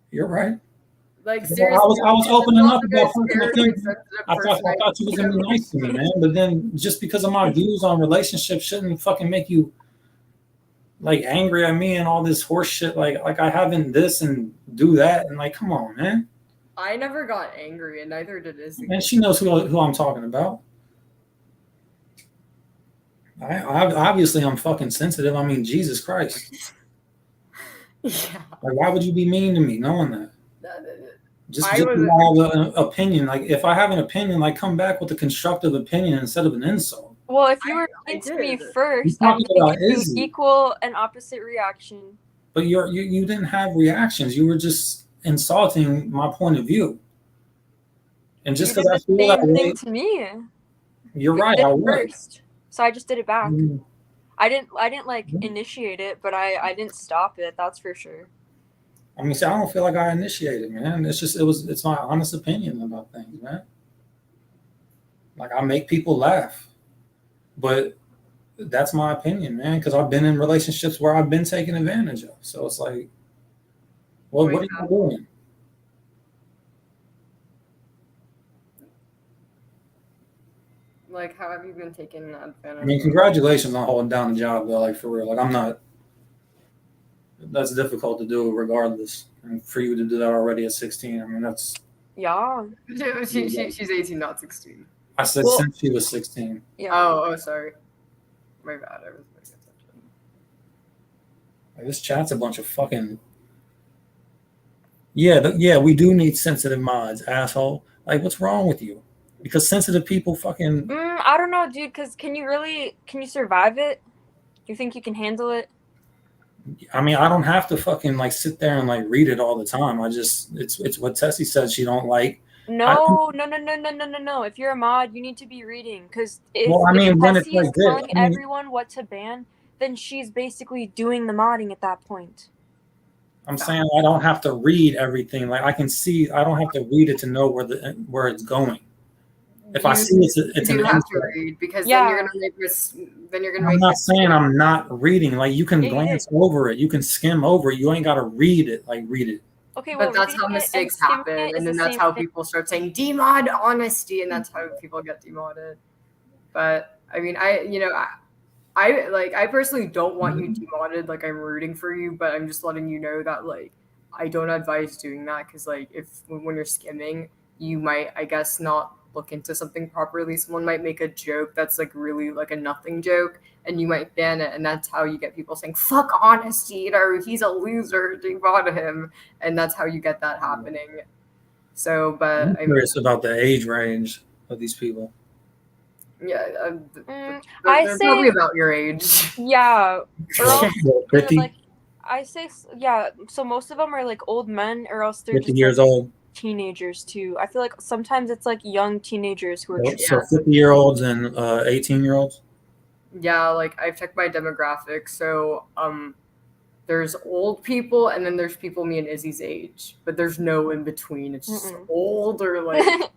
You're right. Like, seriously. I was opening up about personal things. I thought you was going to be nice to me, man. But then just because of my views on relationships shouldn't fucking make you, like, angry at me and all this horse shit. Like I haven't this and do that. And, like, come on, man. I never got angry, and neither did Izzy. And she knows who I'm talking about. Obviously, I'm fucking sensitive. I mean, Jesus Christ. Yeah. Like, why would you be mean to me knowing that? Just I have an opinion. Like, if I have an opinion, like, come back with a constructive opinion instead of an insult. Well, if you were mean to me first, I would think you equal an opposite reaction. But you didn't have reactions. You were just insulting my point of view. And just because I feel that way, to me, you're right. I first, so I just did it back. I didn't like initiate it, but I didn't stop it. That's for sure. I mean, see, I don't feel like I initiated, man. It's my honest opinion about things, man. Like I make people laugh, but that's my opinion, man. Because I've been in relationships where I've been taken advantage of. So it's like, well, what are you doing? Like, how have you been taken advantage of? I mean, congratulations on holding down the job, though. Like, for real. Like, I'm not. That's difficult to do, regardless. And for you to do that already at 16, I mean, that's. Yeah. She's 18, not 16. I said since she was 16. Yeah. Oh, sorry. My bad. I was paying attention. Like, this chat's a bunch of fucking. Yeah, we do need sensitive minds, asshole. Like, what's wrong with you? Because sensitive people fucking. I don't know, dude. Because can you survive it? You think you can handle it? I mean, I don't have to fucking like sit there and like read it all the time. I just it's what Tessie said she don't like. No. If you're a mod, you need to be reading, because if I mean, when it's Tessie is like this, telling I mean, everyone what to ban, then she's basically doing the modding at that point. I'm saying I don't have to read everything. Like I can see, I don't have to read it to know where it's going. If I see it's an you have to insult. read, because Yeah. then you're gonna make this. Then you're gonna I'm make. not saying I'm not reading. Like you can Yeah, you glance over it, you can skim over it. You ain't got to read it. Like read it. Okay, well, But that's reading how it and mistakes skimming happen, it is and the then that's same how thing. people start saying demod honesty, and that's how people get demodded. But I mean, I personally don't want you demodded. Like I'm rooting for you, but I'm just letting you know that like I don't advise doing that, because like if when you're skimming, you might, I guess, not look into something properly. Someone might make a joke that's like really like a nothing joke, and you might ban it, and that's how you get people saying fuck honesty, you know, he's a loser, demod him, and that's how you get that happening. So, but I'm curious about the age range of these people. yeah, I they're say, probably about your age. yeah, or else they're 50, like, I say, yeah. So most of them are like old men, or else they're 50 just years like old. teenagers too. I feel like sometimes it's like young teenagers who are. So 50-year-olds and 18-year-olds. Yeah, like I've checked my demographics. So there's old people, and then there's people me and Izzy's age, but there's no in between. It's just old or like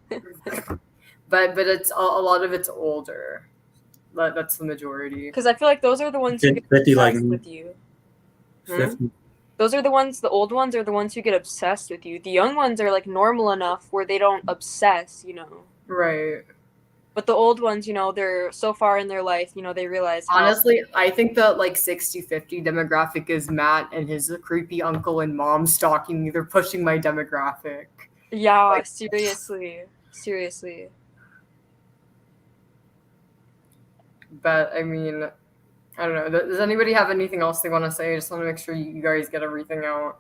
but it's a lot of it's older. That's the majority. Because I feel like those are the ones who get 50 like obsessed me. with you. 50. Those are the ones, the old ones are the ones who get obsessed with you. The young ones are like normal enough where they don't obsess, you know. Right. But the old ones, you know, they're so far in their life, you know, they realize how. Honestly, I think the like 60-50 demographic is Matt and his creepy uncle and mom stalking me. They're pushing my demographic. Yeah, like, seriously. But I mean, I don't know. Does anybody have anything else they want to say? I just want to make sure you guys get everything out.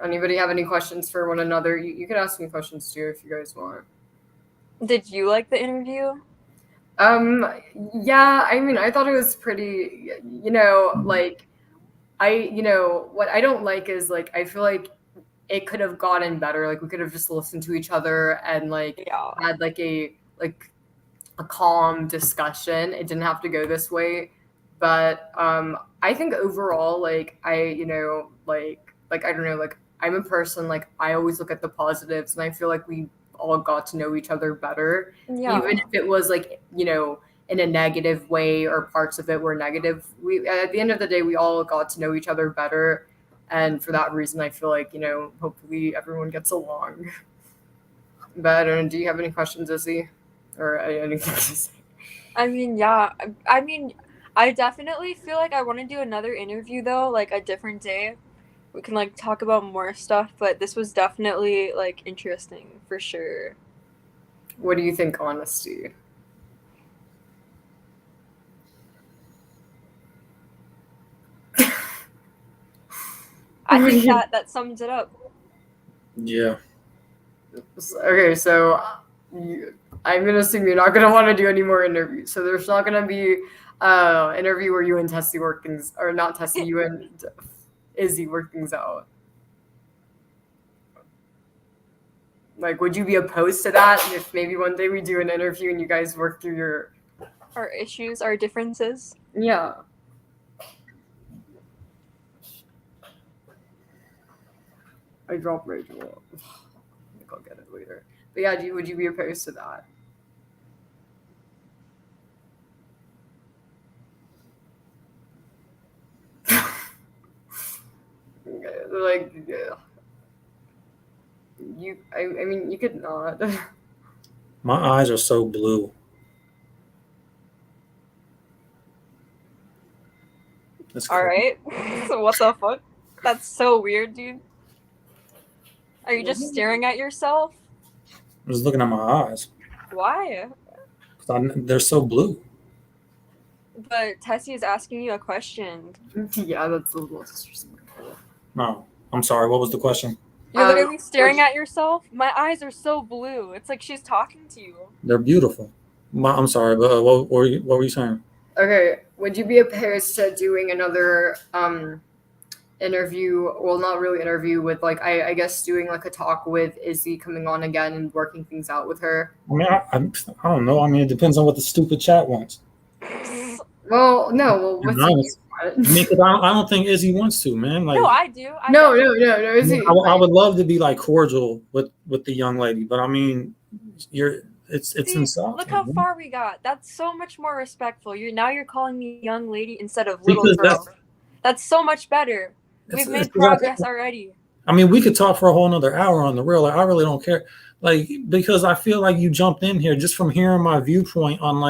Anybody have any questions for one another? You can ask me questions too if you guys want. Did you like the interview? Yeah, I mean, I thought it was pretty, you know, like what I don't like is like I feel like it could have gotten better. Like we could have just listened to each other and like had like a calm discussion. It didn't have to go this way. But I think overall, like I don't know, like I'm a person, like I always look at the positives, and I feel like we all got to know each other better. Yeah. Even if it was like, you know, in a negative way or parts of it were negative. We at the end of the day we all got to know each other better. And for that reason I feel like, you know, hopefully everyone gets along. But I don't know, do you have any questions, Izzy? Or anything to say? I mean, yeah. I mean, I definitely feel like I want to do another interview though, like a different day. We can like talk about more stuff, but this was definitely like interesting for sure. What do you think, honesty? I think that sums it up. Yeah. Okay, so I'm gonna assume you're not gonna want to do any more interviews. So there's not gonna be interview where you and Tessie work things, or not Tessie, you and Izzy work things out. Like, would you be opposed to that if maybe one day we do an interview and you guys work through our issues, our differences? Yeah. I dropped Rachel. I think I'll get it later. But yeah, would you be opposed to that? Like, yeah. I mean, you could not. My eyes are so blue. All right. What the fuck? That's so weird, dude. Are you just staring at yourself? I'm just looking at my eyes. Why? They're so blue. But Tessie is asking you a question. Yeah, that's a little disrespectful. No, I'm sorry. What was the question? You're literally staring at yourself? My eyes are so blue. It's like she's talking to you. They're beautiful. I'm sorry, but what were you saying? Okay, Would you be opposed to doing another interview? Well, not really interview with like I guess doing like a talk with Izzy coming on again and working things out with her. I mean, I don't know. I mean, it depends on what the stupid chat wants. Well, no, well, what's Honest. I mean, because I don't think Izzy wants to, man. Like, No, I do. No, Izzy. I would love to be like cordial with the young lady, but I mean, it's insulting. Look how man. far we got. That's so much more respectful. You're calling me young lady instead of little Because girl. That's so much better. We've made progress already. I mean, we could talk for a whole another hour on the real. Like, I really don't care. Like, because I feel like you jumped in here just from hearing my viewpoint on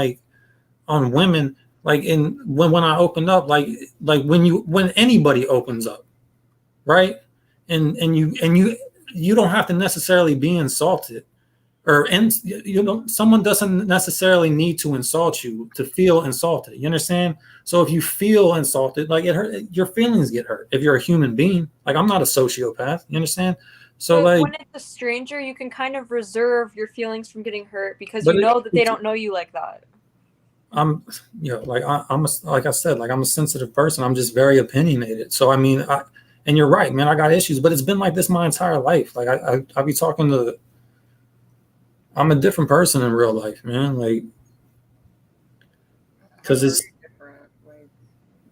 women. Like when I opened up, like when anybody opens up, right? And you don't have to necessarily be insulted, someone doesn't necessarily need to insult you to feel insulted. You understand? So if you feel insulted, like it hurt, your feelings get hurt. If you're a human being, like I'm not a sociopath. You understand? So but like when it's a stranger, you can kind of reserve your feelings from getting hurt because you know that they don't know you like that. I'm like I said, like I'm a sensitive person. I'm just very opinionated. So I mean, and you're right, man. I got issues, but it's been like this my entire life. Like I be talking to. I'm a different person in real life, man. Like, because it's.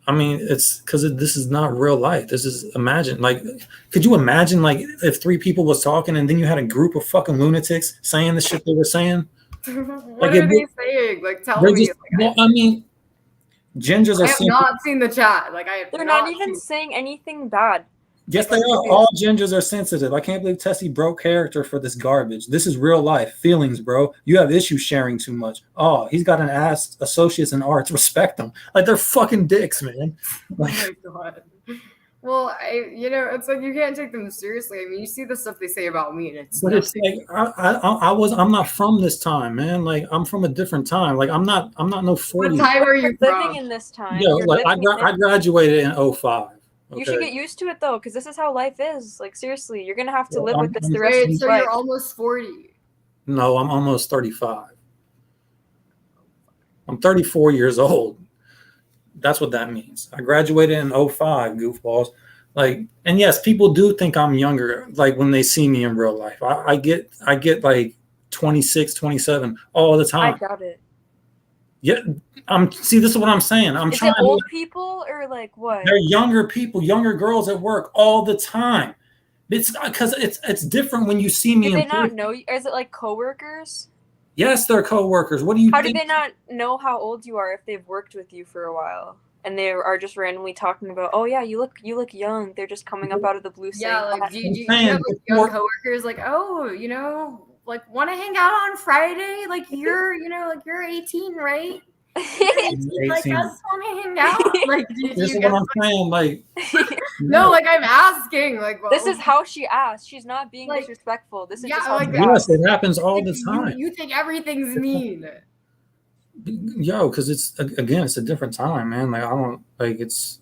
I mean, it's because this is not real life. This is imagine. Like, could you imagine like if 3 people was talking and then you had a group of fucking lunatics saying the shit they were saying? What are they saying? Like, tell me. Just, well, I mean, gingers are. I have not seen the chat. Like, they're not even saying anything bad. Yes, they are. All gingers are sensitive. I can't believe Tessie broke character for this garbage. This is real life. Feelings, bro. You have issues sharing too much. Oh, he's got an ass associates in arts. Respect them. Like, they're fucking dicks, man. Like, oh my God. Well, it's like you can't take them seriously. I mean, you see the stuff they say about me, and it's. But it's like I'm not from this time, man. Like I'm from a different time. Like I'm not no 40. What time are you living in this time? Yeah, like I graduated in 05. Okay. You should get used to it though, because this is how life is. Like seriously, you're gonna have to live with this the rest of your life. So you're almost 40. No, I'm almost 35. I'm 34 years old. That's what that means. I graduated in 05, goofballs. Like, and yes, people do think I'm younger, like when they see me in real life. I get like 26, 27 all the time. I doubt it. Yeah, see, this is what I'm saying. Is it old people or like what? They're younger people, younger girls at work all the time. It's because it's different when you see me. Do they not know you? Or is it like coworkers? Yes, they're coworkers. What do you? How do they not know how old you are if they've worked with you for a while and they are just randomly talking about? Oh yeah, you look young. They're just coming up out of the blue. Yeah, like do you have like young coworkers like like want to hang out on Friday? Like you're like you're 18, right? Like I just want to hang out. Like this is what I'm saying. Like no, like I'm asking. Like this is how she asked. She's not being disrespectful. This is just how she yes, it happens all the time. You think everything's mean. Yo, because it's a different time, man. Like I don't like it's.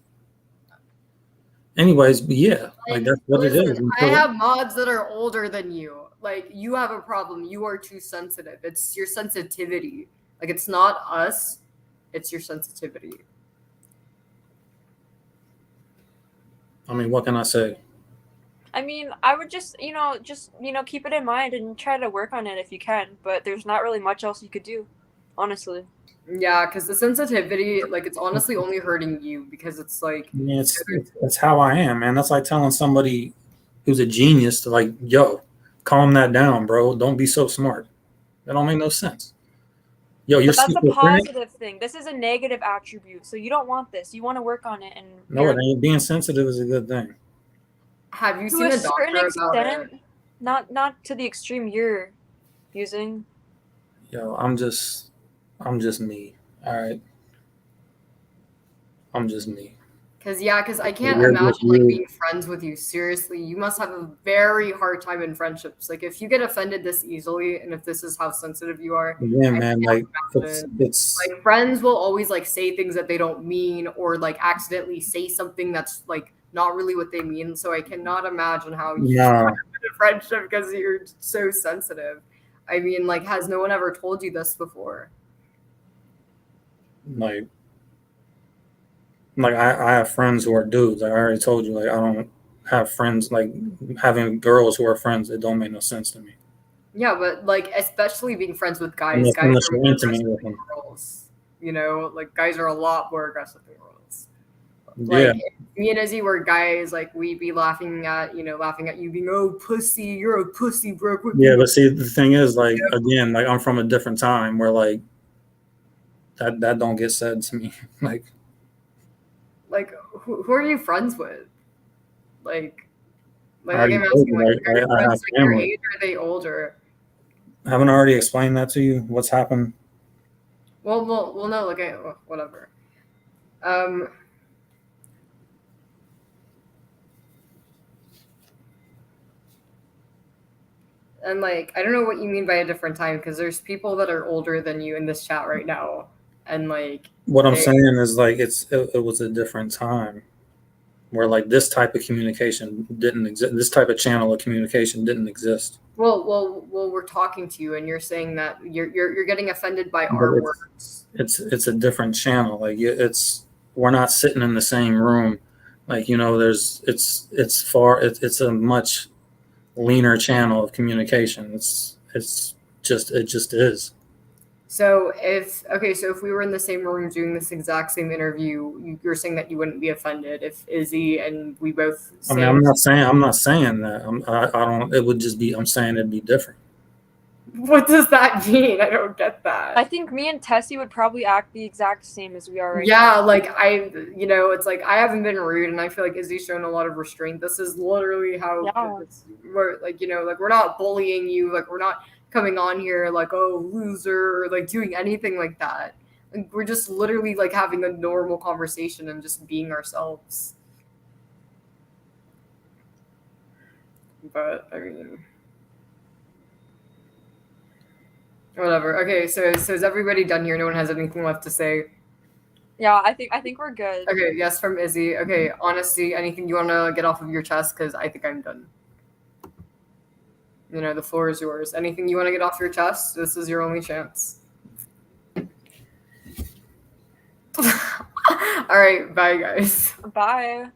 Anyways, but yeah, like that's what it is. I have mods that are older than you. Like you have a problem. You are too sensitive. It's your sensitivity. Like it's not us. It's your sensitivity. I mean, what can I say? I mean, I would just keep it in mind and try to work on it if you can. But there's not really much else you could do, honestly. Yeah, because the sensitivity, like, it's honestly only hurting you because it's like. Yeah, it's how I am, man. That's like telling somebody who's a genius to like, yo, calm that down, bro. Don't be so smart. That don't make no sense. Yo, you're. But that's a positive thing. This is a negative attribute, so you don't want this. You want to work on it, and no, it ain't. Being sensitive is a good thing. Have you seen a doctor about it? Not to the extreme you're using. Yo, I'm just me. All right. I'm just me. Because I can't imagine like being friends with you. Seriously, you must have a very hard time in friendships. Like if you get offended this easily, and if this is how sensitive you are, yeah, man. Like it's like friends will always like say things that they don't mean, or like accidentally say something that's like not really what they mean. So I cannot imagine how you have a friendship because you're so sensitive. I mean, like, has no one ever told you this before? Like. Like I have friends who are dudes. I already told you. Like I don't have friends like having girls who are friends. It don't make no sense to me. Yeah, but like especially being friends with guys, Unless, guys unless are you're more intimate aggressive with than them. girls. You know, like guys are a lot more aggressive than girls. Yeah. Like me and Izzy were guys, like we'd be laughing at you being, oh pussy, you're a pussy, bro. Quit Yeah, being but see, the thing is, like, a-" again, like I'm from a different time where like that don't get said to me. Like who are you friends with? Like I like already I'm told asking, you, like like are your I have friends like your family. age or are they older? Haven't I already explained that to you? What's happened? Well no, like whatever. Um and like I don't know what you mean by a different time because there's people that are older than you in this chat right now, and like What I'm they saying is like it was a different time where like this type of communication didn't exist. This type of channel of communication didn't exist. well we're talking to you and you're saying that you're getting offended by But our words. it's a different channel. Like it's we're not sitting in the same room. Like there's it's far it's a much leaner channel of communication. It just is. So if we were in the same room doing this exact same interview, you're saying that you wouldn't be offended if Izzy and we both I mean, say I'm not saying that. I don't. It would just be. I'm saying it'd be different. what does that mean? I don't get that. I think me and Tessie would probably act the exact same as we are right Yeah, now. like it's like I haven't been rude, and I feel like Izzy's shown a lot of restraint. This is literally how we're like, like we're not bullying you, like we're not coming on here like oh loser, or like doing anything like that. Like, we're just literally like having a normal conversation and just being ourselves. But I mean, whatever. Okay, so is everybody done here? No one has anything left to say. Yeah, I think we're good. Okay, yes, from Izzy. Okay, honestly, anything you want to get off of your chest? Because I think I'm done. The floor is yours. Anything you want to get off your chest? This is your only chance. All right, bye, guys. Bye.